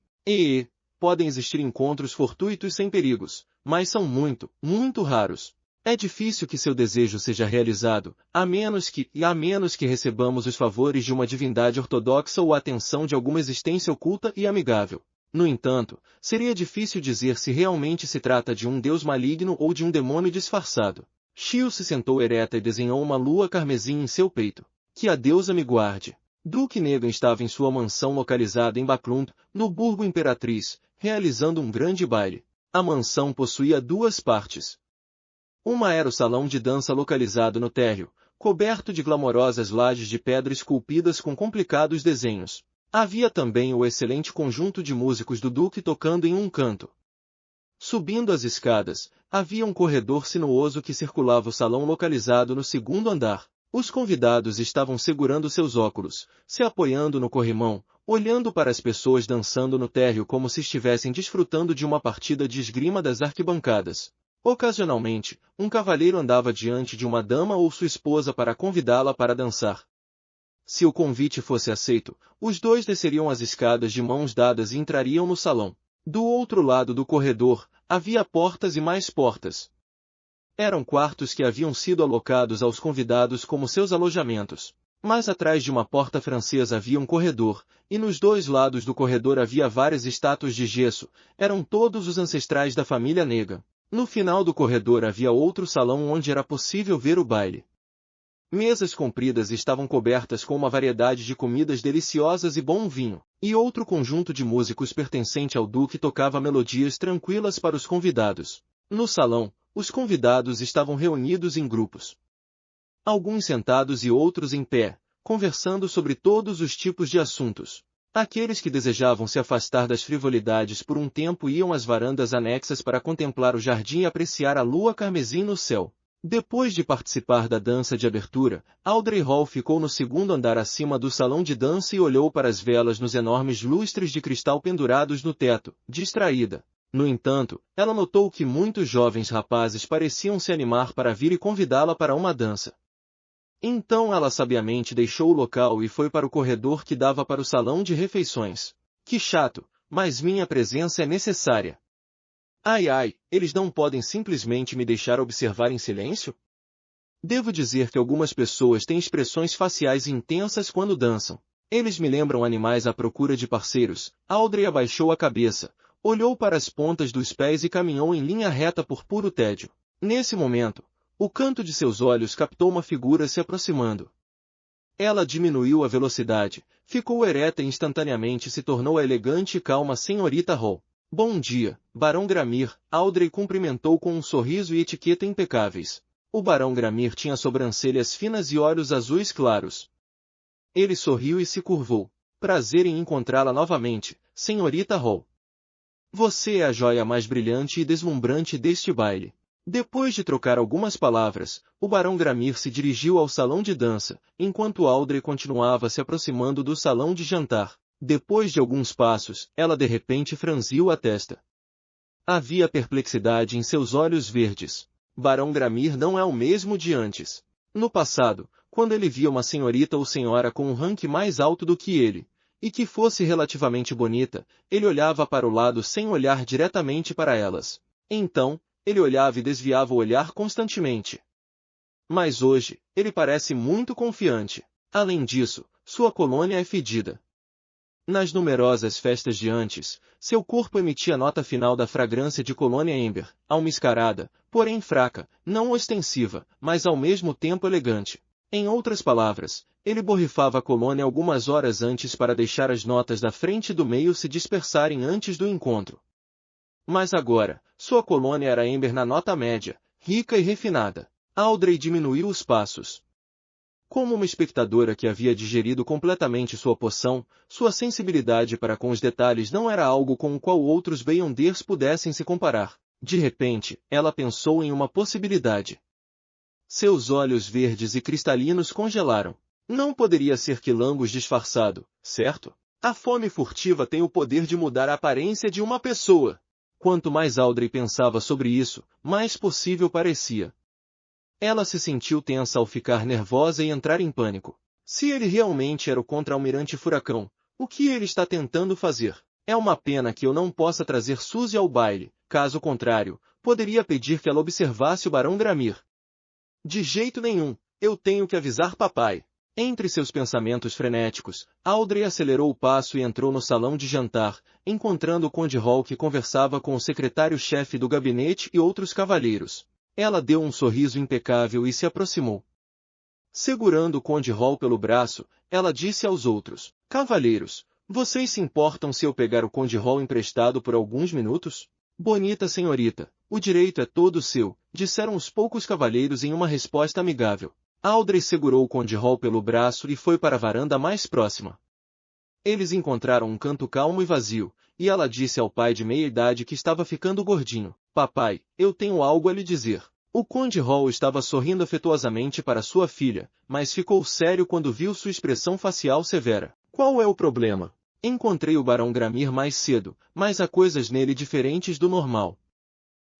S2: Podem existir encontros fortuitos sem perigos, mas são muito, muito raros. É difícil que seu desejo seja realizado, a menos que recebamos os favores de uma divindade ortodoxa ou a atenção de alguma existência oculta e amigável. No entanto, seria difícil dizer se realmente se trata de um deus maligno ou de um demônio disfarçado. Shield se sentou ereta e desenhou uma lua carmesim em seu peito. Que a deusa me guarde. Duque Negan estava em sua mansão localizada em Backlund, no Burgo Imperatriz, realizando um grande baile. A mansão possuía 2 partes. Uma era o salão de dança localizado no térreo, coberto de glamorosas lajes de pedra esculpidas com complicados desenhos. Havia também o excelente conjunto de músicos do Duque tocando em um canto. Subindo as escadas, havia um corredor sinuoso que circulava o salão localizado no segundo andar. Os convidados estavam segurando seus óculos, se apoiando no corrimão, olhando para as pessoas dançando no térreo como se estivessem desfrutando de uma partida de esgrima das arquibancadas. Ocasionalmente, um cavalheiro andava diante de uma dama ou sua esposa para convidá-la para dançar. Se o convite fosse aceito, os dois desceriam as escadas de mãos dadas e entrariam no salão. Do outro lado do corredor, havia portas e mais portas. Eram quartos que haviam sido alocados aos convidados como seus alojamentos. Mas atrás de uma porta francesa havia um corredor, e nos dois lados do corredor havia várias estátuas de gesso, eram todos os ancestrais da família Nega. No final do corredor havia outro salão onde era possível ver o baile. Mesas compridas estavam cobertas com uma variedade de comidas deliciosas e bom vinho, e outro conjunto de músicos pertencente ao duque tocava melodias tranquilas para os convidados. No salão, os convidados estavam reunidos em grupos. Alguns sentados e outros em pé, conversando sobre todos os tipos de assuntos. Aqueles que desejavam se afastar das frivolidades por um tempo iam às varandas anexas para contemplar o jardim e apreciar a lua carmesim no céu. Depois de participar da dança de abertura, Audrey Hall ficou no segundo andar acima do salão de dança e olhou para as velas nos enormes lustres de cristal pendurados no teto, distraída. No entanto, ela notou que muitos jovens rapazes pareciam se animar para vir e convidá-la para uma dança. Então ela sabiamente deixou o local e foi para o corredor que dava para o salão de refeições. Que chato, mas minha presença é necessária. Ai ai, eles não podem simplesmente me deixar observar em silêncio? Devo dizer que algumas pessoas têm expressões faciais intensas quando dançam. Eles me lembram animais à procura de parceiros. Audrey abaixou a cabeça, olhou para as pontas dos pés e caminhou em linha reta por puro tédio. Nesse momento, o canto de seus olhos captou uma figura se aproximando. Ela diminuiu a velocidade, ficou ereta e instantaneamente se tornou a elegante e calma senhorita Hall. Bom dia, Barão Gramir, Audrey cumprimentou com um sorriso e etiqueta impecáveis. O Barão Gramir tinha sobrancelhas finas e olhos azuis claros. Ele sorriu e se curvou. Prazer em encontrá-la novamente, senhorita Hall. Você é a joia mais brilhante e deslumbrante deste baile. Depois de trocar algumas palavras, o Barão Gramir se dirigiu ao salão de dança, enquanto Audrey continuava se aproximando do salão de jantar. Depois de alguns passos, ela de repente franziu a testa. Havia perplexidade em seus olhos verdes. Barão Gramir não é o mesmo de antes. No passado, quando ele via uma senhorita ou senhora com um ranking mais alto do que ele, e que fosse relativamente bonita, ele olhava para o lado sem olhar diretamente para elas. Então, ele olhava e desviava o olhar constantemente. Mas hoje, ele parece muito confiante. Além disso, sua colônia é fedida. Nas numerosas festas de antes, seu corpo emitia a nota final da fragrância de colônia Amber, almiscarada, porém fraca, não ostensiva, mas ao mesmo tempo elegante. Em outras palavras, ele borrifava a colônia algumas horas antes para deixar as notas da frente e do meio se dispersarem antes do encontro. Mas agora, sua colônia era Amber na nota média, rica e refinada. Audrey diminuiu os passos. Como uma espectadora que havia digerido completamente sua poção, sua sensibilidade para com os detalhes não era algo com o qual outros Beyonders pudessem se comparar. De repente, ela pensou em uma possibilidade. Seus olhos verdes e cristalinos congelaram. Não poderia ser quilangos disfarçado, certo? A fome furtiva tem o poder de mudar a aparência de uma pessoa. Quanto mais Audrey pensava sobre isso, mais possível parecia. Ela se sentiu tensa ao ficar nervosa e entrar em pânico. Se ele realmente era o contra-almirante Furacão, o que ele está tentando fazer? É uma pena que eu não possa trazer Suzy ao baile, caso contrário, poderia pedir que ela observasse o Barão Gramir. De jeito nenhum, eu tenho que avisar papai. Entre seus pensamentos frenéticos, Audrey acelerou o passo e entrou no salão de jantar, encontrando o Conde Hall que conversava com o secretário-chefe do gabinete e outros cavalheiros. Ela deu um sorriso impecável e se aproximou. Segurando o Conde Hall pelo braço, ela disse aos outros: Cavalheiros, vocês se importam se eu pegar o Conde Hall emprestado por alguns minutos? Bonita senhorita, o direito é todo seu, disseram os poucos cavalheiros em uma resposta amigável. Audrey segurou o Conde Hall pelo braço e foi para a varanda mais próxima. Eles encontraram um canto calmo e vazio, e ela disse ao pai de meia-idade que estava ficando gordinho: "Papai, eu tenho algo a lhe dizer." O Conde Hall estava sorrindo afetuosamente para sua filha, mas ficou sério quando viu sua expressão facial severa. "Qual é o problema?" "Encontrei o Barão Gramir mais cedo, mas há coisas nele diferentes do normal.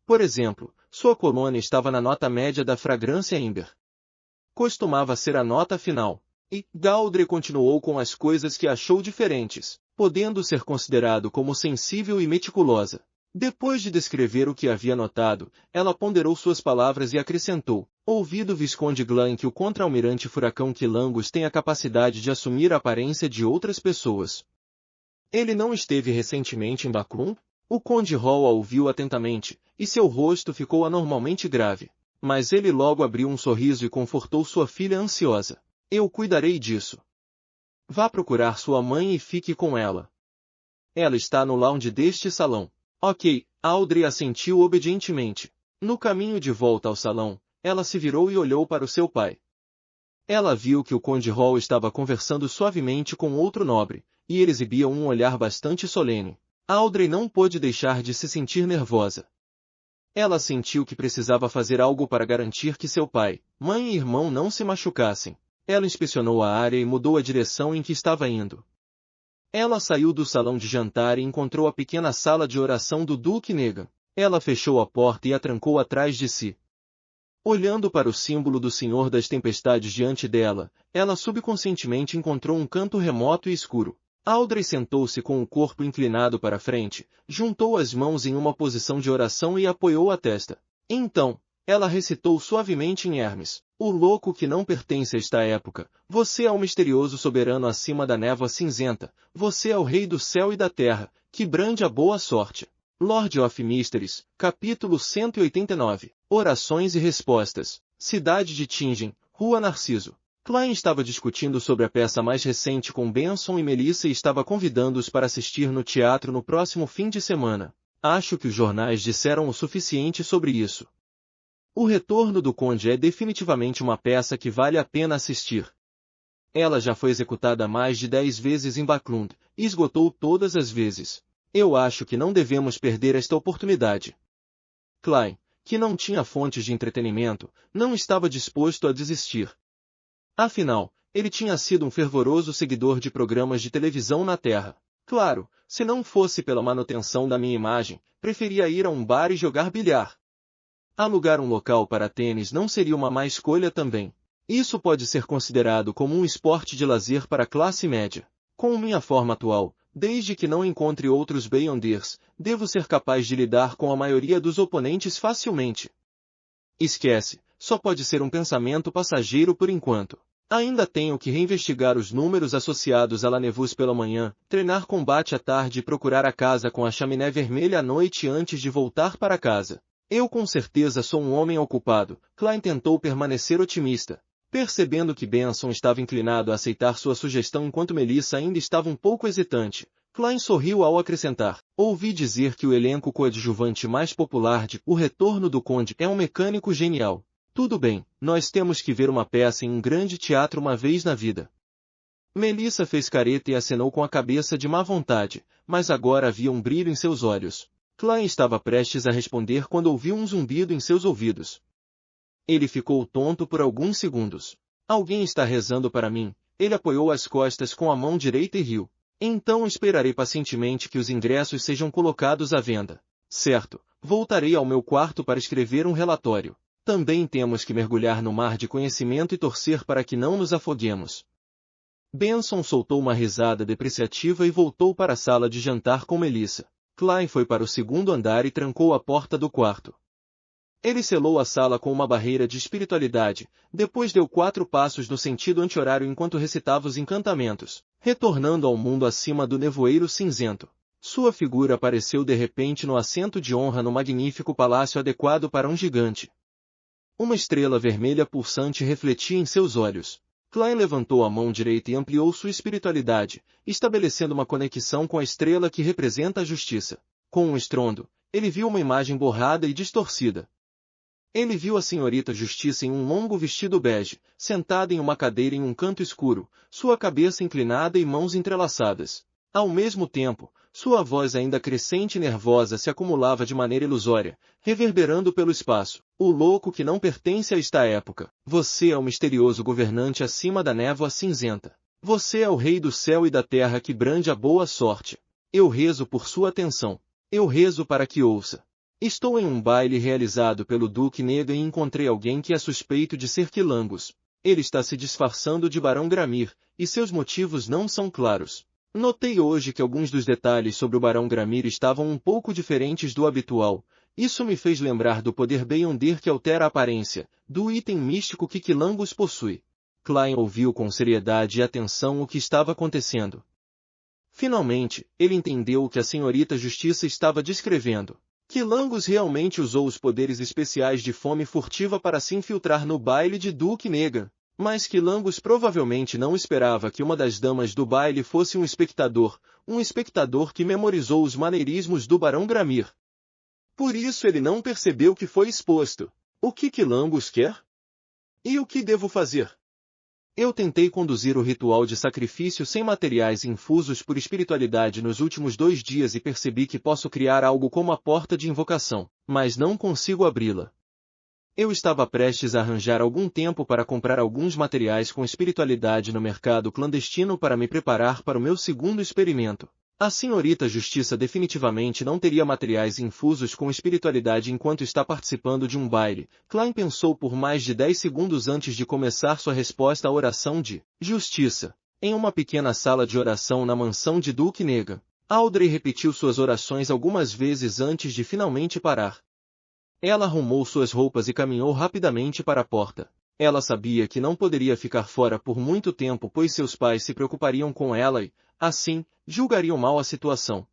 S2: Por exemplo, sua colônia estava na nota média da fragrância Amber. Costumava ser a nota final." E Audrey continuou com as coisas que achou diferentes, podendo ser considerado como sensível e meticulosa. Depois de descrever o que havia notado, ela ponderou suas palavras e acrescentou: "Ouvi do Visconde Glan que o contra-almirante Furacão Quilangos tem a capacidade de assumir a aparência de outras pessoas. Ele não esteve recentemente em Bacrum?" O Conde Hall a ouviu atentamente, e seu rosto ficou anormalmente grave. Mas ele logo abriu um sorriso e confortou sua filha ansiosa. "Eu cuidarei disso. Vá procurar sua mãe e fique com ela. Ela está no lounge deste salão." "Ok." Audrey assentiu obedientemente. No caminho de volta ao salão, ela se virou e olhou para o seu pai. Ela viu que o Conde Hall estava conversando suavemente com outro nobre, e ele exibia um olhar bastante solene. Audrey não pôde deixar de se sentir nervosa. Ela sentiu que precisava fazer algo para garantir que seu pai, mãe e irmão não se machucassem. Ela inspecionou a área e mudou a direção em que estava indo. Ela saiu do salão de jantar e encontrou a pequena sala de oração do Duque Negan. Ela fechou a porta e a trancou atrás de si. Olhando para o símbolo do Senhor das Tempestades diante dela, ela subconscientemente encontrou um canto remoto e escuro. Audrey sentou-se com o corpo inclinado para a frente, juntou as mãos em uma posição de oração e apoiou a testa. Então, ela recitou suavemente em Hermes: "O louco que não pertence a esta época, você é o misterioso soberano acima da névoa cinzenta, você é o rei do céu e da terra, que brande a boa sorte." Lord of Mysteries, capítulo 189. Orações e respostas. Cidade de Tingen, Rua Narciso. Klein estava discutindo sobre a peça mais recente com Benson e Melissa e estava convidando-os para assistir no teatro no próximo fim de semana. "Acho que os jornais disseram o suficiente sobre isso. O Retorno do Conde é definitivamente uma peça que vale a pena assistir. Ela já foi executada mais de 10 vezes em Backlund, e esgotou todas as vezes. Eu acho que não devemos perder esta oportunidade." Klein, que não tinha fontes de entretenimento, não estava disposto a desistir. Afinal, ele tinha sido um fervoroso seguidor de programas de televisão na Terra. Claro, se não fosse pela manutenção da minha imagem, preferia ir a um bar e jogar bilhar. Alugar um local para tênis não seria uma má escolha também. Isso pode ser considerado como um esporte de lazer para a classe média. Com minha forma atual, desde que não encontre outros Beyonders, devo ser capaz de lidar com a maioria dos oponentes facilmente. Esquece, só pode ser um pensamento passageiro por enquanto. Ainda tenho que reinvestigar os números associados a Lanevus pela manhã, treinar combate à tarde e procurar a casa com a chaminé vermelha à noite antes de voltar para casa. Eu com certeza sou um homem ocupado. Klein tentou permanecer otimista. Percebendo que Benson estava inclinado a aceitar sua sugestão enquanto Melissa ainda estava um pouco hesitante, Klein sorriu ao acrescentar: "Ouvi dizer que o elenco coadjuvante mais popular de O Retorno do Conde é um mecânico genial. Tudo bem, nós temos que ver uma peça em um grande teatro uma vez na vida." Melissa fez careta e acenou com a cabeça de má vontade, mas agora havia um brilho em seus olhos. Klein estava prestes a responder quando ouviu um zumbido em seus ouvidos. Ele ficou tonto por alguns segundos. "Alguém está rezando para mim." Ele apoiou as costas com a mão direita e riu. "Então esperarei pacientemente que os ingressos sejam colocados à venda. Certo, voltarei ao meu quarto para escrever um relatório. Também temos que mergulhar no mar de conhecimento e torcer para que não nos afoguemos." Benson soltou uma risada depreciativa e voltou para a sala de jantar com Melissa. Klein foi para o segundo andar e trancou a porta do quarto. Ele selou a sala com uma barreira de espiritualidade, depois deu 4 passos no sentido anti-horário enquanto recitava os encantamentos, retornando ao mundo acima do nevoeiro cinzento. Sua figura apareceu de repente no assento de honra no magnífico palácio adequado para um gigante. Uma estrela vermelha pulsante refletia em seus olhos. Klein levantou a mão direita e ampliou sua espiritualidade, estabelecendo uma conexão com a estrela que representa a justiça. Com um estrondo, ele viu uma imagem borrada e distorcida. Ele viu a senhorita Justiça em um longo vestido bege, sentada em uma cadeira em um canto escuro, sua cabeça inclinada e mãos entrelaçadas. Ao mesmo tempo, sua voz ainda crescente e nervosa se acumulava de maneira ilusória, reverberando pelo espaço. O louco que não pertence a esta época. Você é o misterioso governante acima da névoa cinzenta. Você é o rei do céu e da terra que brande a boa sorte. Eu rezo por sua atenção. Eu rezo para que ouça. Estou em um baile realizado pelo Duque Negan e encontrei alguém que é suspeito de ser Quilangus. Ele está se disfarçando de Barão Gramir, e seus motivos não são claros. Notei hoje que alguns dos detalhes sobre o Barão Gramir estavam um pouco diferentes do habitual. Isso me fez lembrar do poder Beyonder que altera a aparência, do item místico que Quilangus possui. Klein ouviu com seriedade e atenção o que estava acontecendo. Finalmente, ele entendeu o que a senhorita Justiça estava descrevendo. Quilangus realmente usou os poderes especiais de fome furtiva para se infiltrar no baile de Duque Negan. Mas Quilangus provavelmente não esperava que uma das damas do baile fosse um espectador que memorizou os maneirismos do Barão Gramir. Por isso ele não percebeu que foi exposto. O que Quilangus quer? E o que devo fazer? Eu tentei conduzir o ritual de sacrifício sem materiais infusos por espiritualidade nos últimos 2 dias e percebi que posso criar algo como a porta de invocação, mas não consigo abri-la. Eu estava prestes a arranjar algum tempo para comprar alguns materiais com espiritualidade no mercado clandestino para me preparar para o meu segundo experimento. A senhorita Justiça definitivamente não teria materiais infusos com espiritualidade enquanto está participando de um baile. Klein pensou por mais de 10 segundos antes de começar sua resposta à oração de Justiça. Em uma pequena sala de oração na mansão de Duque Negan, Audrey repetiu suas orações algumas vezes antes de finalmente parar. Ela arrumou suas roupas e caminhou rapidamente para a porta. Ela sabia que não poderia ficar fora por muito tempo pois seus pais se preocupariam com ela e, assim, julgariam mal a situação.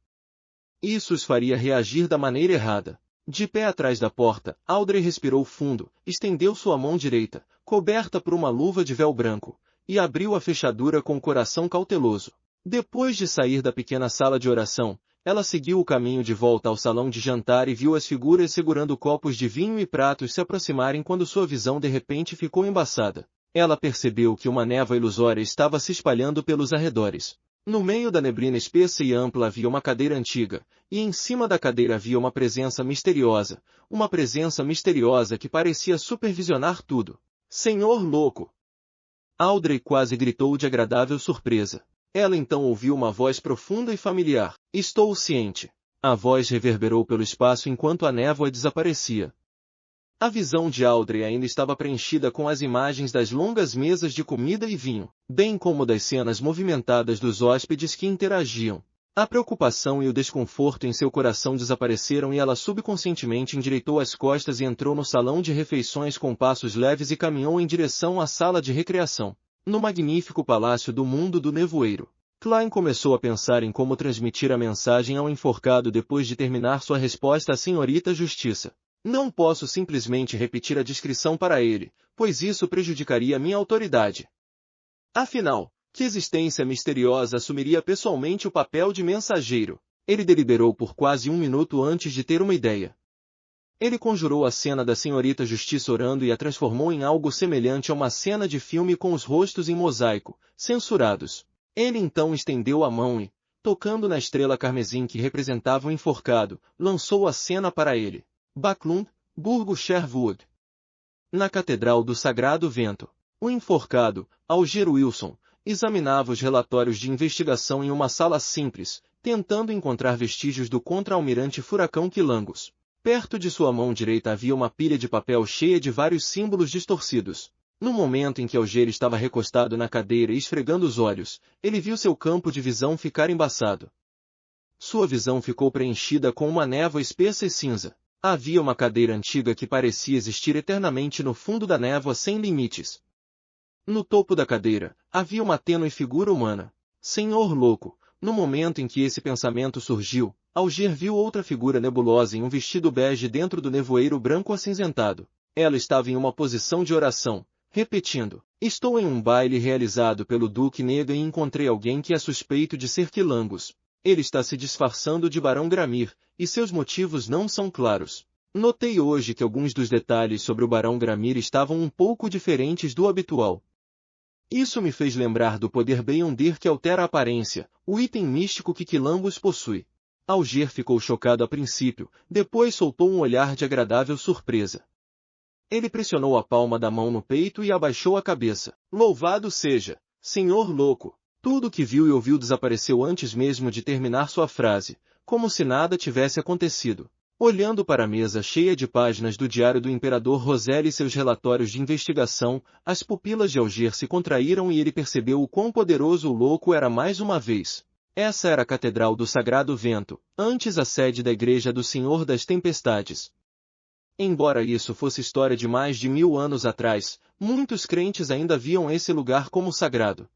S2: Isso os faria reagir da maneira errada. De pé atrás da porta, Audrey respirou fundo, estendeu sua mão direita, coberta por uma luva de véu branco, e abriu a fechadura com o coração cauteloso. Depois de sair da pequena sala de oração, ela seguiu o caminho de volta ao salão de jantar e viu as figuras segurando copos de vinho e pratos se aproximarem quando sua visão de repente ficou embaçada. Ela percebeu que uma névoa ilusória estava se espalhando pelos arredores. No meio da neblina espessa e ampla havia uma cadeira antiga, e em cima da cadeira havia uma presença misteriosa que parecia supervisionar tudo. Senhor louco! Audrey quase gritou de agradável surpresa. Ela então ouviu uma voz profunda e familiar. Estou ciente. A voz reverberou pelo espaço enquanto a névoa desaparecia. A visão de Audrey ainda estava preenchida com as imagens das longas mesas de comida e vinho, bem como das cenas movimentadas dos hóspedes que interagiam. A preocupação e o desconforto em seu coração desapareceram e ela subconscientemente endireitou as costas e entrou no salão de refeições com passos leves e caminhou em direção à sala de recreação. No magnífico palácio do mundo do nevoeiro, Klein começou a pensar em como transmitir a mensagem ao enforcado depois de terminar sua resposta à senhorita Justiça. Não posso simplesmente repetir a descrição para ele, pois isso prejudicaria minha autoridade. Afinal, que existência misteriosa assumiria pessoalmente o papel de mensageiro? Ele deliberou por quase 1 minuto antes de ter uma ideia. Ele conjurou a cena da senhorita Justiça orando e a transformou em algo semelhante a uma cena de filme com os rostos em mosaico, censurados. Ele então estendeu a mão e, tocando na estrela carmesim que representava o enforcado, lançou a cena para ele. Backlund, Burgo Sherwood. Na Catedral do Sagrado Vento, o enforcado, Alger Wilson, examinava os relatórios de investigação em uma sala simples, tentando encontrar vestígios do contra-almirante Furacão Quilangus. Perto de sua mão direita havia uma pilha de papel cheia de vários símbolos distorcidos. No momento em que Alger estava recostado na cadeira e esfregando os olhos, ele viu seu campo de visão ficar embaçado. Sua visão ficou preenchida com uma névoa espessa e cinza. Havia uma cadeira antiga que parecia existir eternamente no fundo da névoa sem limites. No topo da cadeira, havia uma tênue figura humana. Senhor louco! No momento em que esse pensamento surgiu, Alger viu outra figura nebulosa em um vestido bege dentro do nevoeiro branco acinzentado. Ela estava em uma posição de oração, repetindo: Estou em um baile realizado pelo Duque Negan e encontrei alguém que é suspeito de ser Quilangus. Ele está se disfarçando de Barão Gramir, e seus motivos não são claros. Notei hoje que alguns dos detalhes sobre o Barão Gramir estavam um pouco diferentes do habitual. Isso me fez lembrar do poder Beyonder que altera a aparência, o item místico que Quilambos possui. Alger ficou chocado a princípio, depois soltou um olhar de agradável surpresa. Ele pressionou a palma da mão no peito e abaixou a cabeça. Louvado seja, senhor louco! Tudo o que viu e ouviu desapareceu antes mesmo de terminar sua frase, como se nada tivesse acontecido. Olhando para a mesa cheia de páginas do diário do imperador Roselle e seus relatórios de investigação, as pupilas de Alger se contraíram e ele percebeu o quão poderoso o louco era mais uma vez. Essa era a Catedral do Sagrado Vento, antes a sede da Igreja do Senhor das Tempestades. Embora isso fosse história de mais de 1000 anos atrás, muitos crentes ainda viam esse lugar como sagrado.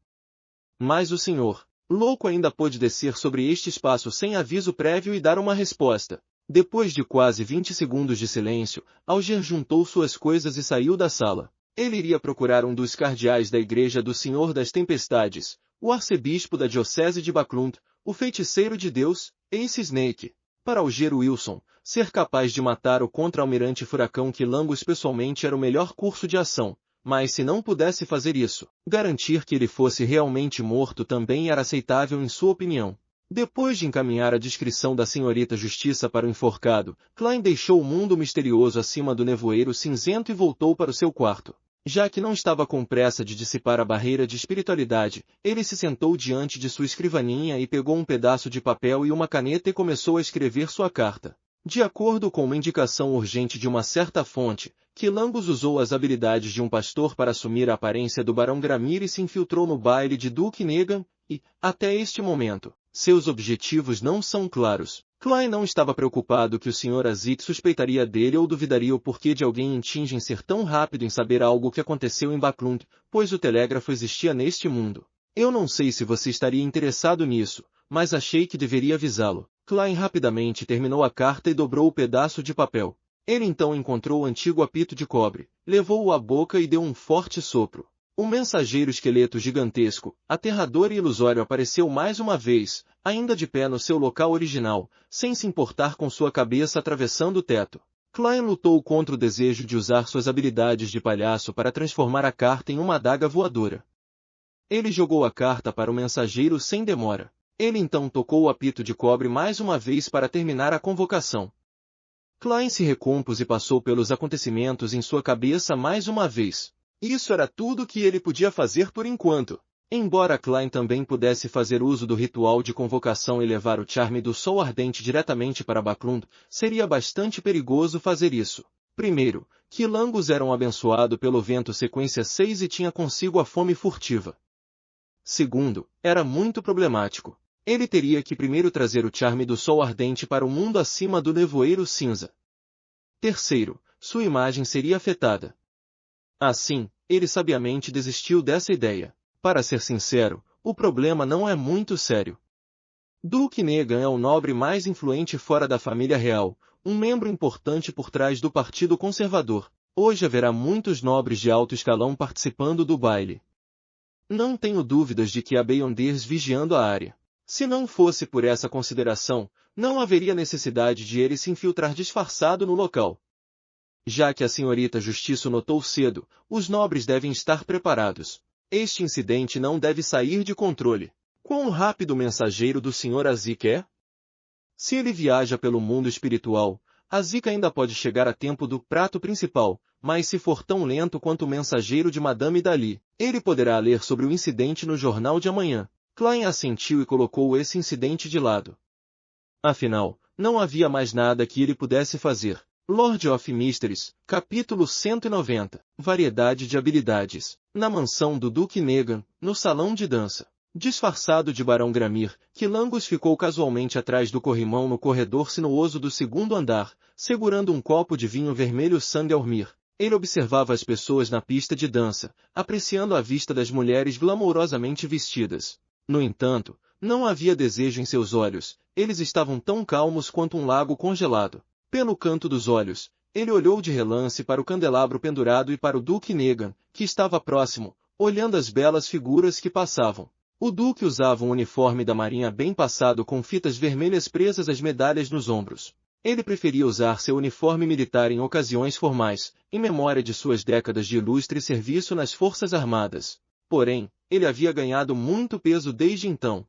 S2: Mas o senhor louco ainda pôde descer sobre este espaço sem aviso prévio e dar uma resposta. Depois de quase 20 segundos de silêncio, Alger juntou suas coisas e saiu da sala. Ele iria procurar um dos cardeais da Igreja do Senhor das Tempestades, o arcebispo da Diocese de Baclund, o feiticeiro de Deus, Ace Snake. Para Alger Wilson, ser capaz de matar o contra-almirante Furacão Quilambos pessoalmente era o melhor curso de ação, mas se não pudesse fazer isso, garantir que ele fosse realmente morto também era aceitável em sua opinião. Depois de encaminhar a descrição da senhorita Justiça para o enforcado, Klein deixou o mundo misterioso acima do nevoeiro cinzento e voltou para o seu quarto. Já que não estava com pressa de dissipar a barreira de espiritualidade, ele se sentou diante de sua escrivaninha e pegou um pedaço de papel e uma caneta e começou a escrever sua carta. De acordo com uma indicação urgente de uma certa fonte, Quilambos usou as habilidades de um pastor para assumir a aparência do Barão Gramir e se infiltrou no baile de Duke Negan, e, até este momento, seus objetivos não são claros. Klein não estava preocupado que o Sr. Azik suspeitaria dele ou duvidaria o porquê de alguém em Tingen ser tão rápido em saber algo que aconteceu em Baclund, pois o telégrafo existia neste mundo. Eu não sei se você estaria interessado nisso, mas achei que deveria avisá-lo. Klein rapidamente terminou a carta e dobrou o pedaço de papel. Ele então encontrou o antigo apito de cobre, levou-o à boca e deu um forte sopro. Um mensageiro esqueleto gigantesco, aterrador e ilusório apareceu mais uma vez, ainda de pé no seu local original, sem se importar com sua cabeça atravessando o teto. Klein lutou contra o desejo de usar suas habilidades de palhaço para transformar a carta em uma adaga voadora. Ele jogou a carta para o mensageiro sem demora. Ele então tocou o apito de cobre mais uma vez para terminar a convocação. Klein se recompôs e passou pelos acontecimentos em sua cabeça mais uma vez. Isso era tudo que ele podia fazer por enquanto. Embora Klein também pudesse fazer uso do ritual de convocação e levar o charme do Sol Ardente diretamente para Baclund, seria bastante perigoso fazer isso. Primeiro, Quilambos era um abençoado pelo vento sequência 6 e tinha consigo a fome furtiva. Segundo, era muito problemático. Ele teria que primeiro trazer o charme do Sol Ardente para o mundo acima do nevoeiro cinza. Terceiro, sua imagem seria afetada. Assim, ele sabiamente desistiu dessa ideia. Para ser sincero, o problema não é muito sério. Duke Negan é o nobre mais influente fora da família real, um membro importante por trás do Partido Conservador. Hoje haverá muitos nobres de alto escalão participando do baile. Não tenho dúvidas de que há Beyonders vigiando a área. Se não fosse por essa consideração, não haveria necessidade de ele se infiltrar disfarçado no local. Já que a senhorita Justiça notou cedo, os nobres devem estar preparados. Este incidente não deve sair de controle. Quão rápido o mensageiro do Sr. Azik é? Se ele viaja pelo mundo espiritual, Azik ainda pode chegar a tempo do prato principal, mas se for tão lento quanto o mensageiro de Madame Dali, ele poderá ler sobre o incidente no jornal de amanhã. Klein assentiu e colocou esse incidente de lado. Afinal, não havia mais nada que ele pudesse fazer. Lord of Mysteries, capítulo 190, variedade de habilidades. Na mansão do Duke Negan, no salão de dança. Disfarçado de Barão Gramir, Quilambos ficou casualmente atrás do corrimão no corredor sinuoso do segundo andar, segurando um copo de vinho vermelho Sandelmir. Ele observava as pessoas na pista de dança, apreciando a vista das mulheres glamourosamente vestidas. No entanto, não havia desejo em seus olhos, eles estavam tão calmos quanto um lago congelado. Pelo canto dos olhos, ele olhou de relance para o candelabro pendurado e para o Duke Negan, que estava próximo, olhando as belas figuras que passavam. O Duque usava um uniforme da marinha bem passado com fitas vermelhas presas às medalhas nos ombros. Ele preferia usar seu uniforme militar em ocasiões formais, em memória de suas décadas de ilustre serviço nas Forças Armadas. Porém, ele havia ganhado muito peso desde então.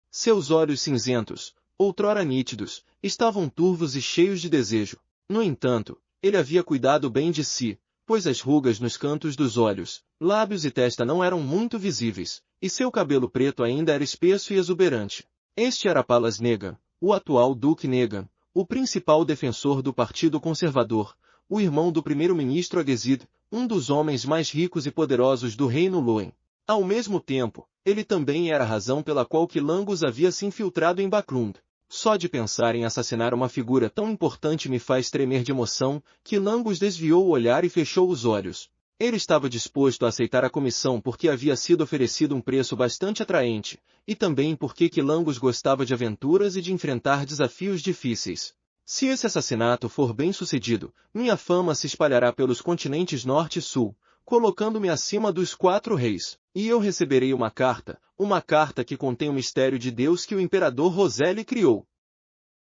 S2: Seus olhos cinzentos, outrora nítidos, estavam turvos e cheios de desejo. No entanto, ele havia cuidado bem de si, pois as rugas nos cantos dos olhos, lábios e testa não eram muito visíveis, e seu cabelo preto ainda era espesso e exuberante. Este era Palas Negan, o atual Duque Negan, o principal defensor do Partido Conservador, o irmão do primeiro-ministro Agezid, um dos homens mais ricos e poderosos do Reino Lúen. Ao mesmo tempo, ele também era a razão pela qual Quilangus havia se infiltrado em Bakrund. Só de pensar em assassinar uma figura tão importante me faz tremer de emoção. Quilangus desviou o olhar e fechou os olhos. Ele estava disposto a aceitar a comissão porque havia sido oferecido um preço bastante atraente, e também porque Quilangus gostava de aventuras e de enfrentar desafios difíceis. Se esse assassinato for bem sucedido, minha fama se espalhará pelos continentes norte e sul, colocando-me acima dos 4 reis, e eu receberei uma carta que contém o mistério de Deus que o imperador Roselle criou.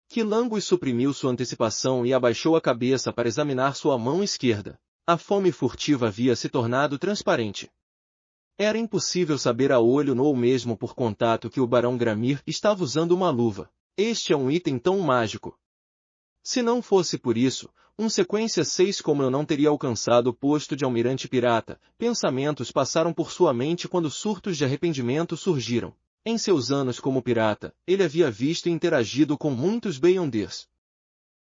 S2: Quilangus suprimiu sua antecipação e abaixou a cabeça para examinar sua mão esquerda. A fome furtiva havia se tornado transparente. Era impossível saber a olho nu ou mesmo por contato que o Barão Gramir estava usando uma luva. Este é um item tão mágico. Se não fosse por isso, sequência 6 como eu não teria alcançado o posto de almirante pirata. Pensamentos passaram por sua mente quando surtos de arrependimento surgiram. Em seus anos como pirata, ele havia visto e interagido com muitos Beyonders.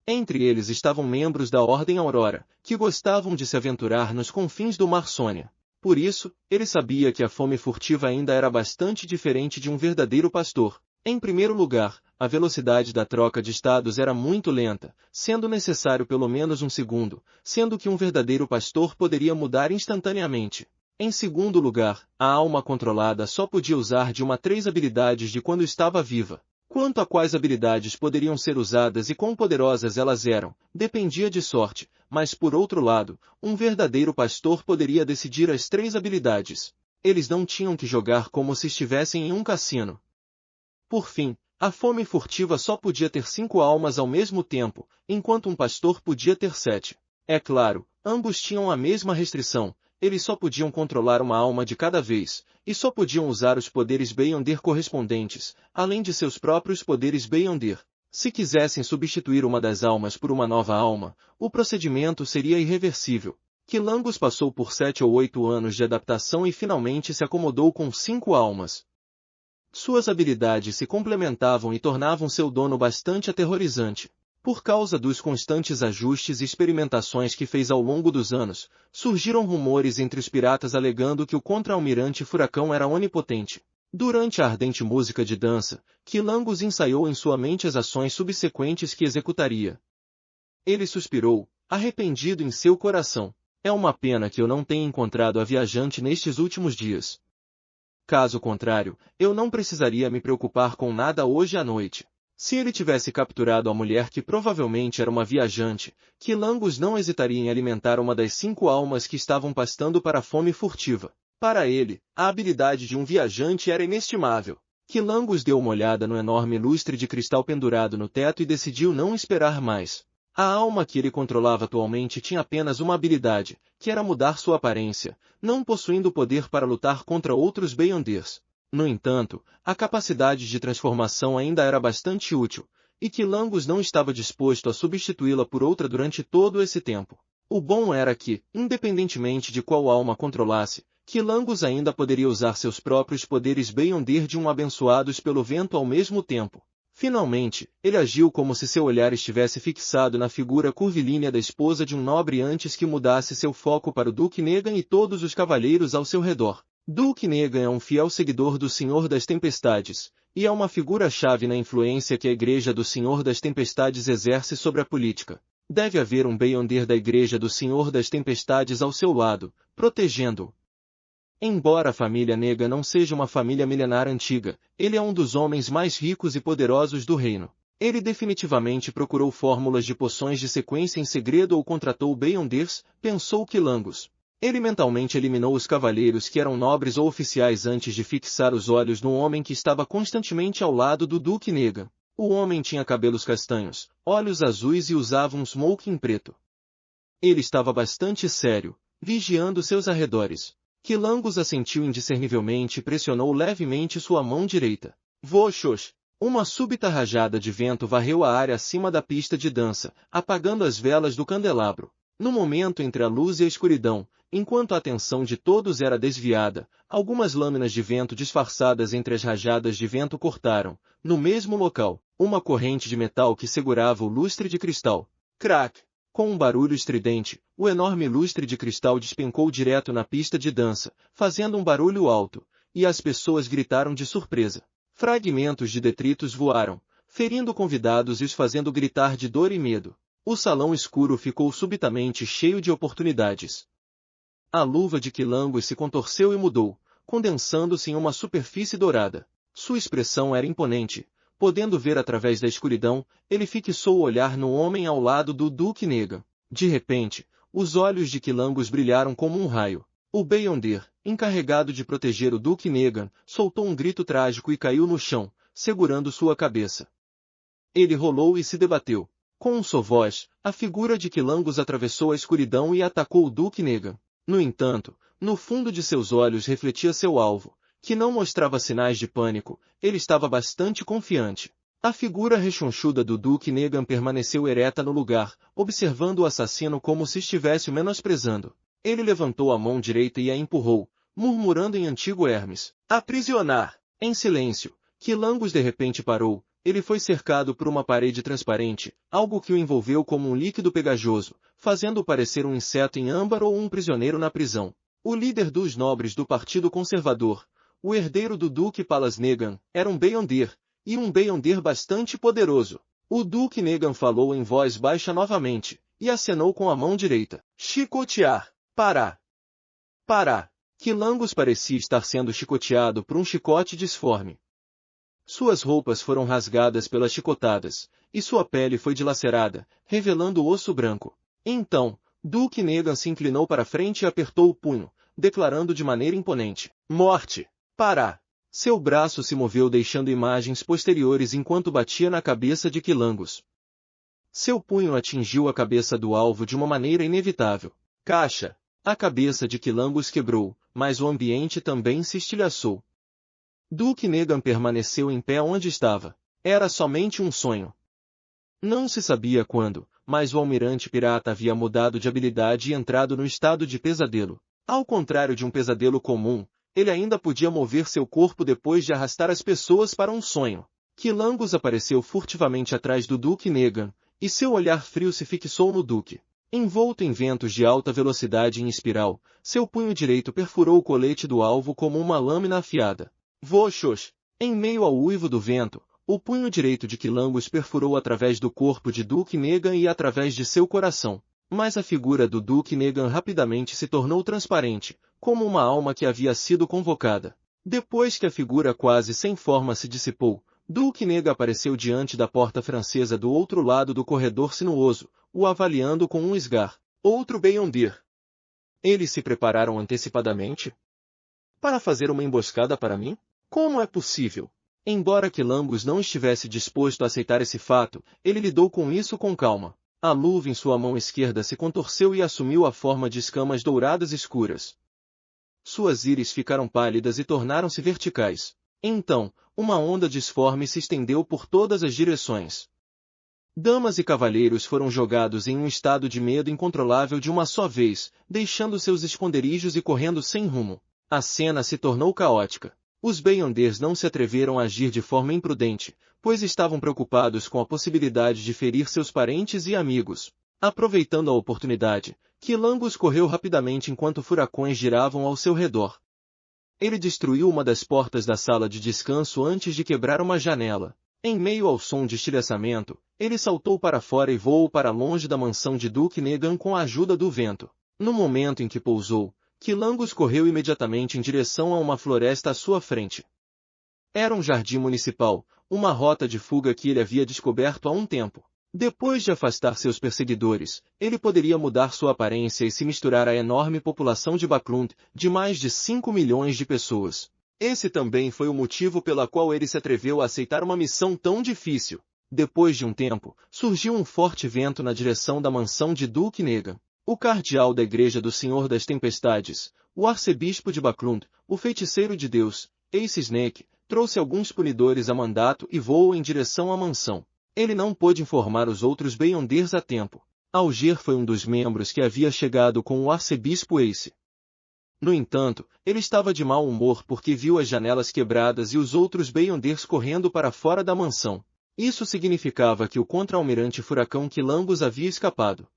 S2: Entre eles estavam membros da Ordem Aurora, que gostavam de se aventurar nos confins do Mar Sônia. Por isso, ele sabia que a fome furtiva ainda era bastante diferente de um verdadeiro pastor. Em primeiro lugar, a velocidade da troca de estados era muito lenta, sendo necessário pelo menos um segundo, sendo que um verdadeiro pastor poderia mudar instantaneamente. Em segundo lugar, a alma controlada só podia usar de 3 habilidades de quando estava viva. Quanto a quais habilidades poderiam ser usadas e quão poderosas elas eram, dependia de sorte, mas por outro lado, um verdadeiro pastor poderia decidir as 3 habilidades. Eles não tinham que jogar como se estivessem em um cassino. Por fim, a fome furtiva só podia ter 5 almas ao mesmo tempo, enquanto um pastor podia ter 7. É claro, ambos tinham a mesma restrição. Eles só podiam controlar uma alma de cada vez, e só podiam usar os poderes Beyonder correspondentes, além de seus próprios poderes Beyonder. Se quisessem substituir uma das almas por uma nova alma, o procedimento seria irreversível. Quilangus passou por 7 ou 8 anos de adaptação e finalmente se acomodou com 5 almas. Suas habilidades se complementavam e tornavam seu dono bastante aterrorizante. Por causa dos constantes ajustes e experimentações que fez ao longo dos anos, surgiram rumores entre os piratas alegando que o contra-almirante Furacão era onipotente. Durante a ardente música de dança, Quilangus ensaiou em sua mente as ações subsequentes que executaria. Ele suspirou, arrependido em seu coração. É uma pena que eu não tenha encontrado a viajante nestes últimos dias. Caso contrário, eu não precisaria me preocupar com nada hoje à noite. Se ele tivesse capturado a mulher que provavelmente era uma viajante, Quilangus não hesitaria em alimentar uma das 5 almas que estavam pastando para a fome furtiva. Para ele, a habilidade de um viajante era inestimável. Quilangus deu uma olhada no enorme lustre de cristal pendurado no teto e decidiu não esperar mais. A alma que ele controlava atualmente tinha apenas uma habilidade, que era mudar sua aparência, não possuindo poder para lutar contra outros Beyonders. No entanto, a capacidade de transformação ainda era bastante útil, e Quilangus não estava disposto a substituí-la por outra durante todo esse tempo. O bom era que, independentemente de qual alma controlasse, Quilangus ainda poderia usar seus próprios poderes Beyonder de abençoados pelo vento ao mesmo tempo. Finalmente, ele agiu como se seu olhar estivesse fixado na figura curvilínea da esposa de um nobre antes que mudasse seu foco para o Duque Negan e todos os cavaleiros ao seu redor. Duque Negan é um fiel seguidor do Senhor das Tempestades, e é uma figura-chave na influência que a Igreja do Senhor das Tempestades exerce sobre a política. Deve haver um Beyonder da Igreja do Senhor das Tempestades ao seu lado, protegendo-o. Embora a família Negan não seja uma família milenar antiga, ele é um dos homens mais ricos e poderosos do reino. Ele definitivamente procurou fórmulas de poções de sequência em segredo ou contratou Beyonders, pensou Quilangus. Ele mentalmente eliminou os cavaleiros que eram nobres ou oficiais antes de fixar os olhos no homem que estava constantemente ao lado do Duque Negan. O homem tinha cabelos castanhos, olhos azuis e usava um smoking preto. Ele estava bastante sério, vigiando seus arredores. Quilangos assentiu indiscernivelmente e pressionou levemente sua mão direita. Voxox! Uma súbita rajada de vento varreu a área acima da pista de dança, apagando as velas do candelabro. No momento entre a luz e a escuridão, enquanto a atenção de todos era desviada, algumas lâminas de vento disfarçadas entre as rajadas de vento cortaram, no mesmo local, uma corrente de metal que segurava o lustre de cristal. Crack! Com um barulho estridente, o enorme lustre de cristal despencou direto na pista de dança, fazendo um barulho alto, e as pessoas gritaram de surpresa. Fragmentos de detritos voaram, ferindo convidados e os fazendo gritar de dor e medo. O salão escuro ficou subitamente cheio de oportunidades. A luva de Quilangos se contorceu e mudou, condensando-se em uma superfície dourada. Sua expressão era imponente. Podendo ver através da escuridão, ele fixou o olhar no homem ao lado do Duque Negan. De repente, os olhos de Quilangos brilharam como um raio. O Beyonder, encarregado de proteger o Duque Negan, soltou um grito trágico e caiu no chão, segurando sua cabeça. Ele rolou e se debateu. Com um só voz, a figura de Quilangos atravessou a escuridão e atacou o Duque Negan. No entanto, no fundo de seus olhos refletia seu alvo, que não mostrava sinais de pânico. Ele estava bastante confiante. A figura rechonchuda do Duque Negan permaneceu ereta no lugar, observando o assassino como se estivesse o menosprezando. Ele levantou a mão direita e a empurrou, murmurando em antigo Hermes. Aprisionar! Em silêncio, Quilangos de repente parou. Ele foi cercado por uma parede transparente, algo que o envolveu como um líquido pegajoso, fazendo-o parecer um inseto em âmbar ou um prisioneiro na prisão. O líder dos nobres do Partido Conservador, o herdeiro do Duque Palas Negan, era um Beyonder, e um Beyonder bastante poderoso. O Duque Negan falou em voz baixa novamente, e acenou com a mão direita. Chicotear! Parar! Parar! Quilangos parecia estar sendo chicoteado por um chicote disforme. Suas roupas foram rasgadas pelas chicotadas, e sua pele foi dilacerada, revelando o osso branco. Então, Duque Negan se inclinou para frente e apertou o punho, declarando de maneira imponente. Morte! Parar! Seu braço se moveu deixando imagens posteriores enquanto batia na cabeça de Quilangos. Seu punho atingiu a cabeça do alvo de uma maneira inevitável. Caixa! A cabeça de Quilangos quebrou, mas o ambiente também se estilhaçou. Duque Negan permaneceu em pé onde estava. Era somente um sonho. Não se sabia quando, mas o almirante pirata havia mudado de habilidade e entrado no estado de pesadelo. Ao contrário de um pesadelo comum, ele ainda podia mover seu corpo depois de arrastar as pessoas para um sonho. Quilangos apareceu furtivamente atrás do Duque Negan, e seu olhar frio se fixou no Duque. Envolto em ventos de alta velocidade em espiral, seu punho direito perfurou o colete do alvo como uma lâmina afiada. Voxox! Em meio ao uivo do vento, o punho direito de Quilangos perfurou através do corpo de Duque Negan e através de seu coração. Mas a figura do Duque Negan rapidamente se tornou transparente, como uma alma que havia sido convocada. Depois que a figura quase sem forma se dissipou, Duque Negan apareceu diante da porta francesa do outro lado do corredor sinuoso, o avaliando com um esgar. Outro Beyonder. Eles se prepararam antecipadamente para fazer uma emboscada para mim? Como é possível? Embora Quilangos não estivesse disposto a aceitar esse fato, ele lidou com isso com calma. A luva em sua mão esquerda se contorceu e assumiu a forma de escamas douradas escuras. Suas íris ficaram pálidas e tornaram-se verticais. Então, uma onda disforme se estendeu por todas as direções. Damas e cavalheiros foram jogados em um estado de medo incontrolável de uma só vez, deixando seus esconderijos e correndo sem rumo. A cena se tornou caótica. Os Beyonders não se atreveram a agir de forma imprudente, pois estavam preocupados com a possibilidade de ferir seus parentes e amigos. Aproveitando a oportunidade, Quilangos correu rapidamente enquanto furacões giravam ao seu redor. Ele destruiu uma das portas da sala de descanso antes de quebrar uma janela. Em meio ao som de estilhaçamento, ele saltou para fora e voou para longe da mansão de Duque Negan com a ajuda do vento. No momento em que pousou, Quilangos correu imediatamente em direção a uma floresta à sua frente. Era um jardim municipal, uma rota de fuga que ele havia descoberto há um tempo. Depois de afastar seus perseguidores, ele poderia mudar sua aparência e se misturar à enorme população de Backlund, de mais de 5 milhões de pessoas. Esse também foi o motivo pela qual ele se atreveu a aceitar uma missão tão difícil. Depois de um tempo, surgiu um forte vento na direção da mansão de Duke Negan. O cardeal da Igreja do Senhor das Tempestades, o arcebispo de Backlund, o feiticeiro de Deus, Ace Snake, trouxe alguns punidores a mandato e voou em direção à mansão. Ele não pôde informar os outros Beyonders a tempo. Alger foi um dos membros que havia chegado com o arcebispo Ace. No entanto, ele estava de mau humor porque viu as janelas quebradas e os outros Beyonders correndo para fora da mansão. Isso significava que o contra-almirante Furacão Quilambos havia escapado.